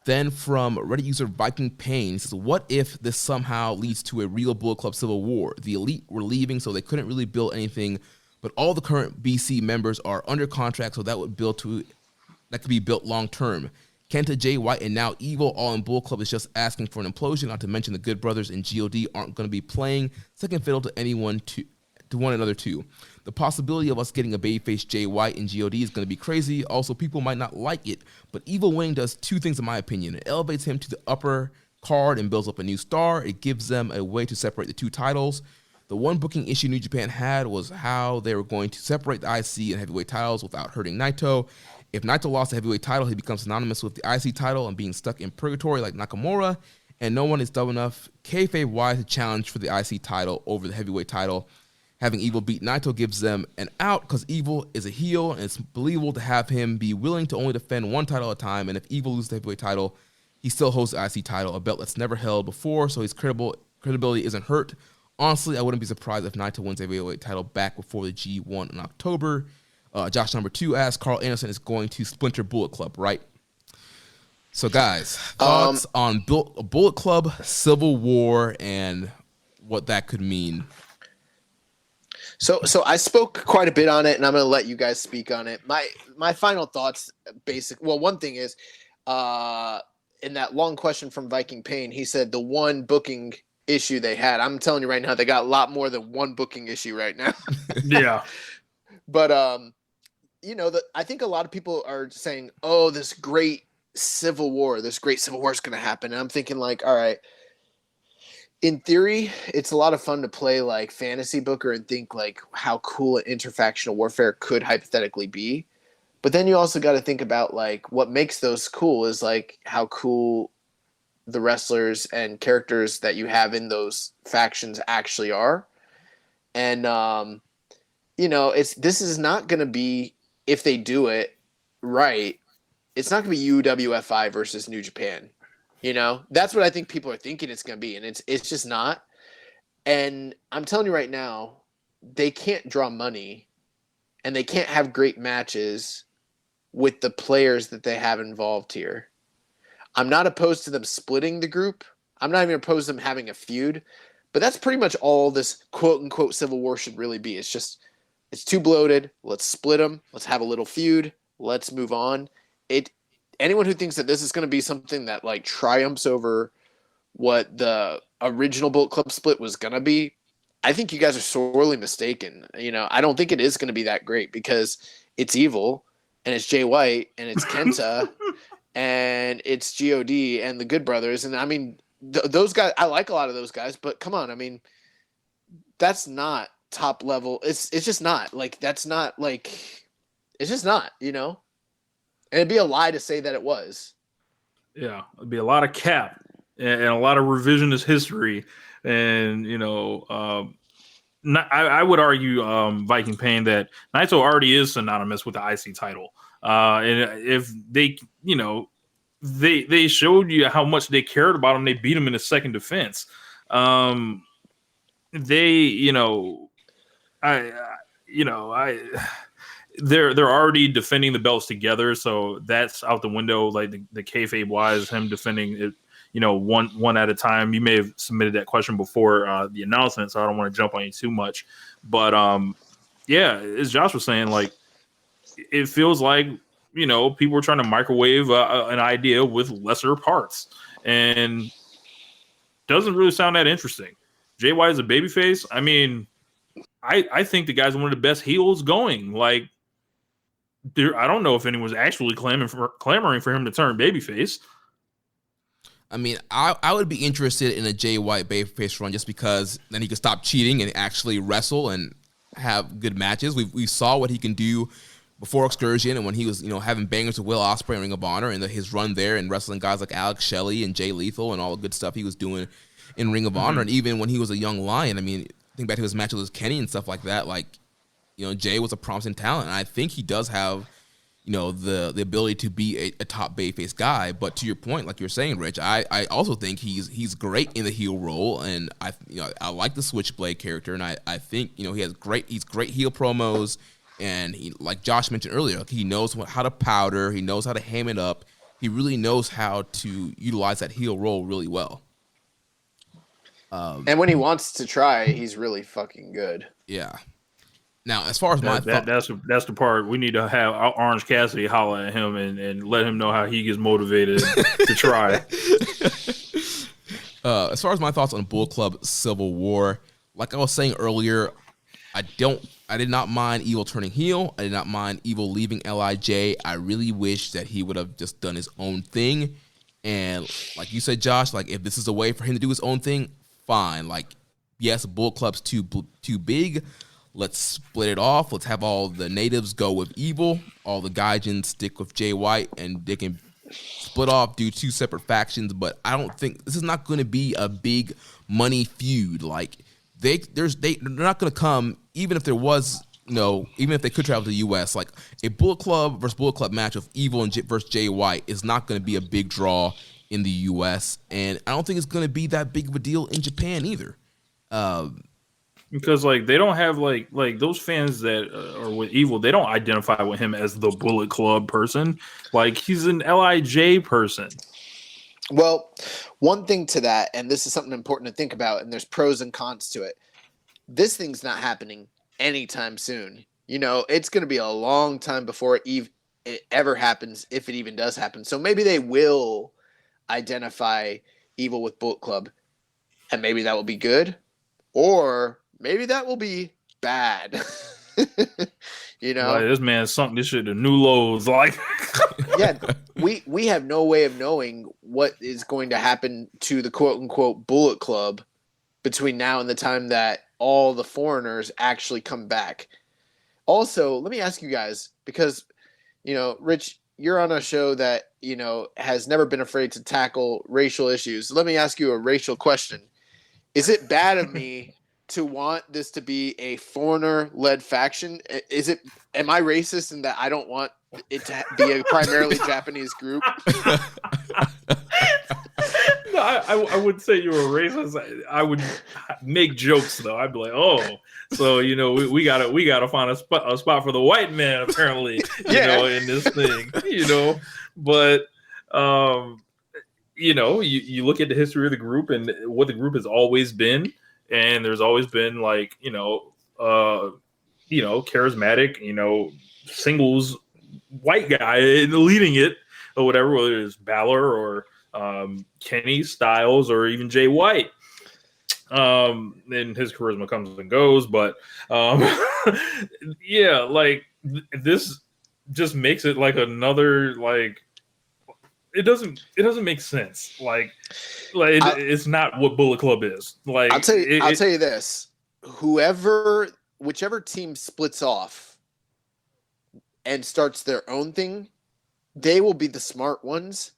Then from Reddit user Viking Pain, he says, what if this somehow leads to a real Bullet Club Civil War? The Elite were leaving, so they couldn't really build anything, but all the current BC members are under contract, so that could be built long term. Kenta, Jay White, and now Evil all in Bullet Club is just asking for an implosion, not to mention the Good Brothers and GOD aren't going to be playing second fiddle to anyone to one another too. The possibility of us getting a babyface Jay White and GOD is going to be crazy. Also, people might not like it, but Evil winning does two things in my opinion. It elevates him to the upper card and builds up a new star. It gives them a way to separate the two titles. The one booking issue New Japan had was how they were going to separate the IC and heavyweight titles without hurting Naito. If Naito lost the heavyweight title, he becomes synonymous with the IC title and being stuck in purgatory like Nakamura, and no one is dumb enough kayfabe-wise to challenge for the IC title over the heavyweight title. Having Evil beat Naito gives them an out because Evil is a heel, and it's believable to have him be willing to only defend one title at a time. And if Evil loses the heavyweight title, he still holds the IC title, a belt that's never held before, so his credibility isn't hurt. Honestly, I wouldn't be surprised if Naito wins the heavyweight title back before the G1 in October. Josh number 2 asks, Carl Anderson is going to Splinter Bullet Club, right? So, guys, thoughts on Bullet Club, Civil War, and what that could mean? So I spoke quite a bit on it, and I'm going to let you guys speak on it. My final thoughts, one thing is, in that long question from Viking Pain, he said the one booking issue they had. I'm telling you right now, they got a lot more than one booking issue right now. Yeah. But, I think a lot of people are saying, oh, this great Civil War is going to happen. And I'm thinking like, all right, in theory, it's a lot of fun to play like fantasy booker and think like how cool an interfactional warfare could hypothetically be. But then you also got to think about like what makes those cool is like how cool the wrestlers and characters that you have in those factions actually are. And, this is not going to be, if they do it right, it's not going to be UWFI versus New Japan. That's what I think people are thinking it's going to be. And it's just not. And I'm telling you right now, they can't draw money and they can't have great matches with the players that they have involved here. I'm not opposed to them splitting the group. I'm not even opposed to them having a feud, but that's pretty much all this quote unquote Civil War should really be. It's too bloated. Let's split them. Let's have a little feud. Let's move on. Anyone who thinks that this is going to be something that like triumphs over what the original Bullet Club split was going to be, I think you guys are sorely mistaken. I don't think it is going to be that great because it's Evil and it's Jay White and it's Kenta and it's God and the Good Brothers. And I mean, those guys, I like a lot of those guys, but come on. I mean, that's not top level. It's just not like, that's not like, it's just not, and it'd be a lie to say that it was. Yeah. It'd be a lot of cap and a lot of revisionist history. And, I would argue, Viking Pain, that Naito already is synonymous with the IC title. And if they, they showed you how much they cared about him, they beat him in his second defense. They're already defending the belts together, so that's out the window. Like the kayfabe wise, him defending it, one at a time. You may have submitted that question before the announcement, so I don't want to jump on you too much. But as Josh was saying, like it feels like people were trying to microwave an idea with lesser parts, and doesn't really sound that interesting. Jay White is a babyface. I mean, I think the guy's one of the best heels going. Like, I don't know if anyone's actually clamoring for him to turn babyface. I mean, I would be interested in a Jay White babyface run just because then he could stop cheating and actually wrestle and have good matches. We saw what he can do before Excursion and when he was, having bangers with Will Ospreay and Ring of Honor and his run there and wrestling guys like Alex Shelley and Jay Lethal and all the good stuff he was doing in Ring of Honor. And even when he was a young lion, I mean, think back to his matches with Kenny and stuff like that. Like, Jay was a promising talent, and I think he does have, the ability to be a top babyface guy. But to your point, like you're saying, Rich, I also think he's great in the heel role, and I like the Switchblade character, and I think he's great heel promos, and he, like Josh mentioned earlier, he knows how to powder, he knows how to ham it up, he really knows how to utilize that heel role really well. And when he wants to try, he's really fucking good. Yeah. Now, as far as that's the part we need to have Orange Cassidy holler at him and let him know how he gets motivated to try. As far as my thoughts on Bullet Club Civil War, like I was saying earlier, I did not mind Evil turning heel. I did not mind Evil leaving LIJ. I really wish that he would have just done his own thing. And like you said, Josh, like if this is a way for him to do his own thing, fine. Like, yes, Bullet Club's too big. Let's split it off. Let's have all the natives go with Evil. All the Gaijins stick with Jay White, and they can split off, do two separate factions. But I don't think this is not going to be a big money feud. Like they're not going to come even if there was, even if they could travel to the U.S., like a Bullet Club versus Bullet Club match of Evil and versus Jay White is not going to be a big draw in the U.S., and I don't think it's going to be that big of a deal in Japan either. Because like they don't have like those fans that are with Evil, they don't identify with him as the Bullet Club person. Like he's an LIJ person. Well, one thing to that, and this is something important to think about, and there's pros and cons to it. This thing's not happening anytime soon. It's going to be a long time before it ever happens, if it even does happen. So maybe they will identify Evil with Bullet Club, and maybe that will be good, or maybe that will be bad. Like, this man sunk this shit to new lows. Like, yeah, we have no way of knowing what is going to happen to the quote unquote Bullet Club between now and the time that all the foreigners actually come back. Also, let me ask you guys, because Rich, you're on a show that has never been afraid to tackle racial issues. Let me ask you a racial question. Is it bad of me to want this to be a foreigner-led faction? Am I racist in that I don't want it to be a primarily Japanese group? No, I wouldn't say you were racist. I would make jokes though. I'd be like, oh, so we gotta find a spot for the white man apparently, in this thing, But you look at the history of the group and what the group has always been. And there's always been like, charismatic, singles white guy leading it or whatever, whether it's Balor or Kenny Styles or even Jay White. And his charisma comes and goes, but this just makes it like another like. It doesn't make sense. It's not what Bullet Club is. Like I'll tell you this: whichever team splits off and starts their own thing, they will be the smart ones.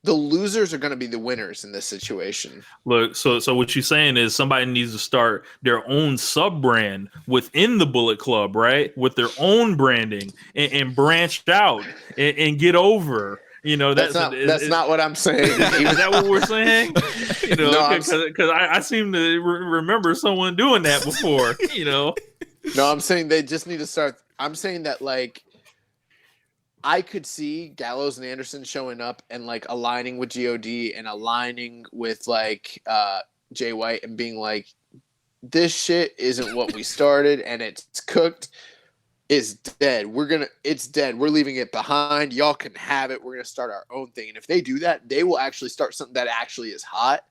The losers are going to be the winners in this situation. Look, so what you're saying is somebody needs to start their own sub brand within the Bullet Club, right? With their own branding and branch out and get over. That's not what I'm saying. Is that what we're saying? Because I seem to remember someone doing that before. No, I'm saying they just need to start. I'm saying that I could see Gallows and Anderson showing up and aligning with God and aligning with Jay White and being like, this shit isn't what we started and it's cooked. Is dead. It's dead. We're leaving it behind. Y'all can have it. We're going to start our own thing. And if they do that, they will actually start something that actually is hot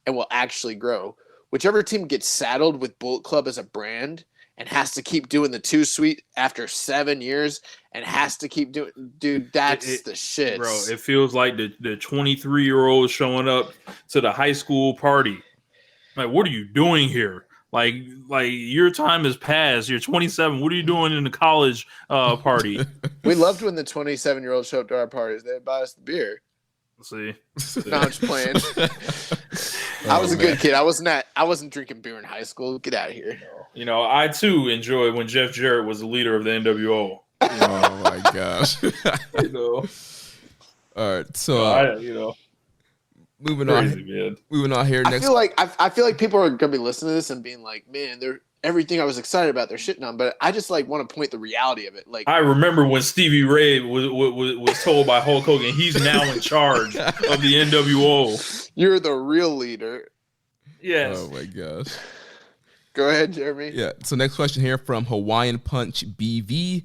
and will actually grow. Whichever team gets saddled with Bullet Club as a brand and has to keep doing the 2 Sweet after 7 years and has to keep doing, dude, that's the shit. Bro, it feels like the 23-year-old showing up to the high school party. Like, what are you doing here? Like your time has passed. You're 27. What are you doing in the college party? We loved when the 27-year-olds showed up to our parties. They'd buy us the beer. See? No, I'm just playing. I was a good kid. I wasn't drinking beer in high school. Get out of here. I too enjoyed when Jeff Jarrett was the leader of the NWO. Oh my gosh. All right. So moving on here. Next, I feel like people are gonna be listening to this and being like, "Man, they're everything I was excited about, they're shitting on." But I just want to point the reality of it. I remember when Stevie Ray was told by Hulk Hogan he's now in charge of the NWO. You're the real leader. Yes. Oh my gosh. Go ahead, Jeremy. Yeah. So next question here from Hawaiian Punch BV.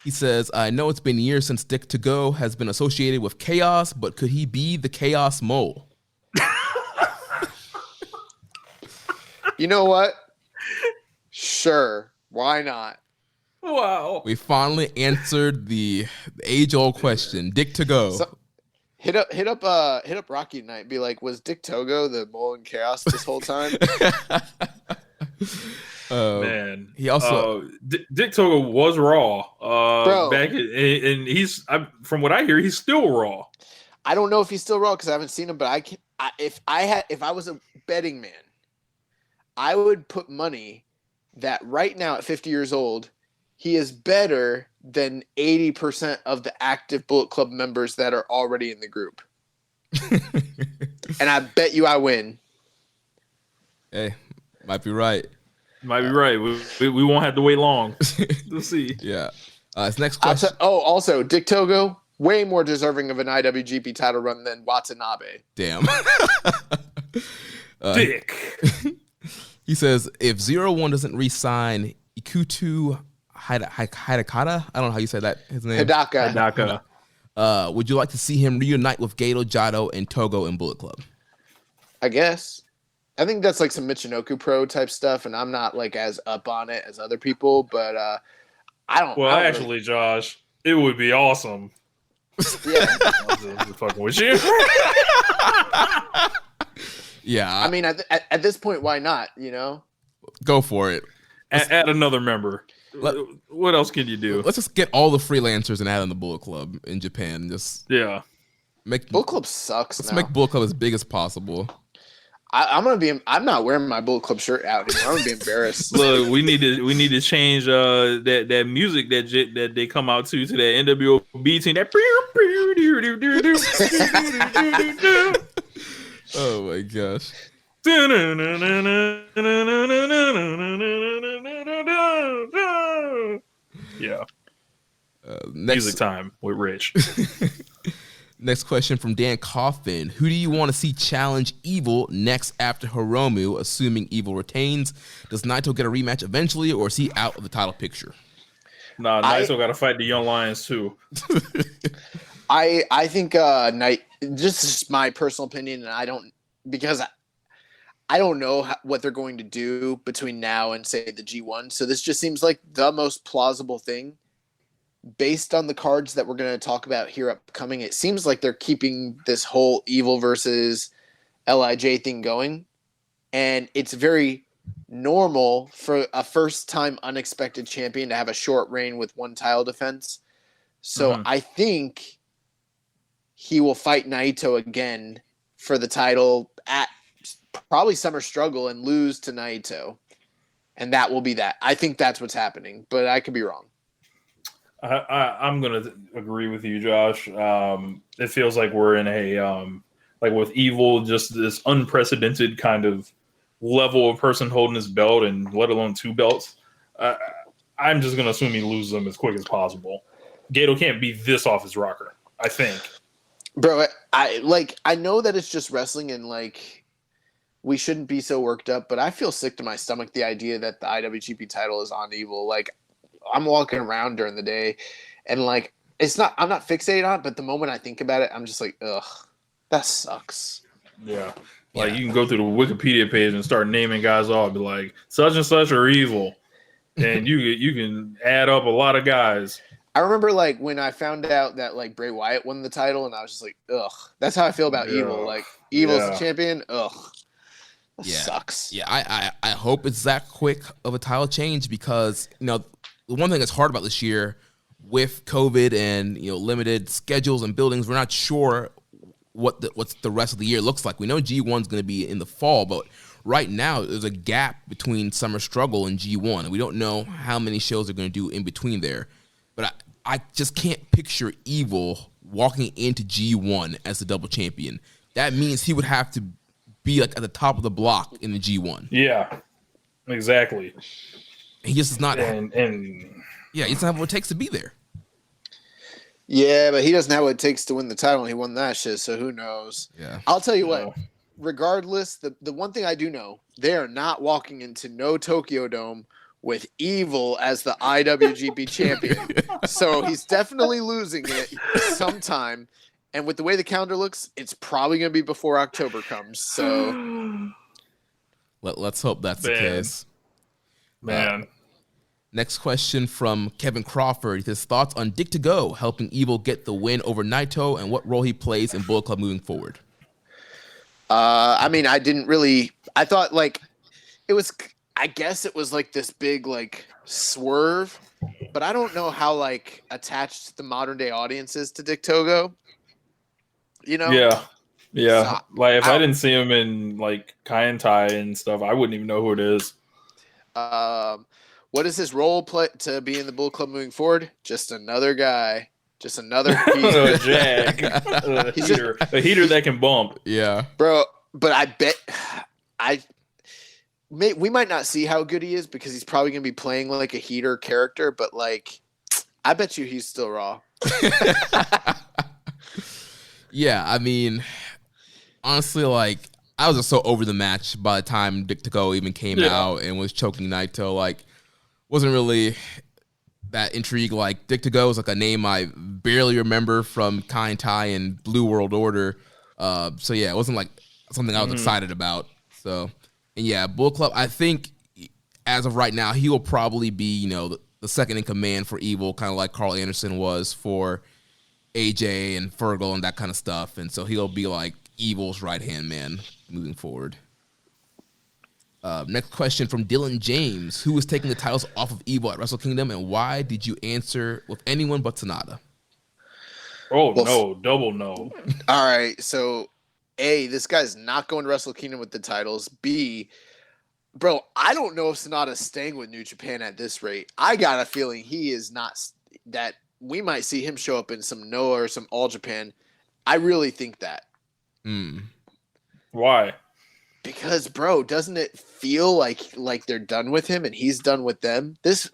He says, I know it's been years since Dick to Go has been associated with chaos, but could he be the chaos mole? You know what? Sure. Why not? Wow. We finally answered the age-old question. Dick to Go. So, hit up Rocky tonight. Be like, was Dick Togo the mole in chaos this whole time? Man, he also Dick Togo was Raw Bro. back, and he's from what I hear, he's still Raw. I don't know if he's still Raw because I haven't seen him, but if I was a betting man, I would put money that right now at 50 years old, he is better than 80% of the active Bullet Club members that are already in the group. And I bet you I win. Hey, might be right. Might be right. We won't have to wait long. We'll see. Yeah. His next question. Also, Dick Togo, way more deserving of an IWGP title run than Watanabe. Damn. Dick. He says, if 0-1 doesn't re-sign Ikutu Hidakata, I don't know how you say that, his name. Hidaka. Would you like to see him reunite with Gato, Jado, and Togo in Bullet Club? I guess. I think that's like some Michinoku Pro type stuff, and I'm not like as up on it as other people, but I don't. Well, I don't actually, really... Josh, it would be awesome. Yeah. I'm just fucking with you. Yeah. I mean, at this point, why not? You know, go for it. Add another member. What else can you do? Let's just get all the freelancers and add in the Bullet Club in Japan. Make Bullet Club sucks. Let's make Bullet Club as big as possible. I'm not wearing my Bullet Club shirt out anymore. I'm gonna be embarrassed. Look, we need to change that music that they come out to that NWO team. That oh my gosh. Yeah. Music time with Rich. Next question from Dan Coffin. Who do you want to see challenge Evil next after Hiromu, assuming Evil retains? Does Naito get a rematch eventually, or is he out of the title picture? Nah, Naito got to fight the Young Lions too. I think this is my personal opinion, and I don't know what they're going to do between now and say the G1. So this just seems like the most plausible thing. Based on the cards that we're going to talk about here upcoming, it seems like they're keeping this whole Evil versus LIJ thing going. And it's very normal for a first-time unexpected champion to have a short reign with one title defense. So I think he will fight Naito again for the title at probably Summer Struggle and lose to Naito. And that will be that. I think that's what's happening, but I could be wrong. I'm going to agree with you, Josh. It feels like we're in a, like with Evil, just this unprecedented kind of level of person holding his belt, and let alone two belts. I'm just going to assume he loses them as quick as possible. Gato can't be this off his rocker, I think. Bro, I know that it's just wrestling and like we shouldn't be so worked up, but I feel sick to my stomach the idea that the IWGP title is on Evil. Like, I'm walking around during the day and like I'm not fixated on it, but the moment I think about it, I'm just like, ugh, that sucks. Yeah. Like you can go through the Wikipedia page and start naming guys off, be like, such and such are Evil. And you can add up a lot of guys. I remember like when I found out that like Bray Wyatt won the title, and I was just like, ugh. That's how I feel about Evil. Like Evil's the champion. Ugh. That sucks. Yeah, I hope it's that quick of a title change, because the one thing that's hard about this year with COVID and limited schedules and buildings, we're not sure what's the rest of the year looks like. We know G1's going to be in the fall, but right now there's a gap between Summer Struggle and G1, and we don't know how many shows they're going to do in between there. But I just can't picture Evil walking into G1 as the double champion. That means he would have to be like at the top of the block in the G1. Yeah, exactly. He just is not. He doesn't have what it takes to be there. Yeah, but he doesn't have what it takes to win the title, and he won that shit, so who knows? Yeah. I'll tell you what, regardless, the one thing I do know, they are not walking into no Tokyo Dome with Evil as the IWGP champion. So he's definitely losing it sometime. And with the way the calendar looks, it's probably going to be before October comes. So let's hope that's the case. Man. Next question from Kevin Crawford. He says, thoughts on Dick to Go helping Evil get the win over Naito, and what role he plays in Bullet Club moving forward? I mean, I thought like I guess it was like this big like swerve, but I don't know how like attached the modern day audience is to Dick Togo. Yeah. So, like if I didn't see him in like Kai and Tai and stuff, I wouldn't even know who it is. What is his role play to be in the Bullet Club moving forward? Just another guy. Just another a jag. A heater that can bump. Yeah. Bro, but I bet we might not see how good he is because he's probably going to be playing like a heater character, but like I bet you he's still raw. Yeah, I mean, honestly, like, I was just so over the match by the time Dick to Go even came out and was choking Naito. Like, wasn't really that intrigued. Like, Dick to Go is like a name I barely remember from Kai and Tai and Blue World Order. So yeah, it wasn't like something I was excited about. So, and yeah, Bullet Club, I think as of right now, he will probably be, you know, the second in command for Evil, kind of like Carl Anderson was for AJ and Fergal and that kind of stuff. And so he'll be like Evil's right-hand man moving forward. Next question from Dylan James. Who is taking the titles off of Evil at Wrestle Kingdom, and why did you answer with anyone but Sonata? Oh, well, no. Double no. All right. So, A, this guy's not going to Wrestle Kingdom with the titles. B, bro, I don't know if Sonata's staying with New Japan at this rate. I got a feeling he is not, that we might see him show up in some Noah or some All Japan. I really think that. Why? Because, bro, doesn't it feel like they're done with him and he's done with them? This,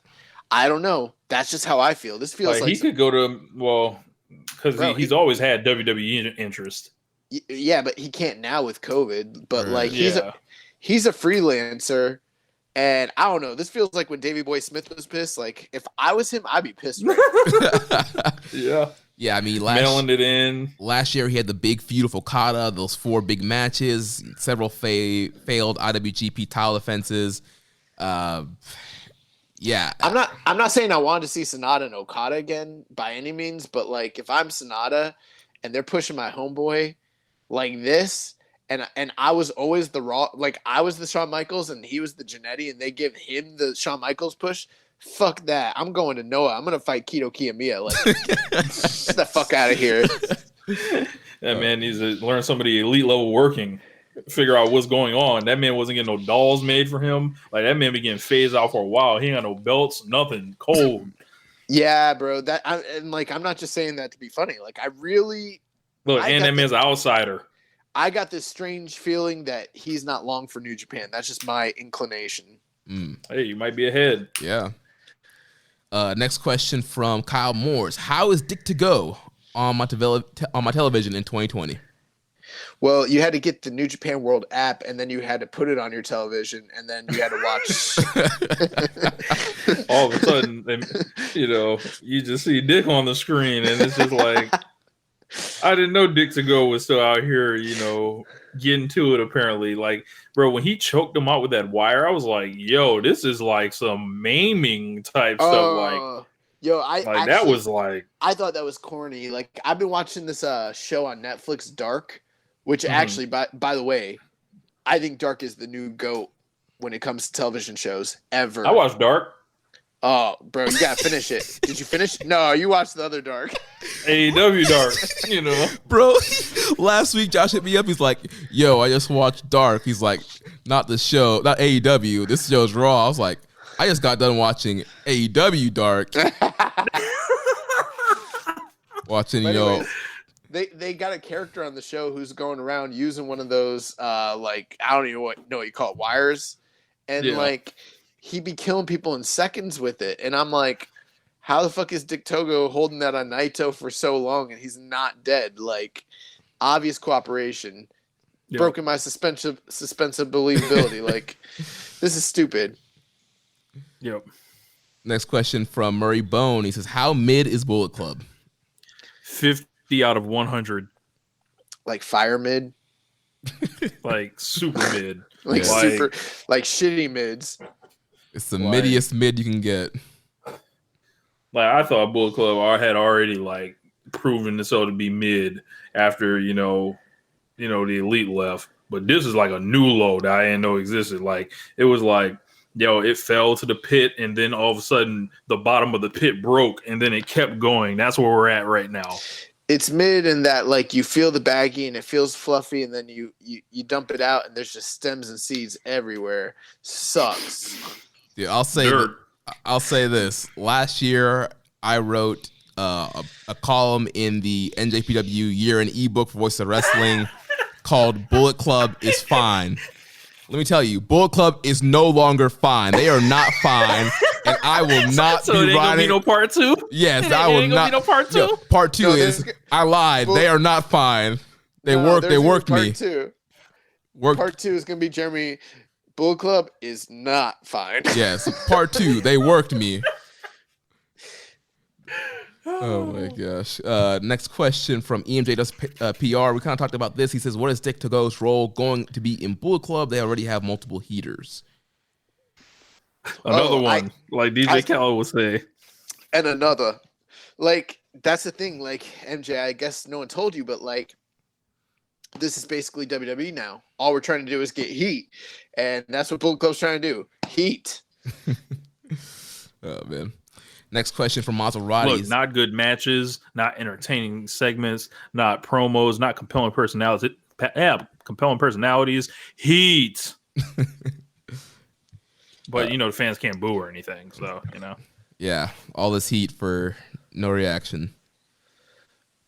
I don't know. That's just how I feel. This feels like he could go to, well, because he's always had WWE interest. Yeah, but he can't now with COVID. But like he's a freelancer, and I don't know. This feels like when Davey Boy Smith was pissed. Like if I was him, I'd be pissed. Right? Yeah. Yeah, I mean, mailing it in. Last year he had the big feud with Okada, those 4 big matches, several failed IWGP title defenses. Yeah, I'm not saying I wanted to see Sonata and Okada again by any means, but like if I'm Sonata and they're pushing my homeboy like this, and I was always the raw, like I was the Shawn Michaels and he was the Jannetty, and they give him the Shawn Michaels push. Fuck that. I'm going to Noah. I'm going to fight Kito Kiyomiya. Like, get the fuck out of here. That man needs to learn some of the elite level working. Figure out what's going on. That man wasn't getting no dolls made for him. Like, that man been getting phased out for a while. He ain't got no belts, nothing. Cold. Yeah, bro. I'm not just saying that to be funny. Like, I really... Look, and that man's an outsider. I got this strange feeling that he's not long for New Japan. That's just my inclination. Hey, you might be ahead. Yeah. Next question from Kyle Moores. How is Dick to Go on my television in 2020? Well, you had to get the New Japan World app, and then you had to put it on your television, and then you had to watch. All of a sudden, you just see Dick on the screen, and it's just like, I didn't know Dick to Go was still out here, getting to it. Apparently, like, bro, when he choked him out with that wire, I was like, yo, this is like some maiming type stuff. Like, yo, that was like, I thought that was corny. Like, I've been watching this show on Netflix, Dark, which actually, by the way, I think Dark is the new GOAT when it comes to television shows ever. I watched Dark. Oh, bro, you gotta finish it. Did you finish? No, you watched the other Dark. AEW Dark, Bro, last week Josh hit me up. He's like, yo, I just watched Dark. He's like, not the show, not AEW. This show's Raw. I was like, I just got done watching AEW Dark. Watching, They got a character on the show who's going around using one of those, like, I don't even know what you call it, wires. And, like, he'd be killing people in seconds with it. And I'm like, how the fuck is Dick Togo holding that on Naito for so long and he's not dead? Like, obvious cooperation. Yep. Broken my suspense of believability. Like, this is stupid. Yep. Next question from Murray Bone. He says, how mid is Bullet Club? 50 out of 100. Like fire mid? Like super mid. Like super, like shitty mids. It's the middiest mid you can get. Like, I thought Bullet Club had already like proven itself to be mid after the Elite left, but this is like a new low that I didn't know existed. Like, it was like, yo, it fell to the pit, and then all of a sudden the bottom of the pit broke, and then it kept going. That's where we're at right now. It's mid in that, like, you feel the baggie and it feels fluffy, and then you dump it out and there's just stems and seeds everywhere. Sucks. Yeah, I'll say this. Last year, I wrote a column in the NJPW Year in ebook for Voice of Wrestling called "Bullet Club is Fine." Let me tell you, Bullet Club is no longer fine. They are not fine, and I will not so be it ain't gonna be riding. no part two. Yes, I will ain't not. Gonna be no part two. No, part two is I lied. They are not fine. They worked me. Part two is gonna be Jeremy. Bullet Club is not fine. Yes, part two. They worked me. Oh my gosh. Next question from EMJ does PR. We kind of talked about this. He says, what is Dick Togo's role going to be in Bullet Club? They already have multiple heaters. Another one, like DJ Khaled would say. And another. Like, that's the thing. Like, MJ, I guess no one told you, but like, this is basically WWE now. All we're trying to do is get heat. And that's what Bullet Club's trying to do. Heat. Oh, man. Next question from Maserati. Look, not good matches, not entertaining segments, not promos, not compelling personalities. Compelling personalities. Heat. But, the fans can't boo or anything. So, Yeah, all this heat for no reaction.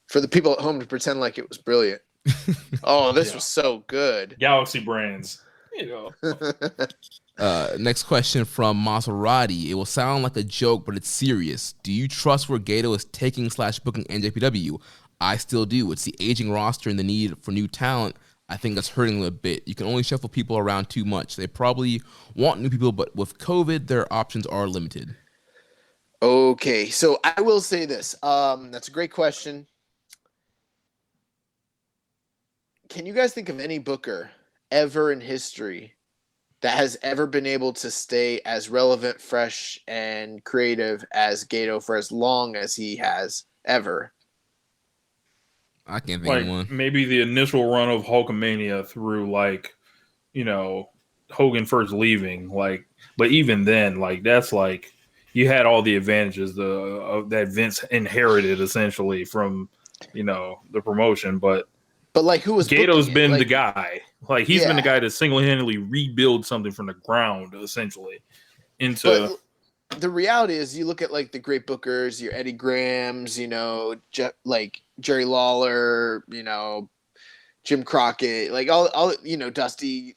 For the people at home to pretend like it was brilliant. Oh, this was so good. Galaxy brands. Next question from Maserati. It will sound like a joke, but it's serious. Do you trust where Gato is taking / booking NJPW? I still do. It's the aging roster and the need for new talent. I think that's hurting them a bit. You can only shuffle people around too much. They probably want new people, but with COVID, their options are limited. Okay, so I will say this. That's a great question. Can you guys think of any booker ever in history that has ever been able to stay as relevant, fresh, and creative as Gato for as long as he has ever? I can't think of one. Maybe the initial run of Hulkamania through Hogan first leaving, but even then, that's you had all the advantages that Vince inherited essentially from the promotion, but who was Gato's been the guy. He's been the guy to single-handedly rebuild something from the ground, essentially. But the reality is, you look at the great bookers, your Eddie Grahams, Jerry Lawler, Jim Crockett, all Dusty,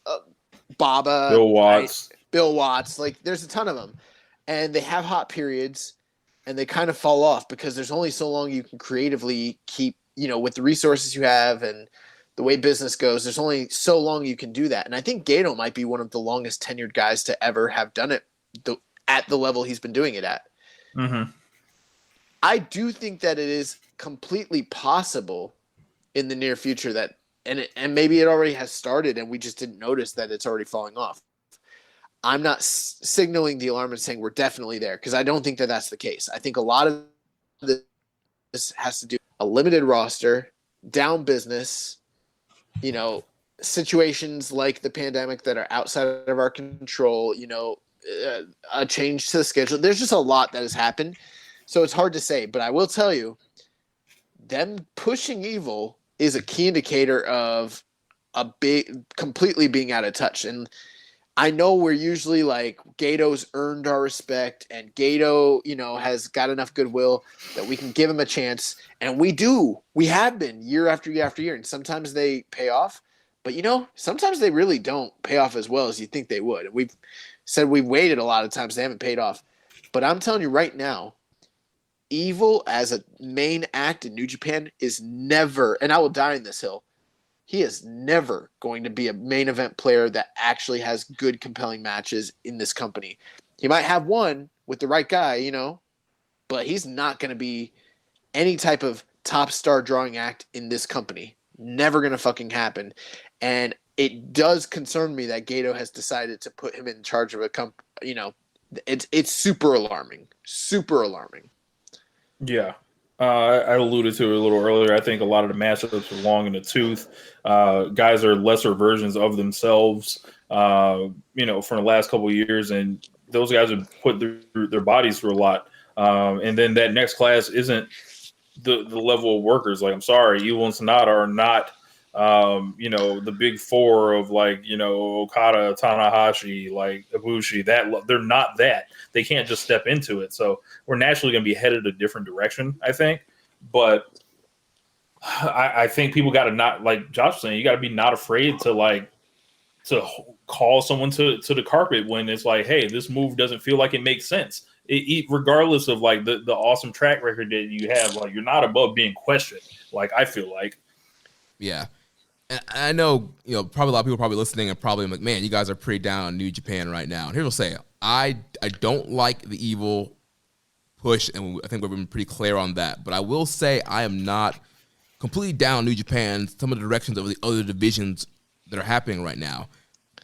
Baba, Bill Watts. There's a ton of them, and they have hot periods, and they kind of fall off because there's only so long you can creatively keep. With the resources you have and the way business goes, there's only so long you can do that. And I think Gato might be one of the longest tenured guys to ever have done it at the level he's been doing it at. Mm-hmm. I do think that it is completely possible in the near future that, and maybe it already has started and we just didn't notice that it's already falling off. I'm not signaling the alarm and saying we're definitely there, because I don't think that that's the case. I think a lot of this has to do a limited roster, down business, situations like the pandemic that are outside of our control, a change to the schedule. There's just a lot that has happened. So it's hard to say, but I will tell you, them pushing Evil is a key indicator of completely being out of touch. And I know we're usually Gato's earned our respect, and Gato, has got enough goodwill that we can give him a chance. And we do. We have been year after year after year. And sometimes they pay off, but sometimes they really don't pay off as well as you think they would. And we've said we've waited a lot of times. They haven't paid off. But I'm telling you right now, Evil as a main act in New Japan is never, and I will die on this hill, he is never going to be a main event player that actually has good, compelling matches in this company. He might have one with the right guy, but he's not going to be any type of top star drawing act in this company. Never going to fucking happen. And it does concern me that Gato has decided to put him in charge of a company. It's super alarming. Super alarming. Yeah. I alluded to it a little earlier. I think a lot of the matchups are long in the tooth. Guys are lesser versions of themselves, for the last couple of years, and those guys have put their bodies through a lot. And then that next class isn't the level of workers. I'm sorry, Evil and Sonata are not The big four of like, Okada, Tanahashi, like Ibushi, that they're not that. They can't just step into it. So we're naturally going to be headed a different direction, I think. But I think people got to not, like Josh was saying, you got to be not afraid to call someone to the carpet when it's like, hey, this move doesn't feel like it makes sense. Regardless of like the awesome track record that you have, like you're not above being questioned. Like I feel like, yeah. And I know, probably a lot of people probably listening and probably like, man, you guys are pretty down on New Japan right now. And here's what I'll say. I don't like the evil push, and I think we've been pretty clear on that. But I will say I am not completely down on New Japan, some of the directions of the other divisions that are happening right now.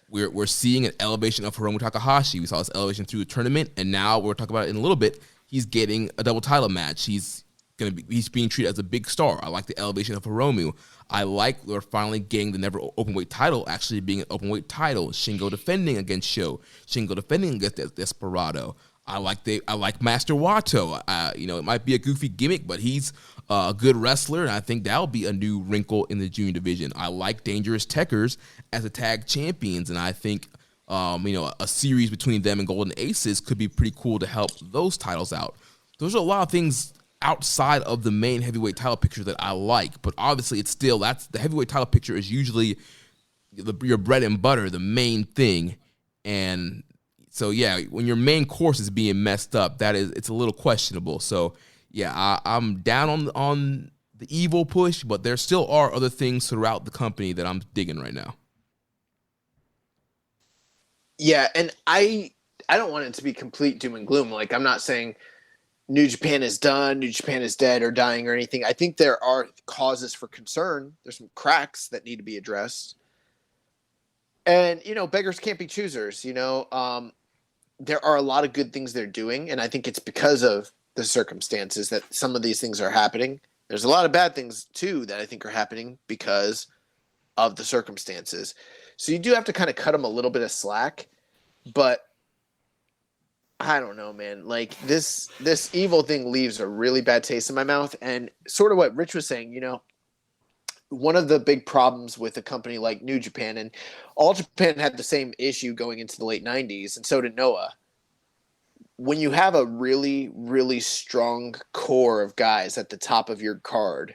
We're seeing an elevation of Hiromu Takahashi. We saw this elevation through the tournament, and now we're talking about it in a little bit. He's getting a double title match. He's being treated as a big star. I like the elevation of Hiromu. I like we're finally getting the never openweight title actually being an openweight title. Shingo defending against Sho. Shingo defending against Desperado. I like Master Wato. It might be a goofy gimmick, but he's a good wrestler, and I think that'll be a new wrinkle in the junior division. I like Dangerous Tekkers as a tag champions, and I think a series between them and Golden Aces could be pretty cool to help those titles out. Those are a lot of things outside of the main heavyweight title picture that I like, but obviously that's the heavyweight title picture is usually your bread and butter, the main thing, and so yeah, when your main course is being messed up, it's a little questionable. So yeah, I'm down on the evil push, but there still are other things throughout the company that I'm digging right now. Yeah, and I don't want it to be complete doom and gloom. Like I'm not saying New Japan is done, New Japan is dead or dying or anything. I think there are causes for concern. There's some cracks that need to be addressed. And, beggars can't be choosers, there are a lot of good things they're doing, and I think it's because of the circumstances that some of these things are happening. There's a lot of bad things, too, that I think are happening because of the circumstances. So you do have to kind of cut them a little bit of slack, but I don't know, man. Like this evil thing leaves a really bad taste in my mouth, and sort of what Rich was saying, one of the big problems with a company like New Japan, and All Japan had the same issue going into the late 90s, and so did Noah. When you have a really, really strong core of guys at the top of your card,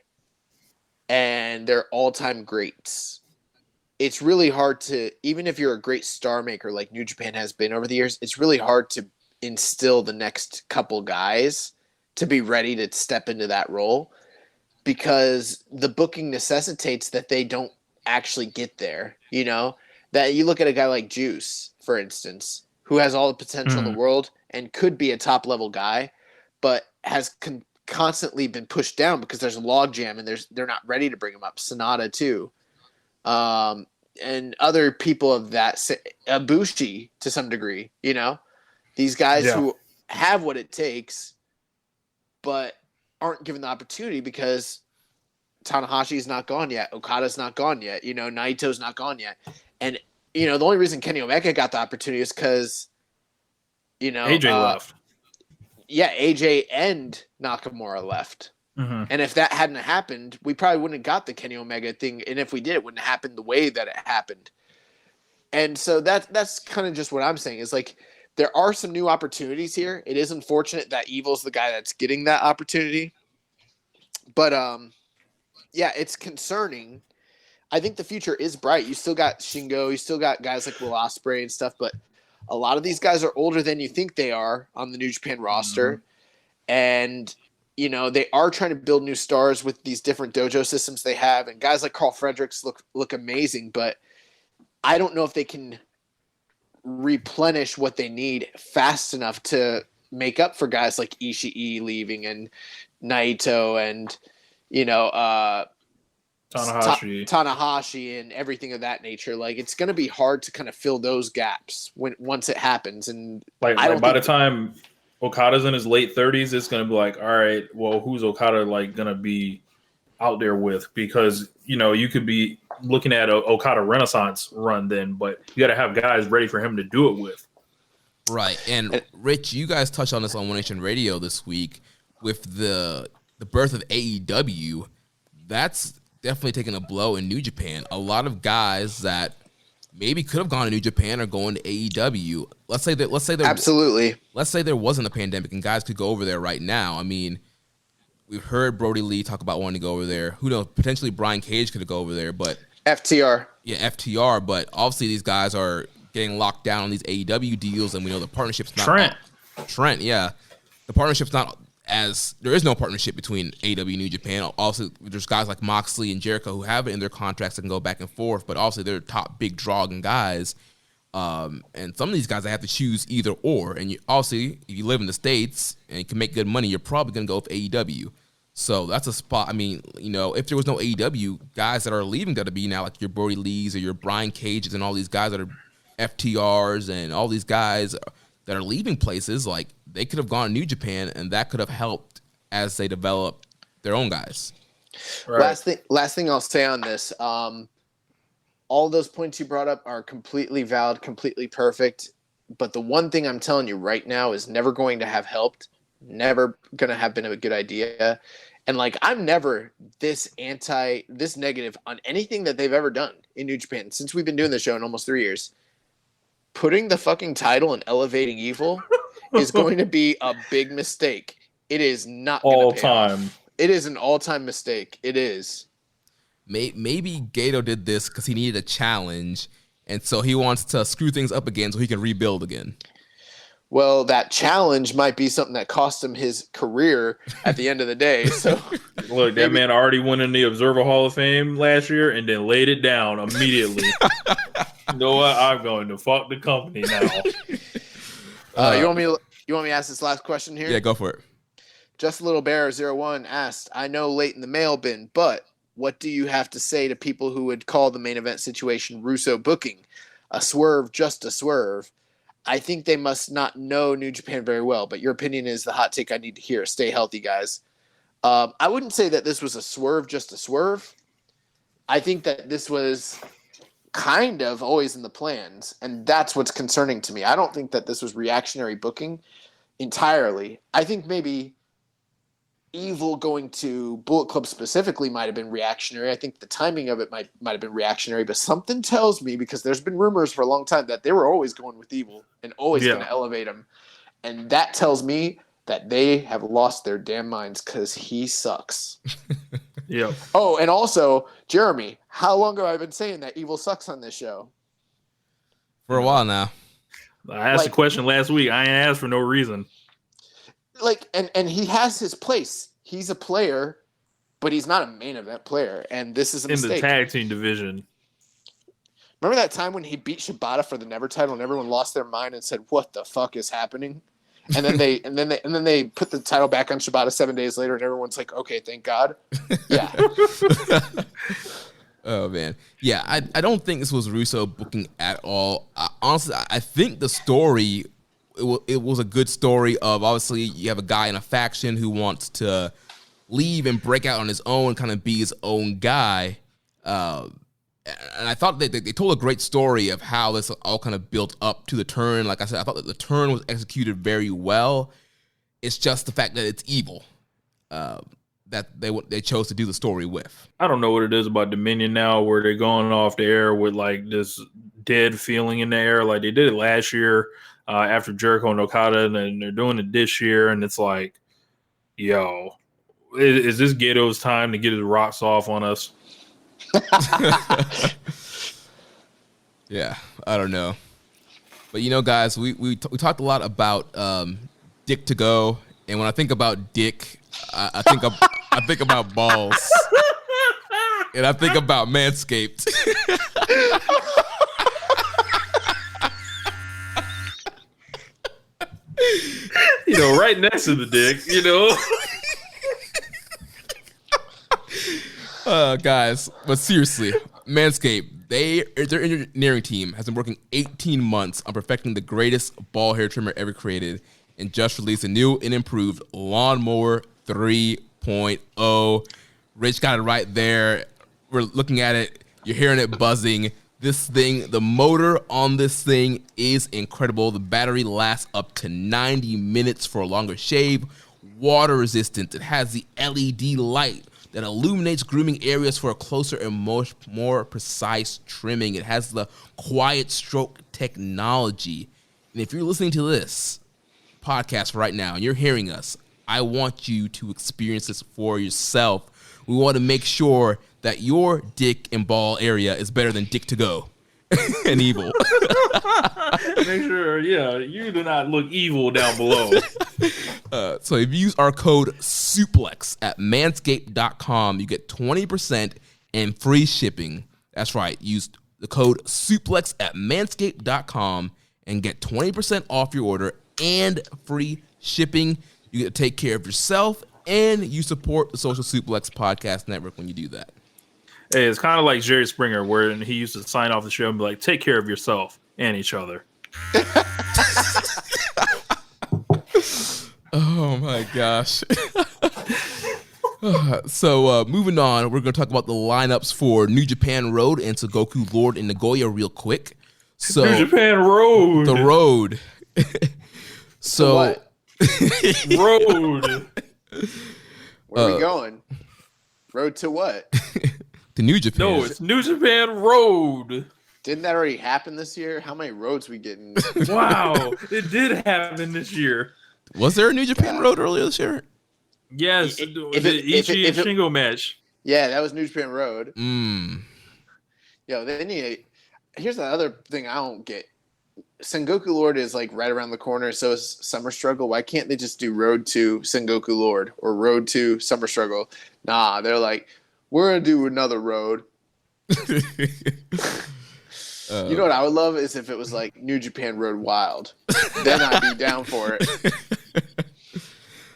and they're all-time greats, it's really hard to, even if you're a great star maker like New Japan has been over the years, it's really hard to instill the next couple guys to be ready to step into that role, because the booking necessitates that they don't actually get there. That you look at a guy like Juice, for instance, who has all the potential in the world and could be a top level guy, but has constantly been pushed down because there's a logjam and they're not ready to bring him up. Sonata too. And other people of that, Ibushi to some degree, these guys who have what it takes, but aren't given the opportunity because Tanahashi's not gone yet. Okada's not gone yet. Naito's not gone yet. And, the only reason Kenny Omega got the opportunity is because, AJ left. Yeah, AJ and Nakamura left. Mm-hmm. And if that hadn't happened, we probably wouldn't have got the Kenny Omega thing. And if we did, it wouldn't have happened the way that it happened. And so that's kind of just what I'm saying is like, there are some new opportunities here. It is unfortunate that Evil's the guy that's getting that opportunity. But, yeah, it's concerning. I think the future is bright. You still got Shingo. You still got guys like Will Ospreay and stuff. But a lot of these guys are older than you think they are on the New Japan roster. Mm-hmm. And, they are trying to build new stars with these different dojo systems they have. And guys like Carl Fredericks look amazing. But I don't know if they can replenish what they need fast enough to make up for guys like Ishii leaving and Naito and Tanahashi and everything of that nature. Like it's going to be hard to kind of fill those gaps once it happens. And by the time Okada's in his late 30s, it's going to be like, all right, well, who's Okada like going to be out there with? Because you could be looking at a Okada Renaissance run then, but you got to have guys ready for him to do it with. Right. And Rich, you guys touched on this on One Nation Radio this week with the birth of AEW. That's definitely taking a blow in New Japan. A lot of guys that maybe could have gone to New Japan are going to AEW. Let's say Absolutely. Let's say there wasn't a pandemic and guys could go over there right now. I mean, we've heard Brody Lee talk about wanting to go over there. Who knows? Potentially Brian Cage could go over there, but FTR. Yeah, FTR. But obviously these guys are getting locked down on these AEW deals, and we know the partnership's not Trent. Yeah, the partnership's not as there is no partnership between AEW and New Japan. Also, there's guys like Moxley and Jericho who have it in their contracts that can go back and forth, but also they're top big drawing guys. And some of these guys, I have to choose either or. And obviously, if you live in the States and you can make good money, you're probably going to go with AEW. So that's a spot. I mean, if there was no AEW, guys that are leaving WWE now, like your Brody Lees or your Brian Cages and all these guys that are FTRs and all these guys that are leaving places, like they could have gone to New Japan and that could have helped as they develop their own guys. Right. Last thing I'll say on this, all those points you brought up are completely valid, completely perfect. But the one thing I'm telling you right now is never going to have helped, never going to have been a good idea. And I'm never this negative on anything that they've ever done in New Japan since we've been doing this show in almost 3 years. Putting the fucking title and elevating Evil is going to be a big mistake. It is not all time. It is an all-time mistake. It is. Maybe Gato did this because he needed a challenge, and so he wants to screw things up again so he can rebuild again. Well, that challenge might be something that cost him his career at the end of the day. So, look, that man already won in the Observer Hall of Fame last year and then laid it down immediately. You know what? I'm going to fuck the company now. You want me to ask this last question here? Yeah, go for it. Just a Little Bear 01 asked, I know late in the mail bin, but what do you have to say to people who would call the main event situation Russo booking? A swerve, just a swerve. I think they must not know New Japan very well, but your opinion is the hot take I need to hear. Stay healthy, guys. I wouldn't say that this was a swerve, just a swerve. I think that this was kind of always in the plans, and that's what's concerning to me. I don't think that this was reactionary booking entirely. I think maybe Evil going to Bullet Club specifically might have been reactionary. I think the timing of it might have been reactionary, but something tells me, because there's been rumors for a long time that they were always going with Evil and always going to elevate him. And that tells me that they have lost their damn minds because he sucks. Yeah. Oh, and also, Jeremy, how long have I been saying that Evil sucks on this show? For a while now. I asked the question last week. I ain't asked for no reason. And he has his place. He's a player, but he's not a main event player. And this is a mistake. In the tag team division. Remember that time when he beat Shibata for the Never title and everyone lost their mind and said, "What the fuck is happening?" And then they put the title back on Shibata 7 days later, and everyone's like, "Okay, thank God." Yeah. Oh man, yeah. I don't think this was Russo booking at all. Honestly, I think the story. It was a good story of, obviously, you have a guy in a faction who wants to leave and break out on his own, kind of be his own guy. And I thought they told a great story of how this all kind of built up to the turn. Like I said, I thought that the turn was executed very well. It's just the fact that it's Evil that they chose to do the story with. I don't know what it is about Dominion now where they're going off the air with this dead feeling in the air. Like they did it last year. After Jericho and Okada, and then they're doing it this year, and it's like, yo, is this Gato's time to get his rocks off on us? Yeah, I don't know. But, guys, we talked a lot about Dick to Go, and when I think about Dick, I think about balls, and I think about Manscaped. Right next to the dick, Guys, but seriously, Manscaped, their engineering team has been working 18 months on perfecting the greatest ball hair trimmer ever created and just released a new and improved Lawnmower 3.0. Rich got it right there. We're looking at it. You're hearing it buzzing. This thing, the motor on this thing is incredible. The battery lasts up to 90 minutes for a longer shave. Water resistant. It has the LED light that illuminates grooming areas for a closer and more precise trimming. It has the quiet stroke technology. And if you're listening to this podcast right now and you're hearing us, I want you to experience this for yourself. We want to make sure that your dick and ball area is better than dick to go and evil. Make sure, you do not look evil down below. So if you use our code SUPLEX at manscaped.com, you get 20% and free shipping. That's right. Use the code SUPLEX at manscaped.com and get 20% off your order and free shipping. You get to take care of yourself, and you support the Social Suplex Podcast Network when you do that. Hey, it's kind of like Jerry Springer, where he used to sign off the show and be like, take care of yourself and each other. Oh, my gosh. So moving on, we're going to talk about the lineups for New Japan Road and Sengoku Lord in Nagoya real quick. So New Japan Road. The road. So what? Road. Where are we going? Road to what? To New Japan. No, it's New Japan Road. Didn't that already happen this year? How many roads we getting? Wow, it did happen this year. Was there a New Japan Road earlier this year? Yes, the Ichi and Shingo match. Yeah, that was New Japan Road. Yo, they need. Here's the other thing I don't get. Sengoku Lord is like right around the corner, so is Summer Struggle. Why can't they just do Road to Sengoku Lord or Road to Summer Struggle? Nah, they're like, we're gonna do another road. You know what I would love is if it was like New Japan Road Wild. Then I'd be down for it.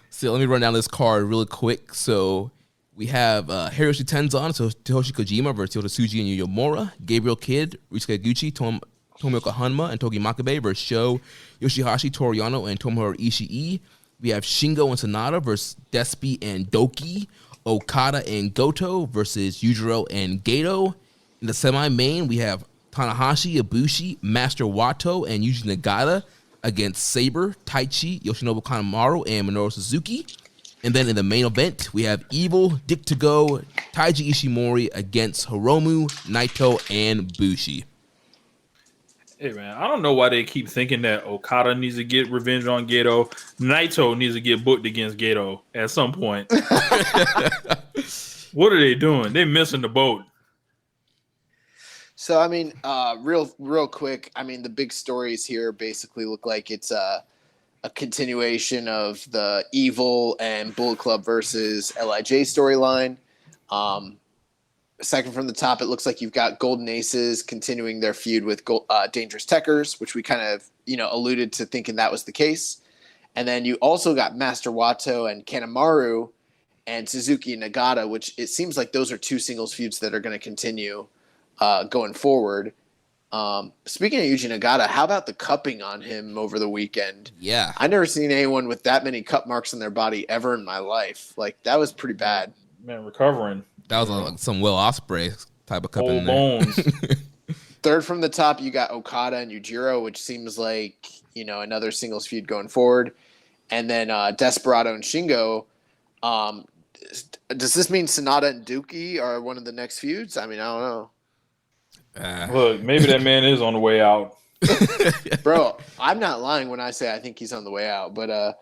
So let me run down this card really quick. So we have Hiroshi Tenzan, so Toshi Kojima versus Yotasuji and Yuyomura, Gabriel Kidd, Ryusuke Higuchi, Tomioka Hanma, and Togi Makabe versus Sho, Yoshihashi, Toriano, and Tomohiro Ishii. We have Shingo and Sonata versus Despi and Doki, Okada and Goto versus Yujiro and Gato. In the semi-main, we have Tanahashi, Ibushi, Master Wato, and Yuji Nagata against Sabre, Taichi, Yoshinobu Kanemaru, and Minoru Suzuki. And then in the main event, we have Evil, Dick to Go, Taiji Ishimori against Hiromu, Naito, and Bushi. Hey, man, I don't know why they keep thinking that Okada needs to get revenge on Gato. Naito needs to get booked against Gato at some point. What are they doing? They're missing the boat. So, I mean, real quick, I mean, the big stories here basically look like it's a continuation of the Evil and Bullet Club versus LIJ storyline. Second from the top, it looks like you've got Golden Aces continuing their feud with Dangerous Tekkers, which we kind of, alluded to thinking that was the case. And then you also got Master Wato and Kanemaru and Suzuki and Nagata, which it seems like those are two singles feuds that are going to continue going forward. Speaking of Yuji Nagata, how about the cupping on him over the weekend? Yeah. I've never seen anyone with that many cup marks on their body ever in my life. Like, that was pretty bad. Man, recovering. That was like some Will Ospreay type of cupping Old there. bones. Third from the top, you got Okada and Yujiro, which seems like, another singles feud going forward. And then Desperado and Shingo. Does this mean Sonata and Dookie are one of the next feuds? I mean, I don't know. Look, maybe that man is on the way out. Bro, I'm not lying when I say I think he's on the way out. But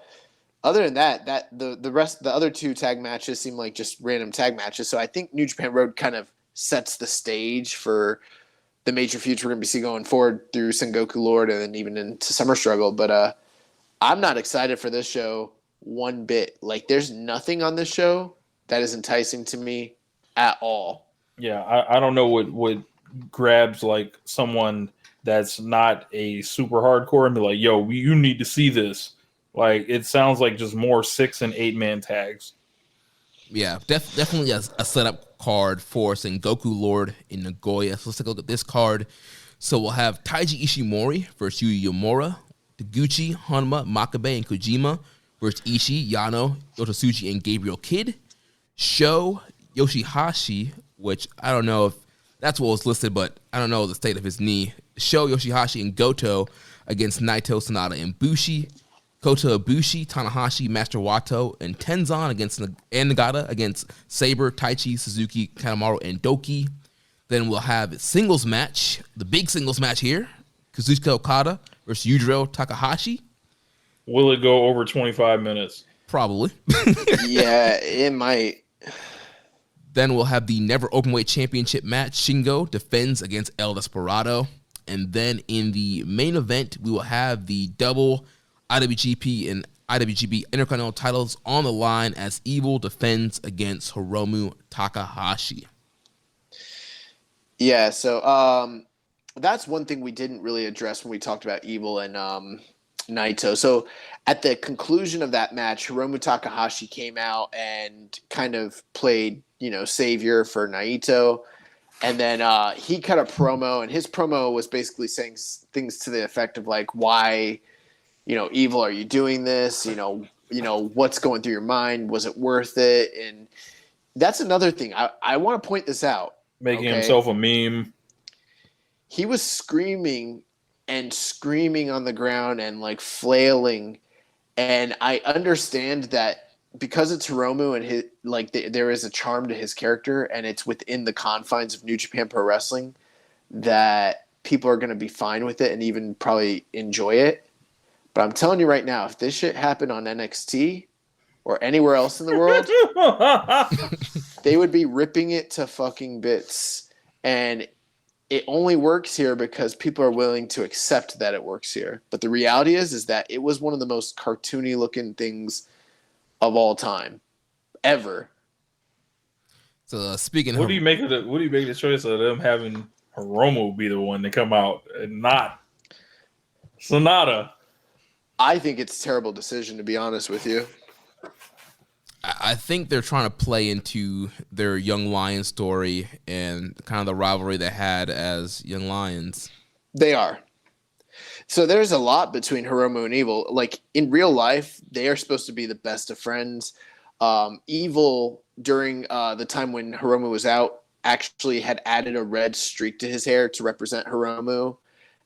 other than that the other two tag matches seem like just random tag matches. So I think New Japan Road kind of sets the stage for the major feuds we're going to see going forward through Sengoku Lord and then even into Summer Struggle. But I'm not excited for this show one bit. Like, there's nothing on this show that is enticing to me at all. Yeah, I don't know what grabs like someone that's not a super hardcore and be like, yo, you need to see this. Like, it sounds like just more 6 and 8 man tags. Yeah, definitely a setup card for Sengoku Lord in Nagoya. So let's take a look at this card. So we'll have Taiji Ishimori versus Yuya Uemura, Taguchi, Hanma, Makabe, and Kojima versus Ishii, Yano, Yotasuji, and Gabriel Kidd. Sho, Yoshihashi, which I don't know if that's what was listed, but I don't know the state of his knee. Sho, Yoshihashi, and Goto against Naito, Sonata, and Bushi. Kota Ibushi, Tanahashi, Master Wato, and Tenzan and Nagata against Sabre, Taichi, Suzuki, Kanemaru, and Doki. Then we'll have a singles match, the big singles match here, Kazuchika Okada versus Yujiro Takahashi. Will it go over 25 minutes? Probably. Yeah, it might. Then we'll have the Never Openweight Championship match. Shingo defends against El Desperado. And then in the main event, we will have the double IWGP and IWGP Intercontinental titles on the line as Evil defends against Hiromu Takahashi. Yeah, so that's one thing we didn't really address when we talked about Evil and Naito. So at the conclusion of that match, Hiromu Takahashi came out and kind of played, savior for Naito. And then he cut a promo, and his promo was basically saying things to the effect of like, why, Evil, are you doing this? What's going through your mind? Was it worth it? And that's another thing. I want to point this out. Making himself a meme. He was screaming on the ground and like flailing. And I understand that because it's Hiromu and his there is a charm to his character and it's within the confines of New Japan Pro Wrestling that people are going to be fine with it and even probably enjoy it. But I'm telling you right now, if this shit happened on NXT or anywhere else in the world, they would be ripping it to fucking bits. And it only works here because people are willing to accept that it works here. But the reality is that it was one of the most cartoony looking things of all time, ever. So speaking, what do you make of the choice of them having Hiromu be the one to come out and not Sonata? I think it's a terrible decision, to be honest with you. I think they're trying to play into their Young Lions story and kind of the rivalry they had as Young Lions. They are. So there's a lot between Hiromu and Evil. Like in real life, they are supposed to be the best of friends. Evil, during the time when Hiromu was out, actually had added a red streak to his hair to represent Hiromu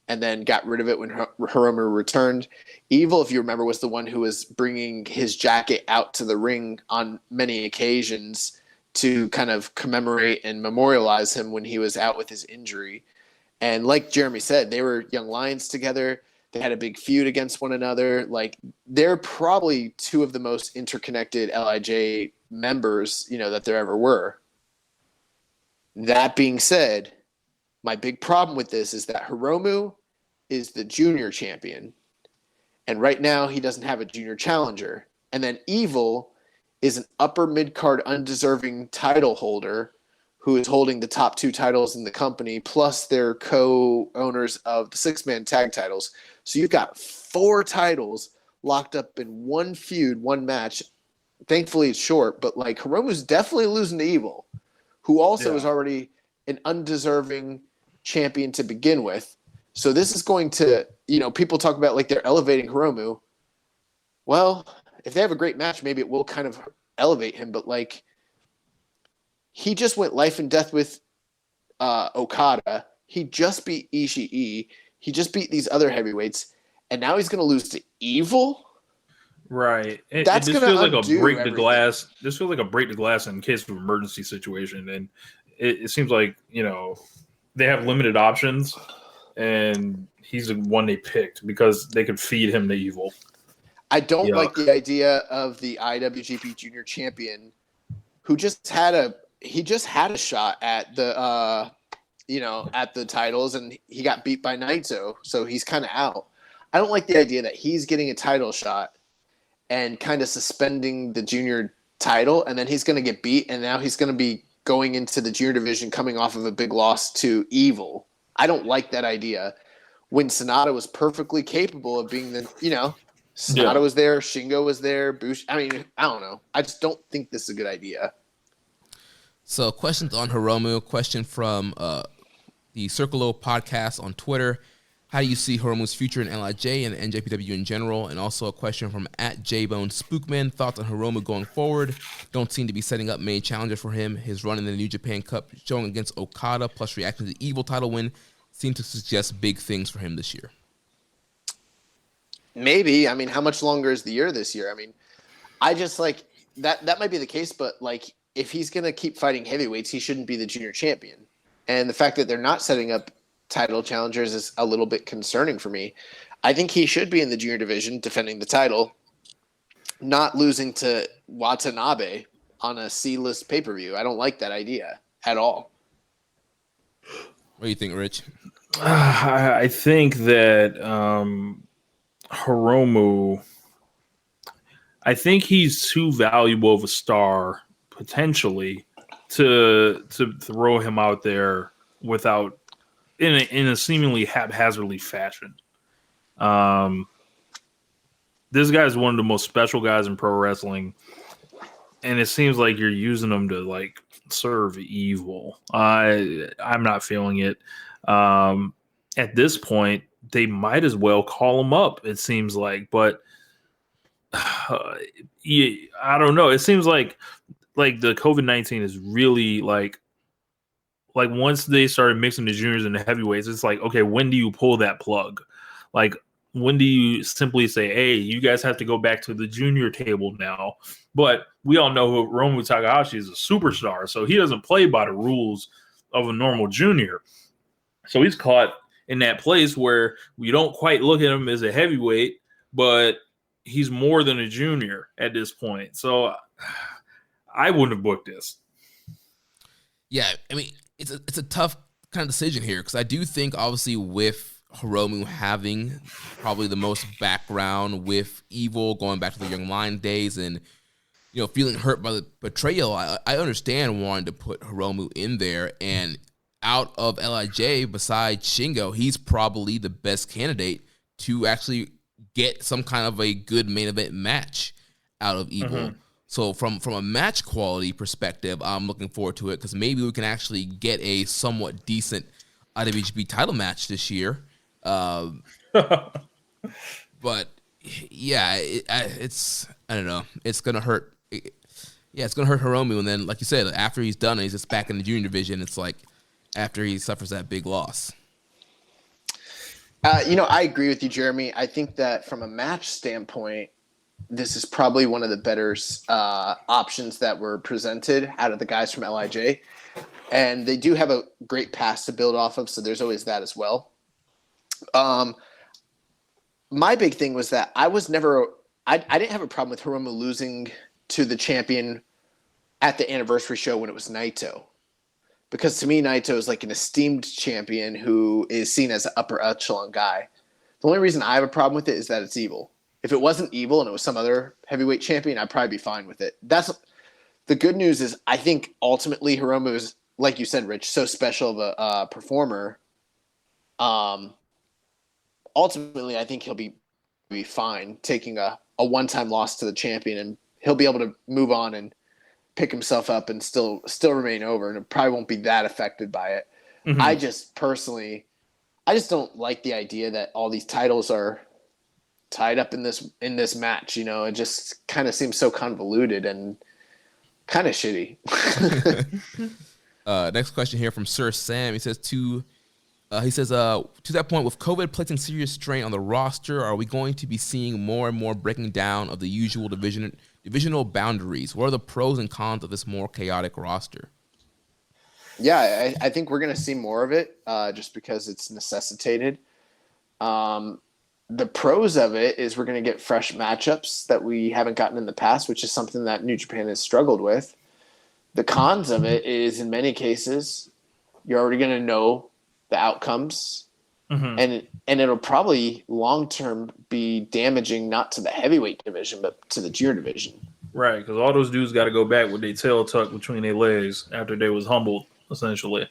and then got rid of it when Hiromu returned. Evil, if you remember, was the one who was bringing his jacket out to the ring on many occasions to kind of commemorate and memorialize him when he was out with his injury. And like Jeremy said, they were Young Lions together. They had a big feud against one another. Like, they're probably two of the most interconnected LIJ members, that there ever were. That being said, my big problem with this is that Hiromu is the junior champion. And right now he doesn't have a junior challenger. And then Evil is an upper mid-card undeserving title holder who is holding the top two titles in the company, plus they're co-owners of the six-man tag titles. So you've got 4 titles locked up in one feud, one match. Thankfully it's short, but like Hiromu's definitely losing to Evil, who also is already an undeserving champion to begin with. So this is going to, people talk about like they're elevating Hiromu. Well, if they have a great match, maybe it will kind of elevate him. But like, he just went life and death with Okada. He just beat Ishii. He just beat these other heavyweights, and now he's going to lose to Evil. Right. That's this going feels to like a break the glass. This feels like a break the glass in case of emergency situation, and it seems like they have limited options. And he's the one they picked because they could feed him to Evil. I don't like the idea of the IWGP Junior Champion who just had a shot at the at the titles and he got beat by Naito, so he's kind of out. I don't like the idea that he's getting a title shot and kind of suspending the junior title, and then he's going to get beat, and now he's going to be going into the junior division coming off of a big loss to Evil. I don't like that idea. When Sonata was perfectly capable of being Sonata was there, Shingo was there, Bush. I mean, I don't know. I just don't think this is a good idea. So, questions on Hiromu. Question from the Circle O podcast on Twitter. How do you see Hiromu's future in LIJ and NJPW in general? And also a question from @JBoneSpookman. Thoughts on Hiromu going forward? Don't seem to be setting up many challenges for him. His run in the New Japan Cup showing against Okada plus reaction to the Evil title win seem to suggest big things for him this year. Maybe. I mean, how much longer is the year this year? I mean, I just like that might be the case, but like if he's going to keep fighting heavyweights, he shouldn't be the junior champion. And the fact that they're not setting up title challengers is a little bit concerning for me. I think he should be in the junior division defending the title, not losing to Watanabe on a C-list pay-per-view. I don't like that idea at all. What do you think, Rich? I think that Hiromu, I think he's too valuable of a star potentially to throw him out there without in a seemingly haphazardly fashion. This guy's one of the most special guys in pro wrestling, and it seems like you're using him to like serve evil. I'm not feeling it. At this point, they might as well call him up. It seems like, but yeah, I don't know. It seems like the COVID-19 is really like once they started mixing the juniors and the heavyweights, it's like, okay, when do you pull that plug? Like, when do you simply say, hey, you guys have to go back to the junior table now? But we all know Hiromu Takahashi is a superstar, so he doesn't play by the rules of a normal junior. So he's caught in that place where we don't quite look at him as a heavyweight, but he's more than a junior at this point. So I wouldn't have booked this. Yeah, I mean, it's a tough kind of decision here because I do think, obviously, with Hiromu having probably the most background with Evil, going back to the Young Lion days, and feeling hurt by the betrayal, I understand wanting to put Hiromu in there. And out of LIJ, besides Shingo, he's probably the best candidate to actually get some kind of a good main event match out of Evil. Mm-hmm. So from a match quality perspective, I'm looking forward to it because maybe we can actually get a somewhat decent IWGP title match this year. But yeah, it's I don't know. It's gonna hurt. It's gonna hurt Hiromu, and then like you said, after he's done, and he's just back in the junior division. It's like after he suffers that big loss. I agree with you, Jeremy. I think that from a match standpoint, this is probably one of the better options that were presented out of the guys from LIJ. And they do have a great past to build off of, so there's always that as well. My big thing was that I didn't have a problem with Hiromu losing to the champion at the anniversary show when it was Naito. Because to me, Naito is like an esteemed champion who is seen as an upper echelon guy. The only reason I have a problem with it is that it's Evil. If it wasn't Evil and it was some other heavyweight champion, I'd probably be fine with it. That's the good news is I think ultimately Hiromu is, like you said, Rich, so special of a performer. Ultimately, I think he'll be fine taking a one-time loss to the champion, and he'll be able to move on and pick himself up and still remain over, and it probably won't be that affected by it. Mm-hmm. I just don't like the idea that all these titles are tied up in this match. It just kind of seems so convoluted and kind of shitty. Next question here from Sir Sam. He says to that point, with COVID placing serious strain on the roster, are we going to be seeing more and more breaking down of the usual divisional boundaries? What are the pros and cons of this more chaotic roster? Yeah, I think we're going to see more of it just because it's necessitated. The pros of it is we're going to get fresh matchups that we haven't gotten in the past, which is something that New Japan has struggled with. The cons of it is in many cases, you're already going to know the outcomes, mm-hmm. and it'll probably long-term be damaging not to the heavyweight division, but to the junior division. Right, because all those dudes got to go back with their tail tucked between their legs after they was humbled, essentially.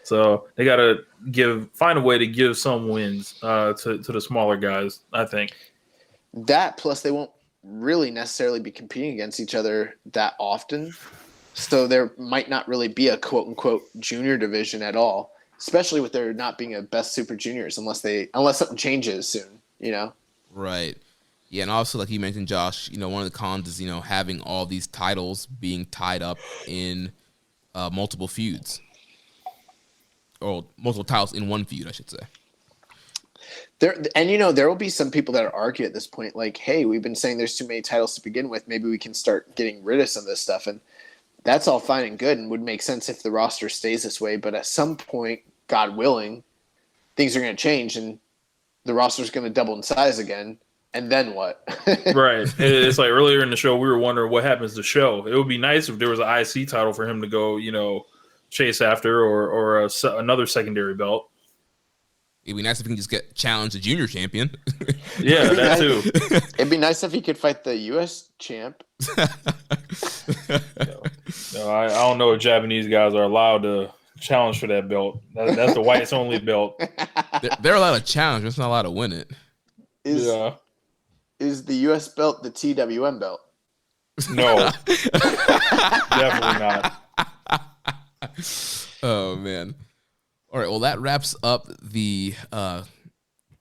So they got to find a way to give some wins to the smaller guys, I think. That, plus they won't really necessarily be competing against each other that often. So there might not really be a quote-unquote junior division at all, especially with there not being a best super juniors unless something changes soon, Right. Yeah, and also, like you mentioned, Josh, one of the cons is, having all these titles being tied up in multiple feuds. Or multiple titles in one feud, I should say. There will be some people that argue at this point, like, hey, we've been saying there's too many titles to begin with. Maybe we can start getting rid of some of this stuff. And that's all fine and good and would make sense if the roster stays this way. But at some point, God willing, things are going to change and the roster is going to double in size again. And then what? Right. It's like earlier in the show, we were wondering what happens to Show. It would be nice if there was an IC title for him to go, chase after or another secondary belt. It'd be nice if he can just get challenged a junior champion. Yeah, that too. It'd be nice if he could fight the U.S. champ. I don't know if Japanese guys are allowed to challenge for that belt. That's the whites only belt. They're allowed to challenge, but it's not allowed to win it. Is the U.S. belt the TWM belt? No. Definitely not. Oh, man. All right, well, that wraps up the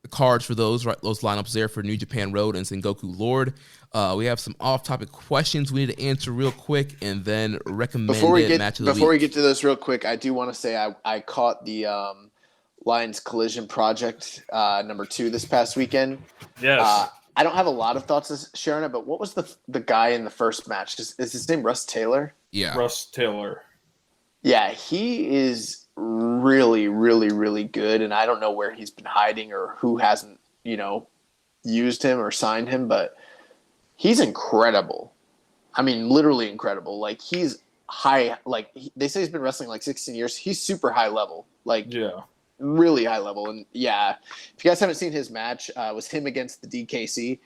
cards for those lineups there for New Japan Road and Sengoku Lord. We have some off-topic questions we need to answer real quick, and then recommended match of the week. Before we get to those real quick, I do want to say I caught the Lions Collision Project number 2 this past weekend. Yes. I don't have a lot of thoughts to share on it, but what was the guy in the first match? Is his name Russ Taylor? Yeah. Russ Taylor. Yeah, he is really, really, really good, and I don't know where he's been hiding or who hasn't, used him or signed him, but he's incredible. I mean, literally incredible. Like, he's high. Like, they say he's been wrestling like 16 years. He's super high level. Like, yeah, really high level. And yeah, if you guys haven't seen his match, it was him against the DKC.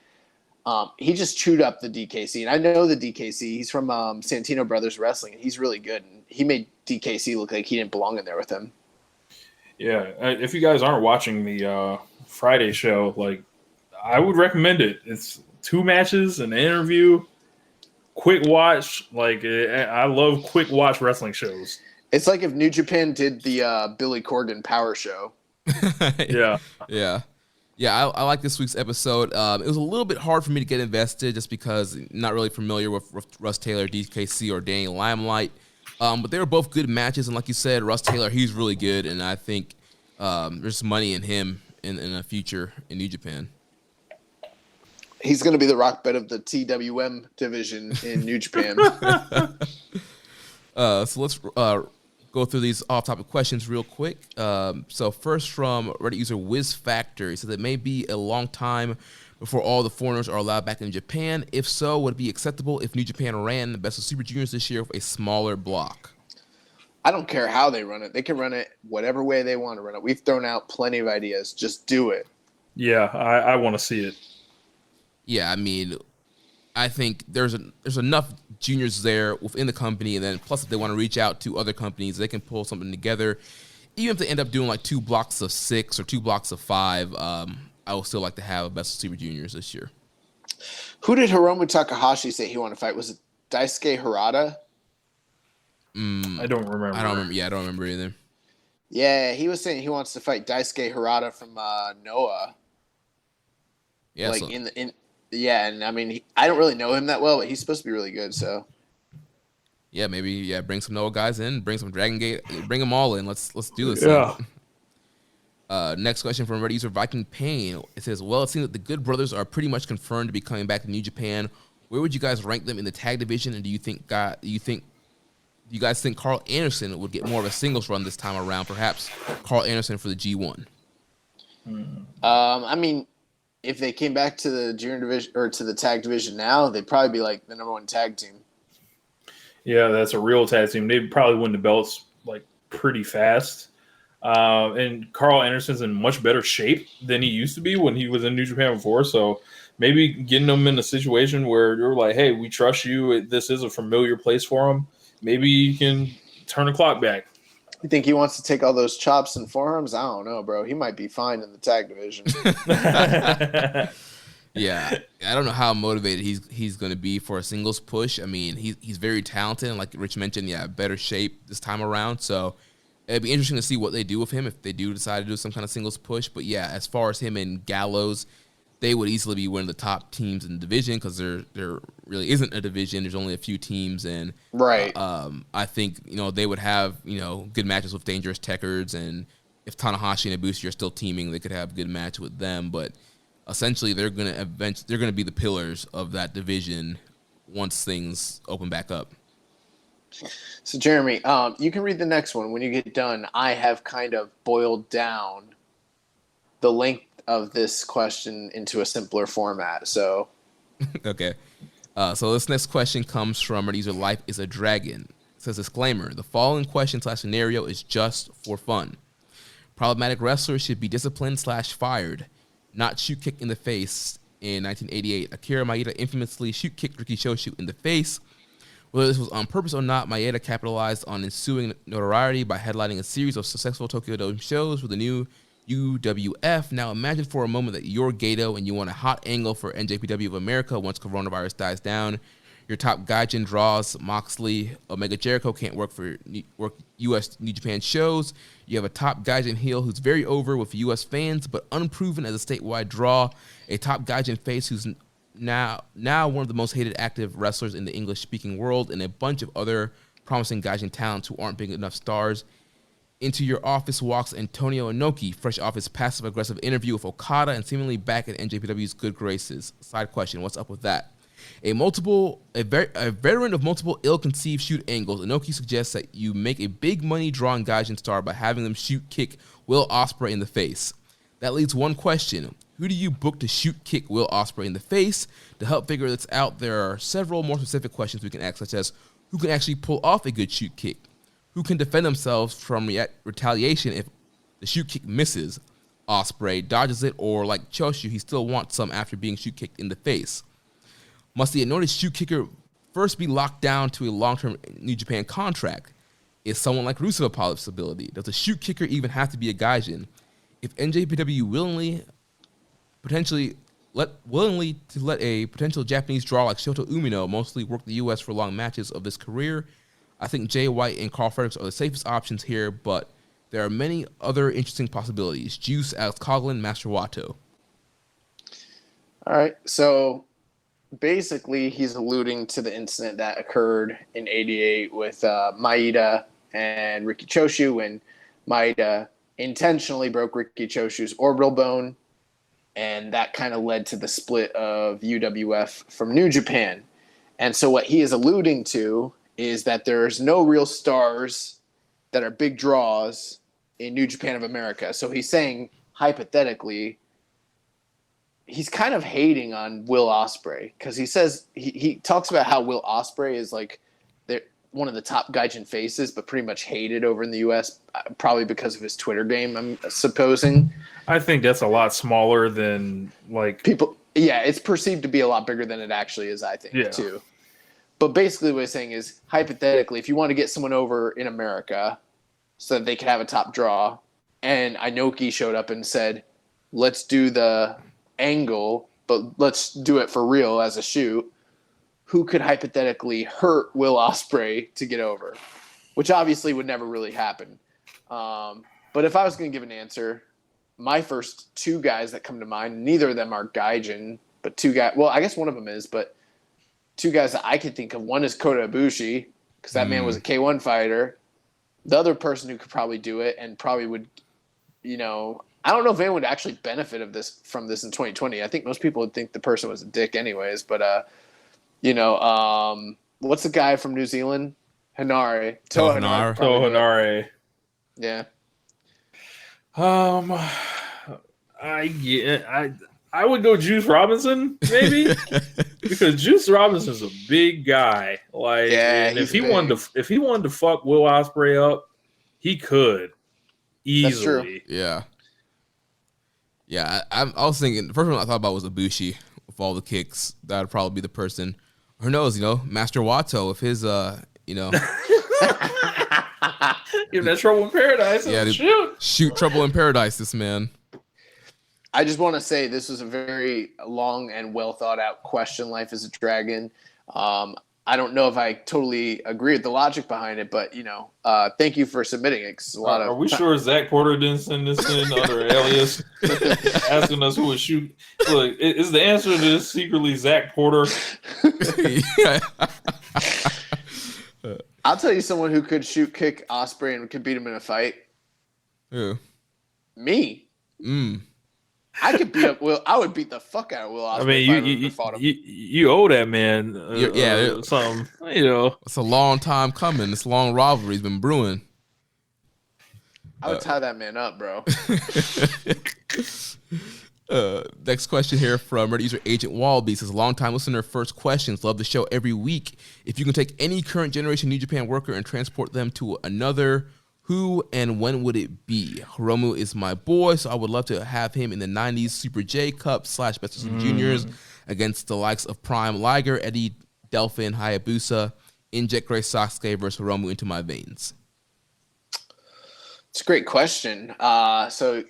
He just chewed up the DKC, and I know the DKC. He's from Santino Brothers Wrestling, and he's really good. And he made DKC look like he didn't belong in there with him. Yeah, if you guys aren't watching the Friday show, like, I would recommend it. It's 2 matches, an interview, quick watch. Like, I love quick watch wrestling shows. It's like if New Japan did the Billy Corgan Power Show. Yeah. Yeah, I like this week's episode. It was a little bit hard for me to get invested just because I'm not really familiar with Russ Taylor, DKC, or Danny Limelight. But they were both good matches, and like you said, Russ Taylor, he's really good, and I think there's money in him in the future in New Japan. He's going to be the rock bed of the TWM division in New Japan. So let's go through these off-topic questions real quick. So first from Reddit user Wiz Factor, he said it may be a long time before all the foreigners are allowed back in Japan. If so, would it be acceptable if New Japan ran the Best of Super Juniors this year with a smaller block? I don't care how they run it. They can run it whatever way they want to run it. We've thrown out plenty of ideas. Just do it. Yeah, I want to see it. Yeah, I mean, I think there's enough juniors there within the company, and then plus if they want to reach out to other companies, they can pull something together. Even if they end up doing like 2 blocks of 6 or 2 blocks of 5, I would still like to have a Best of Super Juniors this year. Who did Hiromu Takahashi say he wanted to fight? Was it Daisuke Harada? I don't remember. Yeah, I don't remember either. Yeah, he was saying he wants to fight Daisuke Harada from Noah. Yeah, like yeah, and I mean, I don't really know him that well, but he's supposed to be really good. So, yeah, maybe bring some Noah guys in, bring some Dragon Gate, bring them all in. Let's do this. Yeah. Next question from Reddit user Viking Pain. It says, "Well, it seems that the Good Brothers are pretty much confirmed to be coming back to New Japan. Where would you guys rank them in the tag division? And do you guys think Carl Anderson would get more of a singles run this time around? Perhaps Carl Anderson for the G1." I mean, if they came back to the junior division or to the tag division now, they'd probably be like the #1 tag team. Yeah, that's a real tag team. They'd probably win the belts like pretty fast. And Carl Anderson's in much better shape than he used to be when he was in New Japan before. So maybe getting him in a situation where you're like, hey, we trust you. This is a familiar place for him. Maybe you can turn the clock back. You think he wants to take all those chops and forearms? I don't know, bro. He might be fine in the tag division. Yeah, I don't know how motivated he's going to be for a singles push. I mean, he's very talented, and like Rich mentioned, better shape this time around. So it'd be interesting to see what they do with him if they do decide to do some kind of singles push. But yeah, as far as him and Gallows, they would easily be one of the top teams in the division because there really isn't a division. There's only a few teams, and right. I think they would have good matches with Dangerous Techers and if Tanahashi and Ibushi are still teaming, they could have a good match with them. But essentially, they're gonna be the pillars of that division once things open back up. So, Jeremy, you can read the next one. When you get done, I have kind of boiled down the length of this question into a simpler format. So, okay. So this next question comes from our user Life is a Dragon. It says, disclaimer, the following question/scenario is just for fun. Problematic wrestlers should be disciplined/fired, not shoot kicked in the face. In 1988, Akira Maeda infamously shoot kicked Riki Choshu in the face. Whether this was on purpose or not, Maeda capitalized on ensuing notoriety by headlining a series of successful Tokyo Dome shows with the new UWF. Now imagine for a moment that you're Gato and you want a hot angle for NJPW of America once coronavirus dies down. Your top gaijin draws Moxley, Omega Jericho can't work U.S. New Japan shows. You have a top gaijin heel who's very over with U.S. fans but unproven as a statewide draw. A top gaijin face who's now one of the most hated active wrestlers in the English-speaking world, and a bunch of other promising gaijin talents who aren't big enough stars. Into your office walks Antonio Inoki, fresh off his passive-aggressive interview with Okada and seemingly back at NJPW's good graces. Side question, what's up with that? A veteran of multiple ill-conceived shoot angles, Inoki suggests that you make a big-money drawing gaijin star by having them shoot-kick Will Ospreay in the face. That leaves one question. Who do you book to shoot-kick Will Ospreay in the face? To help figure this out, there are several more specific questions we can ask, such as, who can actually pull off a good shoot-kick? Who can defend themselves from retaliation if the shoot kick misses? Ospreay dodges it, or like Choshu, he still wants some after being shoot kicked in the face. Must the anointed shoot kicker first be locked down to a long-term New Japan contract? Is someone like Rusev a possibility? Does a shoot kicker even have to be a gaijin? If NJPW willingly to let a potential Japanese draw like Shota Umino mostly work the U.S. for long matches of this career, I think Jay White and Carl Fredericks are the safest options here, but there are many other interesting possibilities. Juice, Alex Coughlin, Master Wato. All right, so basically he's alluding to the incident that occurred in '88 with Maeda and Riki Choshu, when Maeda intentionally broke Riki Choshu's orbital bone, and that kind of led to the split of UWF from New Japan. And so what he is alluding to is that there's no real stars that are big draws in New Japan of America. So he's saying, hypothetically, he's kind of hating on Will Ospreay, because he says he talks about how Will Ospreay is like one of the top gaijin faces, but pretty much hated over in the U.S., probably because of his Twitter game, I'm supposing. I think that's a lot smaller than like people. Yeah, it's perceived to be a lot bigger than it actually is, I think, too. But basically what he's saying is, hypothetically, if you want to get someone over in America so that they can have a top draw, and Inoki showed up and said, let's do the angle, but let's do it for real as a shoot, who could hypothetically hurt Will Ospreay to get over? Which obviously would never really happen. But if I was going to give an answer, my first two guys that come to mind, neither of them are gaijin, but two guys, well, I guess one of them is, but two guys that I can think of, one is Kota Ibushi, because that man was a K1 fighter. The other person who could probably do it and probably would, I don't know if anyone would actually benefit from this in 2020. I think most people would think the person was a dick anyways, but, what's the guy from New Zealand? Toa Henare. Yeah. I would go Juice Robinson, maybe, because Juice Robinson's a big guy. Like, and if he wanted to fuck Will Ospreay up, he could easily. Yeah. Yeah, I was thinking, the first one I thought about was Ibushi with all the kicks. That would probably be the person. Who knows, Master Wato with his, Give that Trouble in Paradise. Yeah, shoot Trouble in Paradise, this man. I just want to say this was a very long and well thought out question, Life is a Dragon. I don't know if I totally agree with the logic behind it, but, thank you for submitting it. Are we sure Zach Porter didn't send this in under alias, asking us who would shoot? Look, is the answer to this secretly Zach Porter? I'll tell you someone who could shoot kick Ospreay and could beat him in a fight. Who? Me? I could beat up Will. I would beat the fuck out of Will Ospreay. I mean, you owe that man something. It's a long time coming. This long rivalry's been brewing. I would tie that man up, bro. Next question here from Reddit user Agent Wallaby says, long time listener, first questions. Love the show every week. If you can take any current generation New Japan worker and transport them to another, who and when would it be? Hiromu is my boy, so I would love to have him in the 90s Super J Cup / Best of Super Juniors against the likes of Prime Liger, Eddie, Delphin, Hayabusa. Inject Gray Sasuke versus Hiromu into my veins. It's a great question. So,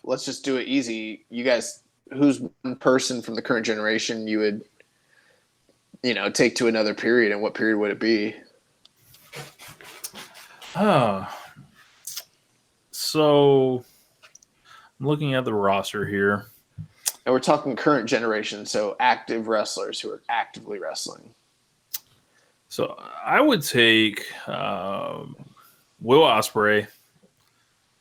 let's just do it easy. You guys, who's one person from the current generation you would, take to another period, and what period would it be? So I'm looking at the roster here. And we're talking current generation, so active wrestlers who are actively wrestling. So I would take Will Ospreay,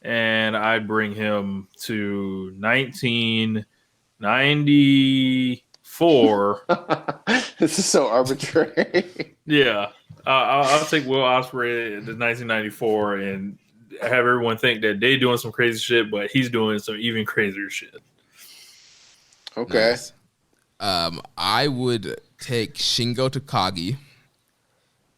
and I'd bring him to 1994. This is so arbitrary. Yeah. I'll take Will Ospreay to 1994 and have everyone think that they're doing some crazy shit, but he's doing some even crazier shit. Okay. Nice. I would take Shingo Takagi,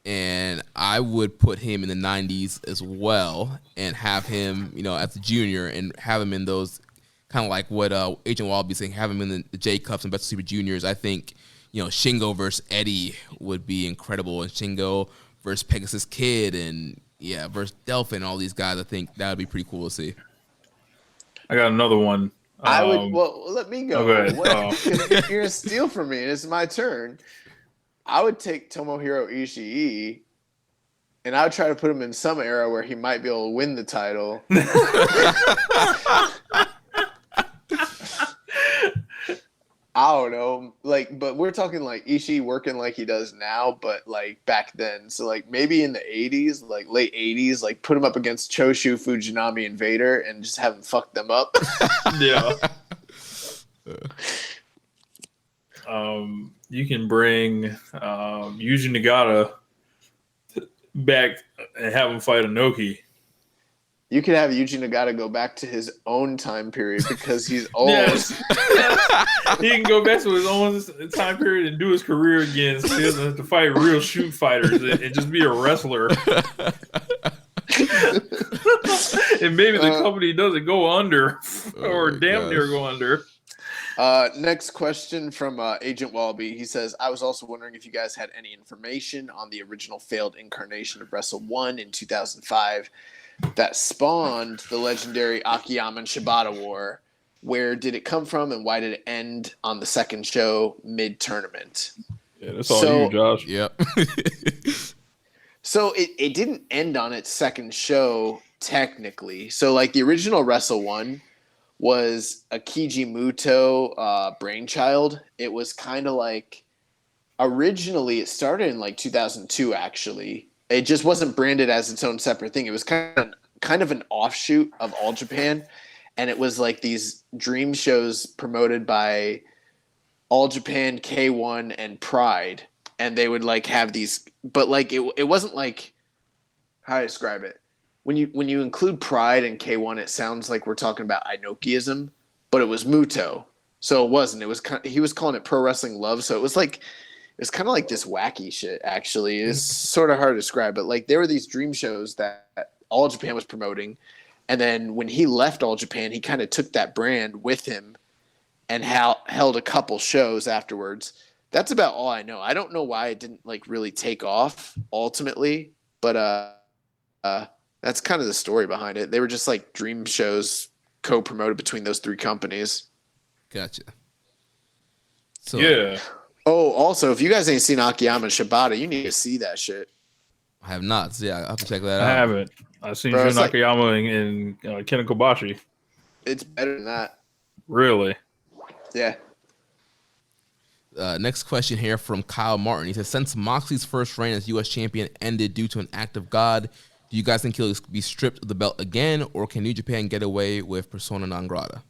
and I would put him in the 90s as well, and have him, as a junior, and have him in those kind of like what Agent Wallaby saying, have him in the J Cups and Best of Super Juniors. I think, Shingo versus Eddie would be incredible, and Shingo versus Pegasus Kid, and versus Delphin, and all these guys. I think that would be pretty cool to see. I got another one. I would. Well, let me go. Okay. You're gonna steal from me, and it's my turn. I would take Tomohiro Ishii, and I would try to put him in some era where he might be able to win the title. I don't know, but we're talking like Ishii working like he does now, but like back then. So like maybe in the 80s, like late 80s, like put him up against Choshu, Fujinami, and Vader, and just have him fuck them up. Yeah. You can bring Yuji Nagata back and have him fight Inoki. You could have Yuji Nagata go back to his own time period because he's old. Yes. He can go back to his own time period and do his career again, so he doesn't have to fight real shoot fighters and just be a wrestler. And maybe the company doesn't go under or damn near go under. Next question from Agent Wallaby. He says, I was also wondering if you guys had any information on the original failed incarnation of Wrestle 1 in 2005 that spawned the legendary Akiyama and Shibata War. Where did it come from, and why did it end on the second show mid-tournament? Yeah, that's all you, Josh. Yep. So it didn't end on its second show, technically. So, like, the original Wrestle 1 was a Kiji Muto brainchild. It was kind of like, originally it started in like 2002, actually. It just wasn't branded as its own separate thing. It was kind of an offshoot of All Japan, and it was like these dream shows promoted by All Japan, K1, and Pride, and they would like have these, but like it wasn't like, how do I describe it? When you include Pride and K1, it sounds like we're talking about Inokiism, but it was Muto, so it wasn't. It was he was calling it Pro Wrestling Love, so it was like. It's kind of like this wacky shit, actually. It's sort of hard to describe, but like there were these dream shows that All Japan was promoting, and then when he left All Japan, he kind of took that brand with him and held a couple shows afterwards. That's about all I know. I don't know why it didn't like really take off ultimately, but that's kind of the story behind it. They were just like dream shows co-promoted between those three companies. Gotcha. So, yeah. Oh, also, if you guys ain't seen Akiyama and Shibata, you need to see that shit. I have not. So yeah, I have to check that out. I haven't. I've seen Bro, Jun Akiyama and Ken Kobashi. It's better than that. Really? Yeah. Next question here from Kyle Martin. He says, since Moxley's first reign as U.S. champion ended due to an act of God, do Do you guys think he'll be stripped of the belt again, or can New Japan get away with persona non grata?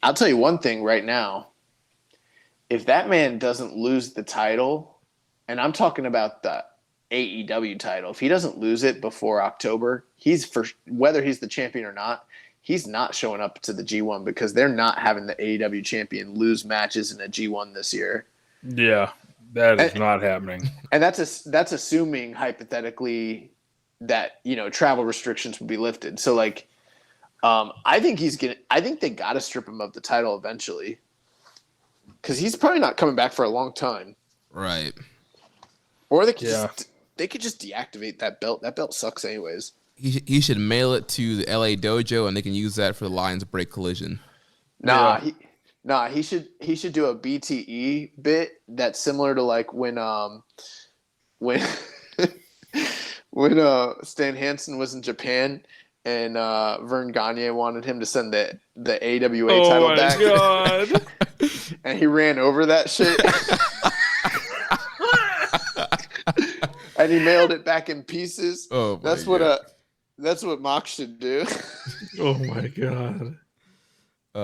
I'll tell you one thing right now. If that man doesn't lose the title, and I'm talking about the AEW title, if he doesn't lose it before October, whether he's the champion or not, he's not showing up to the G1 because they're not having the AEW champion lose matches in a G1 this year. Yeah, that is not happening. And that's assuming hypothetically that, travel restrictions will be lifted. So like, I think they got to strip him of the title eventually because he's probably not coming back for a long time. Right. Or they could just deactivate that belt. That belt sucks anyways. He should mail it to the LA dojo and they can use that for the Lions Break Collision. He should do a BTE bit that's similar to like when Stan Hansen was in Japan and Vern Gagne wanted him to send the AWA title back. Oh my god. And he ran over that shit. And he mailed it back in pieces. Oh my that's what Mox should do. Oh my god.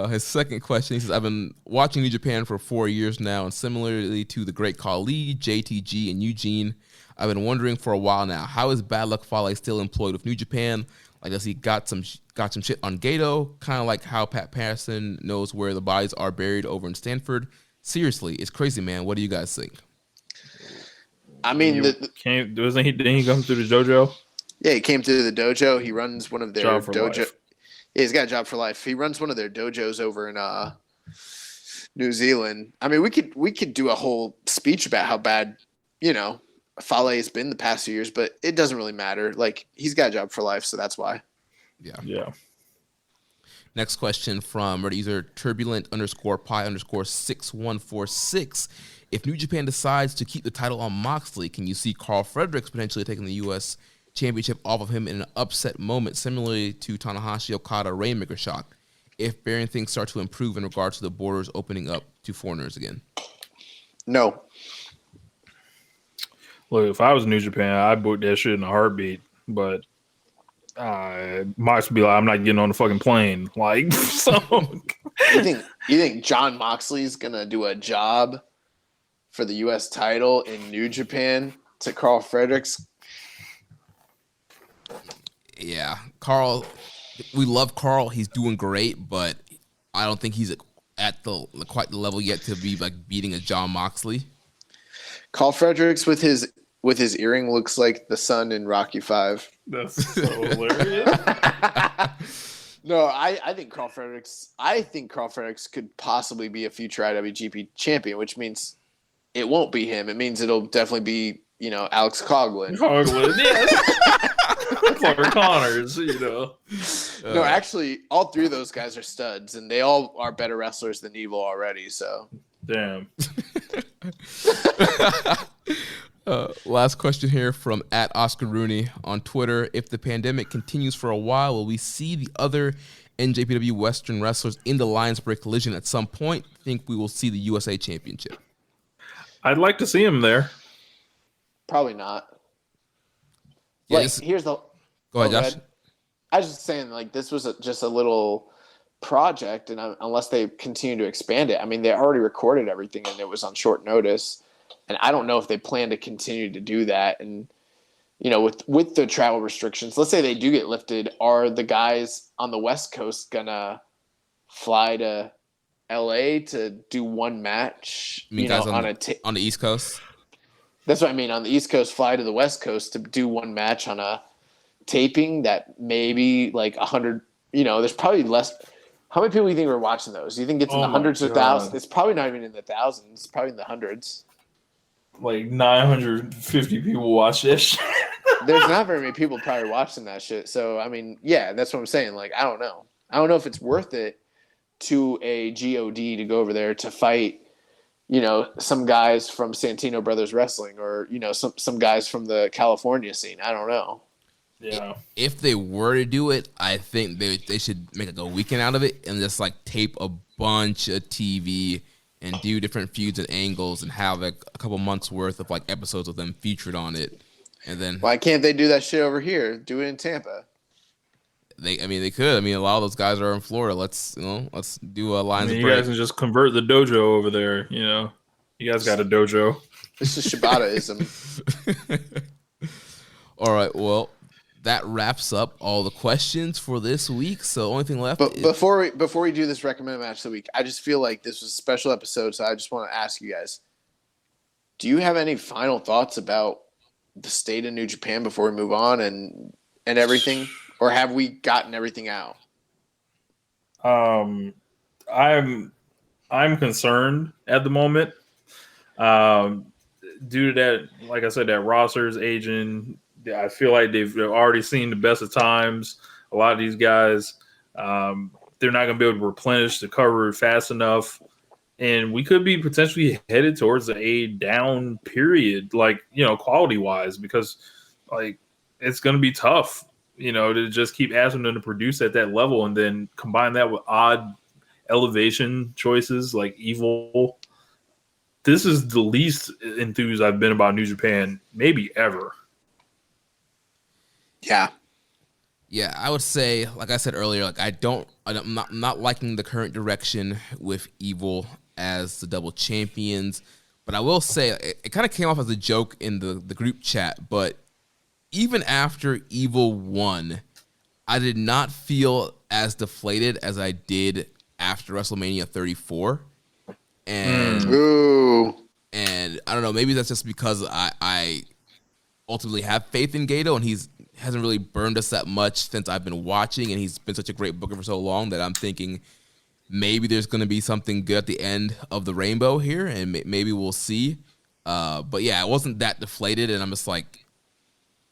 His second question, he says, I've been watching New Japan for 4 years now, and similarly to the great Khali, JTG, and Eugene, I've been wondering for a while now, how is Bad Luck Fale still employed with New Japan? Like, does he got some shit on Gato? Kind of like how Pat Patterson knows where the bodies are buried over in Stanford. Seriously, it's crazy, man. What do you guys think? I mean, didn't he come through the dojo? Yeah, he came through the dojo. He runs one of their dojo. Life. Yeah, he's got a job for life. He runs one of their dojos over in New Zealand. I mean, we could do a whole speech about how bad, Fale has been the past few years, but it doesn't really matter. Like, he's got a job for life, so that's why. Yeah. Next question from user turbulent_pi_6146. If New Japan decides to keep the title on Moxley, can you see Carl Fredericks potentially taking the U.S. Championship off of him in an upset moment, similarly to Tanahashi Okada Rainmaker shock, if bearing things start to improve in regards to the borders opening up to foreigners again? No. Look, if I was New Japan, I'd book that shit in a heartbeat. But Mox would be like, I'm not getting on the fucking plane. Like, so. You think John Moxley's gonna do a job for the U.S. title in New Japan to Carl Fredericks? Yeah, Carl. We love Carl. He's doing great, but I don't think he's at quite the level yet to be like beating a John Moxley. Carl Fredericks with his earring looks like the sun in Rocky V. That's so hilarious. No, I think Carl Fredericks could possibly be a future IWGP champion, which means it won't be him. It means it'll definitely be, Alex Coughlin. Yes. Clark Connors, No, actually, all three of those guys are studs, and they all are better wrestlers than Evil already, so. Damn. Last question here from @Oscar Rooney on Twitter. If the pandemic continues for a while, will we see the other NJPW Western wrestlers in the Lions Break Collision at some point? Think we will see the USA Championship? I'd like to see him there. Probably not. Yeah, here's the. Go ahead, Josh. I was just saying, this was just a little project, and unless they continue to expand it, I mean, they already recorded everything, and it was on short notice, and I don't know if they plan to continue to do that. And with the travel restrictions, let's say they do get lifted, are the guys on the West Coast gonna fly to LA to do one match? You mean guys on the East Coast? That's what I mean. On the East Coast, fly to the West Coast to do one match on a taping that maybe like 100. There's probably less. How many people do you think were watching those? Do you think it's in the hundreds or thousands? It's probably not even in the thousands. It's probably in the hundreds. Like 950 people watch this shit. There's not very many people probably watching that shit. So, I mean, yeah, that's what I'm saying. Like, I don't know. I don't know if it's worth it to a GOD to go over there to fight, some guys from Santino Brothers Wrestling or, some guys from the California scene. I don't know. Yeah. If they were to do it, I think they should make a weekend out of it and just tape a bunch of TV and do different feuds and angles and have a couple months worth of episodes of them featured on it. And then why can't they do that shit over here? Do it in Tampa. they could. I mean, a lot of those guys are in Florida. Let's do a lines of you break. guys can just convert the dojo over there. You guys got a dojo. This is Shibata-ism. All right, well, that wraps up all the questions for this week. So the only thing left. But before we do this recommended match of the week, I just feel like this was a special episode, so I just want to ask you guys: do you have any final thoughts about the state of New Japan before we move on and everything, or have we gotten everything out? I'm concerned at the moment. Due to that, like I said, that roster's aging. I feel like they've already seen the best of times. A lot of these guys, they're not going to be able to replenish the cover fast enough. And we could be potentially headed towards a down period, quality-wise, because, it's going to be tough, to just keep asking them to produce at that level and then combine that with odd elevation choices like Evil. This is the least enthused I've been about New Japan, maybe ever. Yeah. Yeah, I would say, like I said earlier, I'm not liking the current direction with Evil as the double champions. But I will say, it kind of came off as a joke in the group chat, but even after Evil won, I did not feel as deflated as I did after WrestleMania 34. And and I don't know, maybe that's just because I ultimately have faith in Gato, and hasn't really burned us that much since I've been watching, and he's been such a great booker for so long that I'm thinking maybe there's going to be something good at the end of the rainbow here, and maybe we'll see. But yeah, I wasn't that deflated, and I'm just like,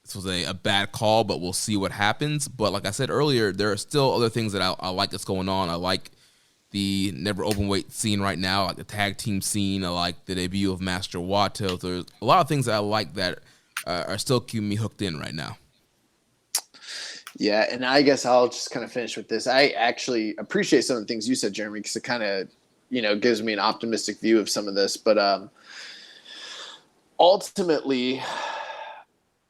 this was a bad call, but we'll see what happens. But like I said earlier, there are still other things that I like that's going on. I like the never open weight scene right now, like the tag team scene. I like the debut of Master Wato. There's a lot of things that I like that are still keeping me hooked in right now. Yeah, and I guess I'll just kind of finish with this. I actually appreciate some of the things you said, Jeremy, because it kind of, gives me an optimistic view of some of this. But ultimately,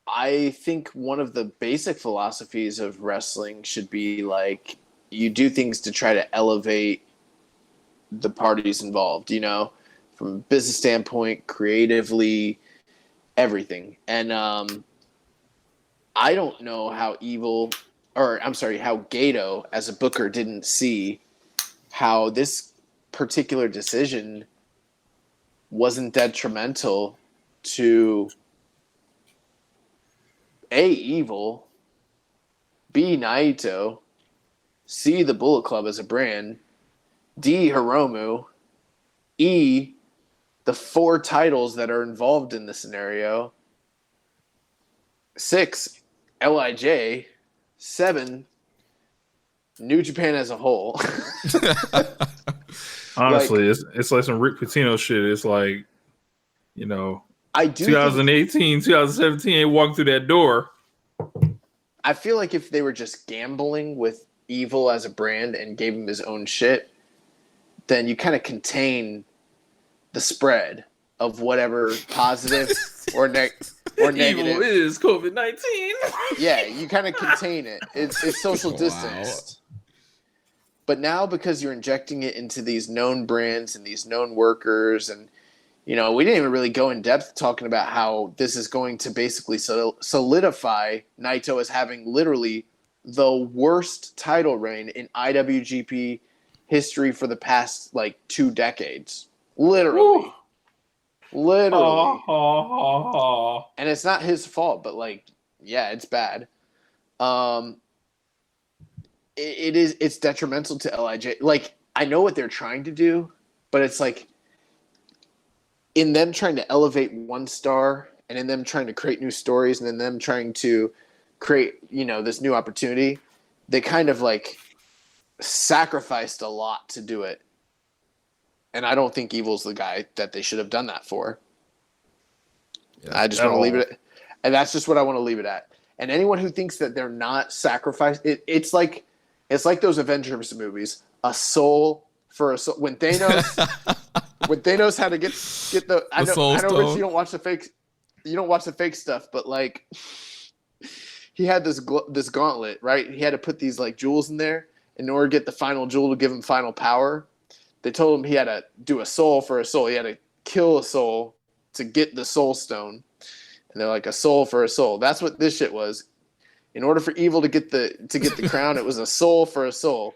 I think one of the basic philosophies of wrestling should be like, you do things to try to elevate the parties involved, from a business standpoint, creatively, everything. And I don't know how how Gato as a booker didn't see how this particular decision wasn't detrimental to A, Evil, B, Naito, C, the Bullet Club as a brand, D, Hiromu, E, the 4 titles that are involved in the scenario, 6, LIJ, 7, New Japan as a whole. Honestly, it's like some Rick Pitino shit. It's like, I do 2018, 2017, they walked through that door. I feel like if they were just gambling with Evil as a brand and gave him his own shit, then you kind of contain the spread of whatever positive or negative. Evil is COVID-19. Yeah, you kind of contain it. It's social distanced. But now, because you're injecting it into these known brands and these known workers, and we didn't even really go in depth talking about how this is going to basically solidify Naito as having literally the worst title reign in IWGP history for the past 2 decades. Literally. Literally. And it's not his fault, but it's bad. It's detrimental to LIJ. I know what they're trying to do, but it's in them trying to elevate one star and in them trying to create new stories and in them trying to create, this new opportunity, they kind of sacrificed a lot to do it. And I don't think Evil's the guy that they should have done that for. Yeah, I just want to leave it. And that's just what I want to leave it at. And anyone who thinks that they're not sacrificed, it's like those Avengers movies, a soul for a soul. When Thanos had to get the I know Rich, you don't watch the fake. don't watch the fake stuff, but like he had this gauntlet, right? He had to put these like jewels in there in order to get the final jewel to give him final power. They told him he had to do a soul for a soul. He had to kill a soul to get the soul stone. And they're like, a soul for a soul. That's what this shit was. In order for evil to get the crown, it was a soul for a soul.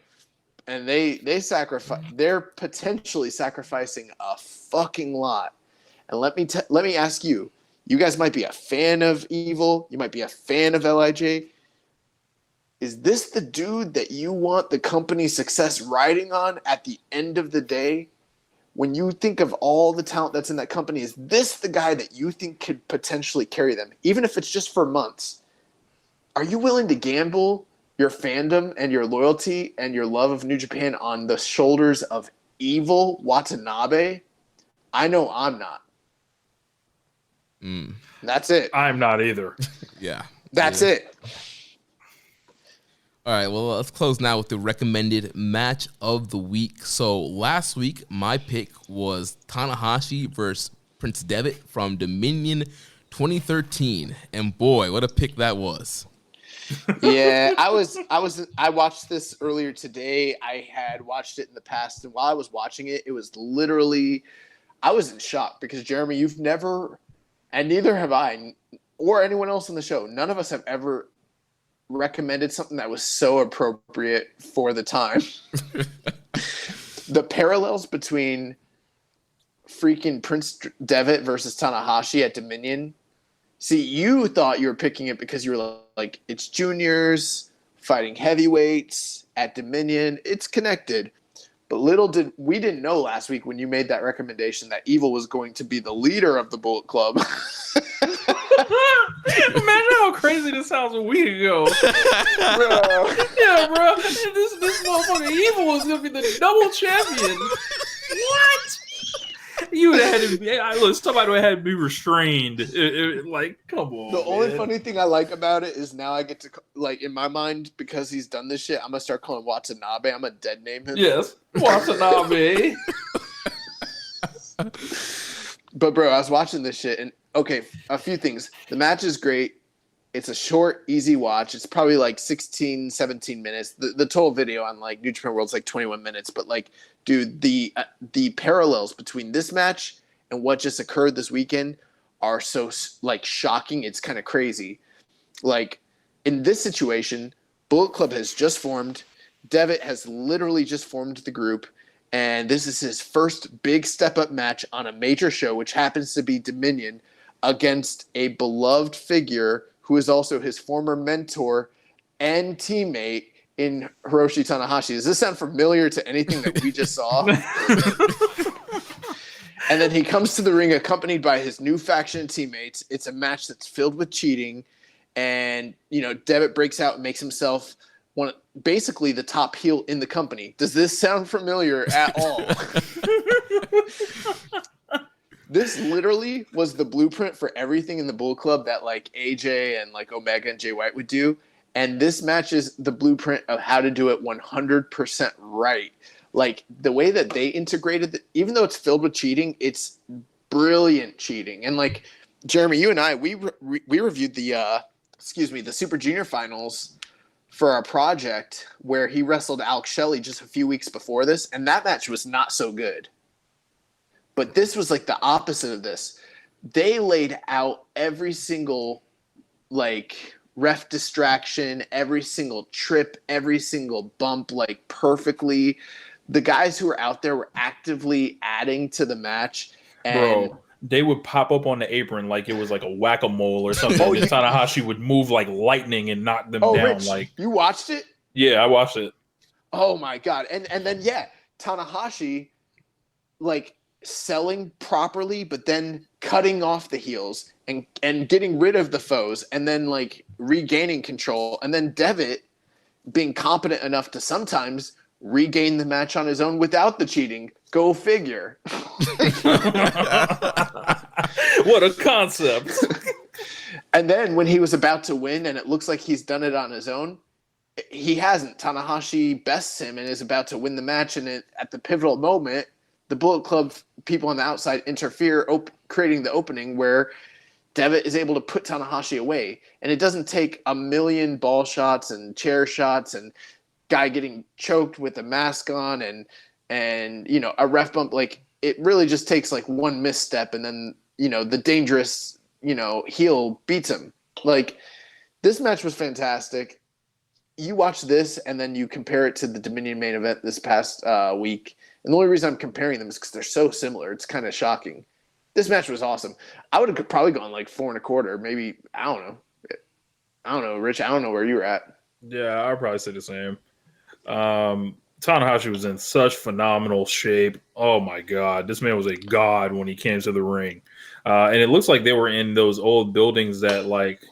And they're potentially sacrificing a fucking lot. And let me ask you, you guys might be a fan of Evil, you might be a fan of LIJ. Is this the dude that you want the company's success riding on at the end of the day? When you think of all the talent that's in that company, is this the guy that you think could potentially carry them, even if it's just for months? Are you willing to gamble your fandom and your loyalty and your love of New Japan on the shoulders of Evil Watanabe? I know I'm not. That's it. I'm not either. Yeah. That's it. All right, well, let's close now with the recommended match of the week. So last week, my pick was Tanahashi versus Prince Devitt from Dominion 2013. And boy, what a pick that was. Yeah, I watched this earlier today. I had watched it in the past, and while I was watching it, it was literally, I was in shock because, Jeremy, you've never, and neither have I, or anyone else on the show, none of us have ever recommended something that was so appropriate for the time. The parallels between freaking Prince Devitt versus Tanahashi at Dominion. See, you thought you were picking it because you were like, it's juniors fighting heavyweights at Dominion. It's connected. But we didn't know last week when you made that recommendation that Evil was going to be the leader of the Bullet Club. Imagine how crazy this sounds a week ago. Bro. Yeah, bro. This motherfucker Evil was gonna be the double champion. What? You would have had to be. Look, somebody would have had to be restrained. Like, come on. The only funny thing I like about it is now I get to, like, in my mind, because he's done this shit, I'm gonna start calling Watanabe. I'm gonna dead name him. Yes, Watanabe. But bro, I was watching this shit, and okay, a few things. The match is great. It's a short, easy watch. It's probably like 16, 17 minutes. The total video on like New Japan World's like 21 minutes. But like, dude, the parallels between this match and what just occurred this weekend are so like shocking. It's kind of crazy. Like in this situation, Bullet Club has just formed. Devitt has literally just formed the group. And this is his first big step-up match on a major show, which happens to be Dominion, against a beloved figure who is also his former mentor and teammate in Hiroshi Tanahashi. Does this sound familiar to anything that we just saw? And then he comes to the ring accompanied by his new faction teammates. It's a match that's filled with cheating. And, you know, Devitt breaks out and makes himself basically the top heel in the company. Does this sound familiar at all? This literally was the blueprint for everything in the Bullet Club that like AJ and like Omega and Jay White would do. And this match is the blueprint of how to do it 100% right. Like the way that they integrated, even though it's filled with cheating, it's brilliant cheating. And like Jeremy, you and I, we reviewed the Super Junior finals for our project where he wrestled Alex Shelley just a few weeks before this, and that match was not so good. But this was like the opposite of this. They laid out every single like ref distraction, every single trip, every single bump like perfectly. The guys who were out there were actively adding to the match. And bro, they would pop up on the apron like it was like a whack-a-mole or something. And Tanahashi would move like lightning and knock them down. Rich, like you watched it? Yeah, I watched it. Oh my god. And then yeah, Tanahashi like selling properly, but then cutting off the heels and getting rid of the foes and then like regaining control. And then Devitt being competent enough to sometimes regain the match on his own without the cheating. Go figure. What a concept. And then when he was about to win and it looks like he's done it on his own, he hasn't. Tanahashi bests him and is about to win the match. And at the pivotal moment, the Bullet Club people on the outside interfere, creating the opening where Devitt is able to put Tanahashi away, and it doesn't take a million ball shots and chair shots and guy getting choked with a mask on and a ref bump. Like, it really just takes like one misstep, and then the dangerous heel beats him. Like, this match was fantastic. You watch this and then you compare it to the Dominion main event this past week, and the only reason I'm comparing them is because they're so similar. It's kind of shocking. This match was awesome. I would have probably gone like 4.25, maybe. I don't know, Rich. I don't know where you were at. Yeah, I'd probably say the same. Tanahashi was in such phenomenal shape. Oh my God, this man was a god when he came to the ring, and it looks like they were in those old buildings that like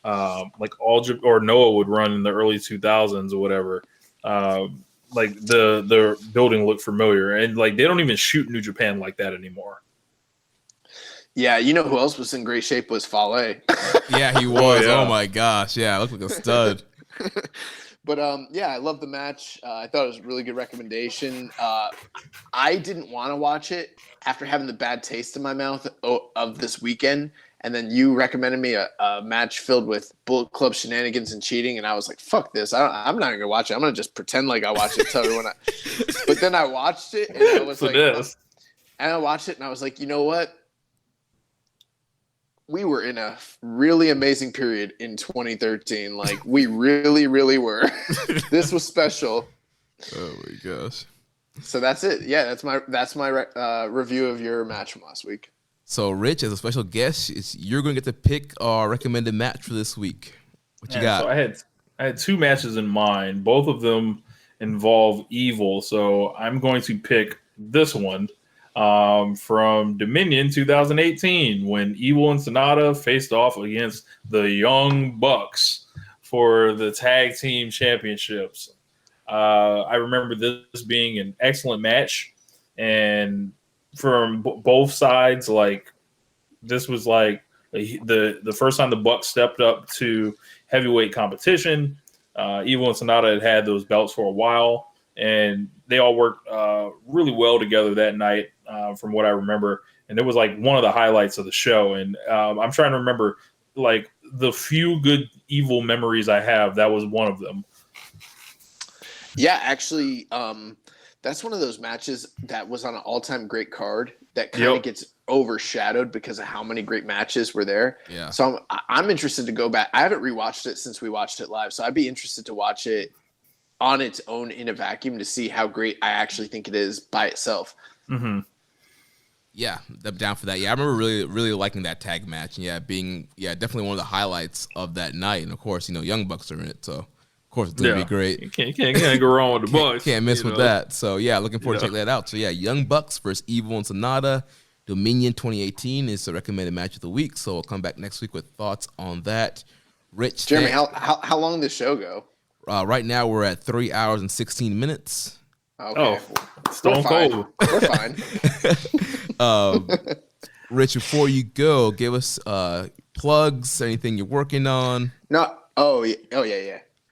Aldrich or Noah would run in the early 2000s or whatever. Like the building looked familiar, and like they don't even shoot New Japan like that anymore. Yeah, you know who else was in great shape was Fale. Yeah, he was. Oh my gosh, yeah, looked like a stud. But I love the match. I thought it was a really good recommendation. I didn't want to watch it after having the bad taste in my mouth of this weekend, and then you recommended me a match filled with Bullet Club shenanigans and cheating, and I was like, "Fuck this! I'm not even gonna watch it. I'm gonna just pretend like I watched it." Tell everyone. But then I watched it, and I was I watched it, and I was like, you know what? We were in a really amazing period in 2013. Like, we really, really were. This was special. Oh my gosh. So that's it. Yeah, that's my review of your match from last week. So, Rich, as a special guest, you're going to get to pick our recommended match for this week. What you got? So I had two matches in mind. Both of them involve Evil. So I'm going to pick this one. From Dominion 2018, when Evil and Sonata faced off against the Young Bucks for the tag team championships. I remember this being an excellent match, and from both sides, like, this was like the first time the Bucks stepped up to heavyweight competition. Evil and Sonata had those belts for a while, and they all worked really well together that night, from what I remember. And it was like one of the highlights of the show. And I'm trying to remember, like, the few good Evil memories I have, that was one of them. Yeah, actually, that's one of those matches that was on an all-time great card that kind of gets overshadowed because of how many great matches were there. Yeah. So I'm interested to go back. I haven't rewatched it since we watched it live, so I'd be interested to watch it on its own in a vacuum to see how great I actually think it is by itself. Mm-hmm. Yeah, I'm down for that. Yeah, I remember really, really liking that tag match. And being definitely one of the highlights of that night. And of course, Young Bucks are in it, so of course it's gonna be great. You can't go wrong with the Bucks. Can't miss with that. So looking forward to check that out. So Young Bucks versus Evil and Sonata, Dominion 2018 is the recommended match of the week. So we'll come back next week with thoughts on that. Rich, Jeremy, how long did the show go? Right now we're at 3 hours and 16 minutes. Okay. Stone cold. We're fine. Rich, before you go, give us plugs, anything you're working on. No. Oh yeah.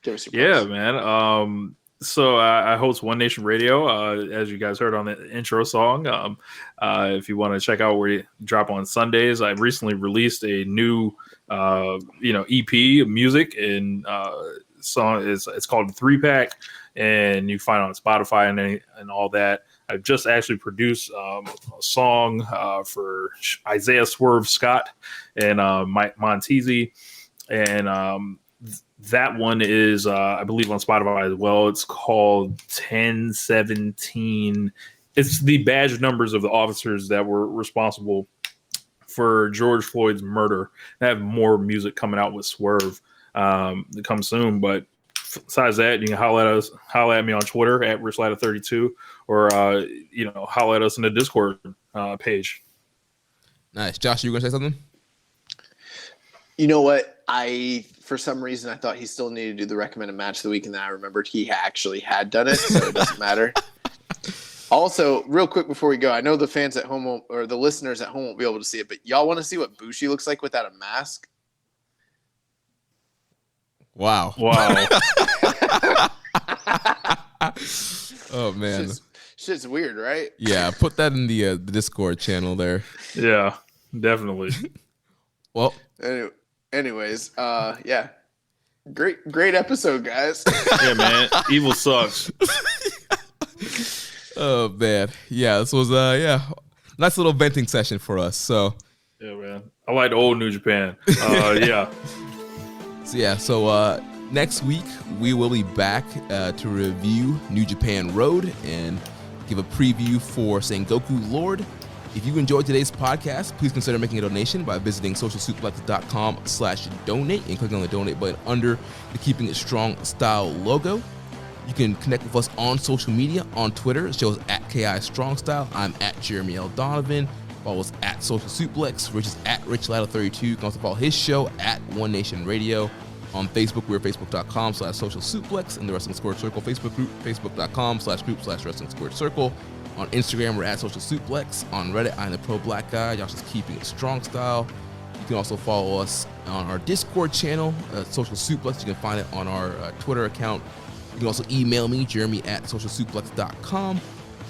Give us your plugs. Man. So I host One Nation Radio, as you guys heard on the intro song. If you want to check out where you drop on Sundays, I recently released a new, EP of music and song. It's called the 3-Pack, and you find it on Spotify and all that. I've just actually produced a song for Isaiah Swerve Scott and Mike Montesi, and that one is, I believe, on Spotify as well. It's called 1017. It's the badge numbers of the officers that were responsible for George Floyd's murder. I have more music coming out with Swerve to come soon. But besides that, you can holler at me on Twitter at Rich Latta 32, or holler at us in the Discord page. Nice. Josh, you gonna say something? You know what? For some reason, I thought he still needed to do the recommended match of the week, and then I remembered he actually had done it, so it doesn't matter. Also, real quick before we go, I know the fans at home or the listeners at home won't be able to see it, but y'all want to see what Bushi looks like without a mask? Wow. Oh man, shit's weird, right? Yeah, put that in the Discord channel there. Yeah, definitely. Well, anyways, yeah. Great episode, guys. Yeah, man. Evil sucks. oh man, yeah, this was nice little venting session for us. So Yeah, man. I like the old New Japan. Yeah. So next week we will be back to review New Japan Road and give a preview for Sengoku Lord. If you enjoyed today's podcast, please consider making a donation by visiting socialsuplex.com/donate and clicking on the donate button under the Keeping It Strong Style logo. You can connect with us on social media. On Twitter, it shows at KI Strong Style. I'm at Jeremy L. Donovan. Follow us at Social Suplex. Rich is at Rich Latta 32. You can also follow his show at One Nation Radio. On Facebook, we're facebook.com/Social Suplex, and the Wrestling Squared Circle Facebook group, facebook.com/group/Wrestling Squared Circle. On Instagram, we're at Social Suplex. On Reddit, I'm the Pro Black Guy. Josh is Keeping It Strong Style. You can also follow us on our Discord channel, Social Suplex. You can find it on our Twitter account. You can also email me, jeremy@socialsuplex.com.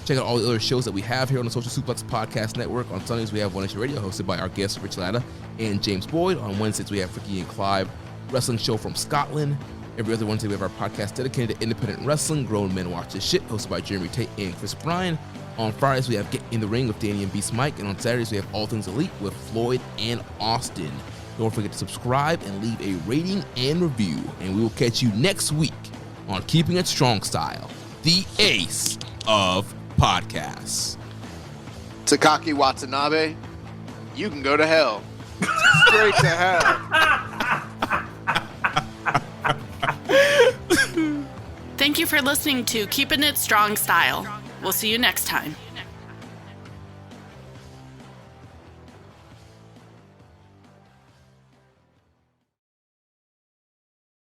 Check out all the other shows that we have here on the Social Suplex Podcast Network. On Sundays, we have One Nation Radio, hosted by our guests, Rich Latta and James Boyd. On Wednesdays, we have Ricky and Clive, wrestling show from Scotland. Every other Wednesday, we have our podcast dedicated to independent wrestling, Grown Men Watch This Shit, hosted by Jeremy Tate and Chris Bryan. On Fridays, we have Get in the Ring with Danny and Beast Mike. And on Saturdays, we have All Things Elite with Floyd and Austin. Don't forget to subscribe and leave a rating and review. And we will catch you next week on Keeping It Strong Style, the ace of podcasts. Takaki Watanabe, you can go to hell. Straight to hell. Thank you for listening to Keepin' It Strong Style. We'll see you next time.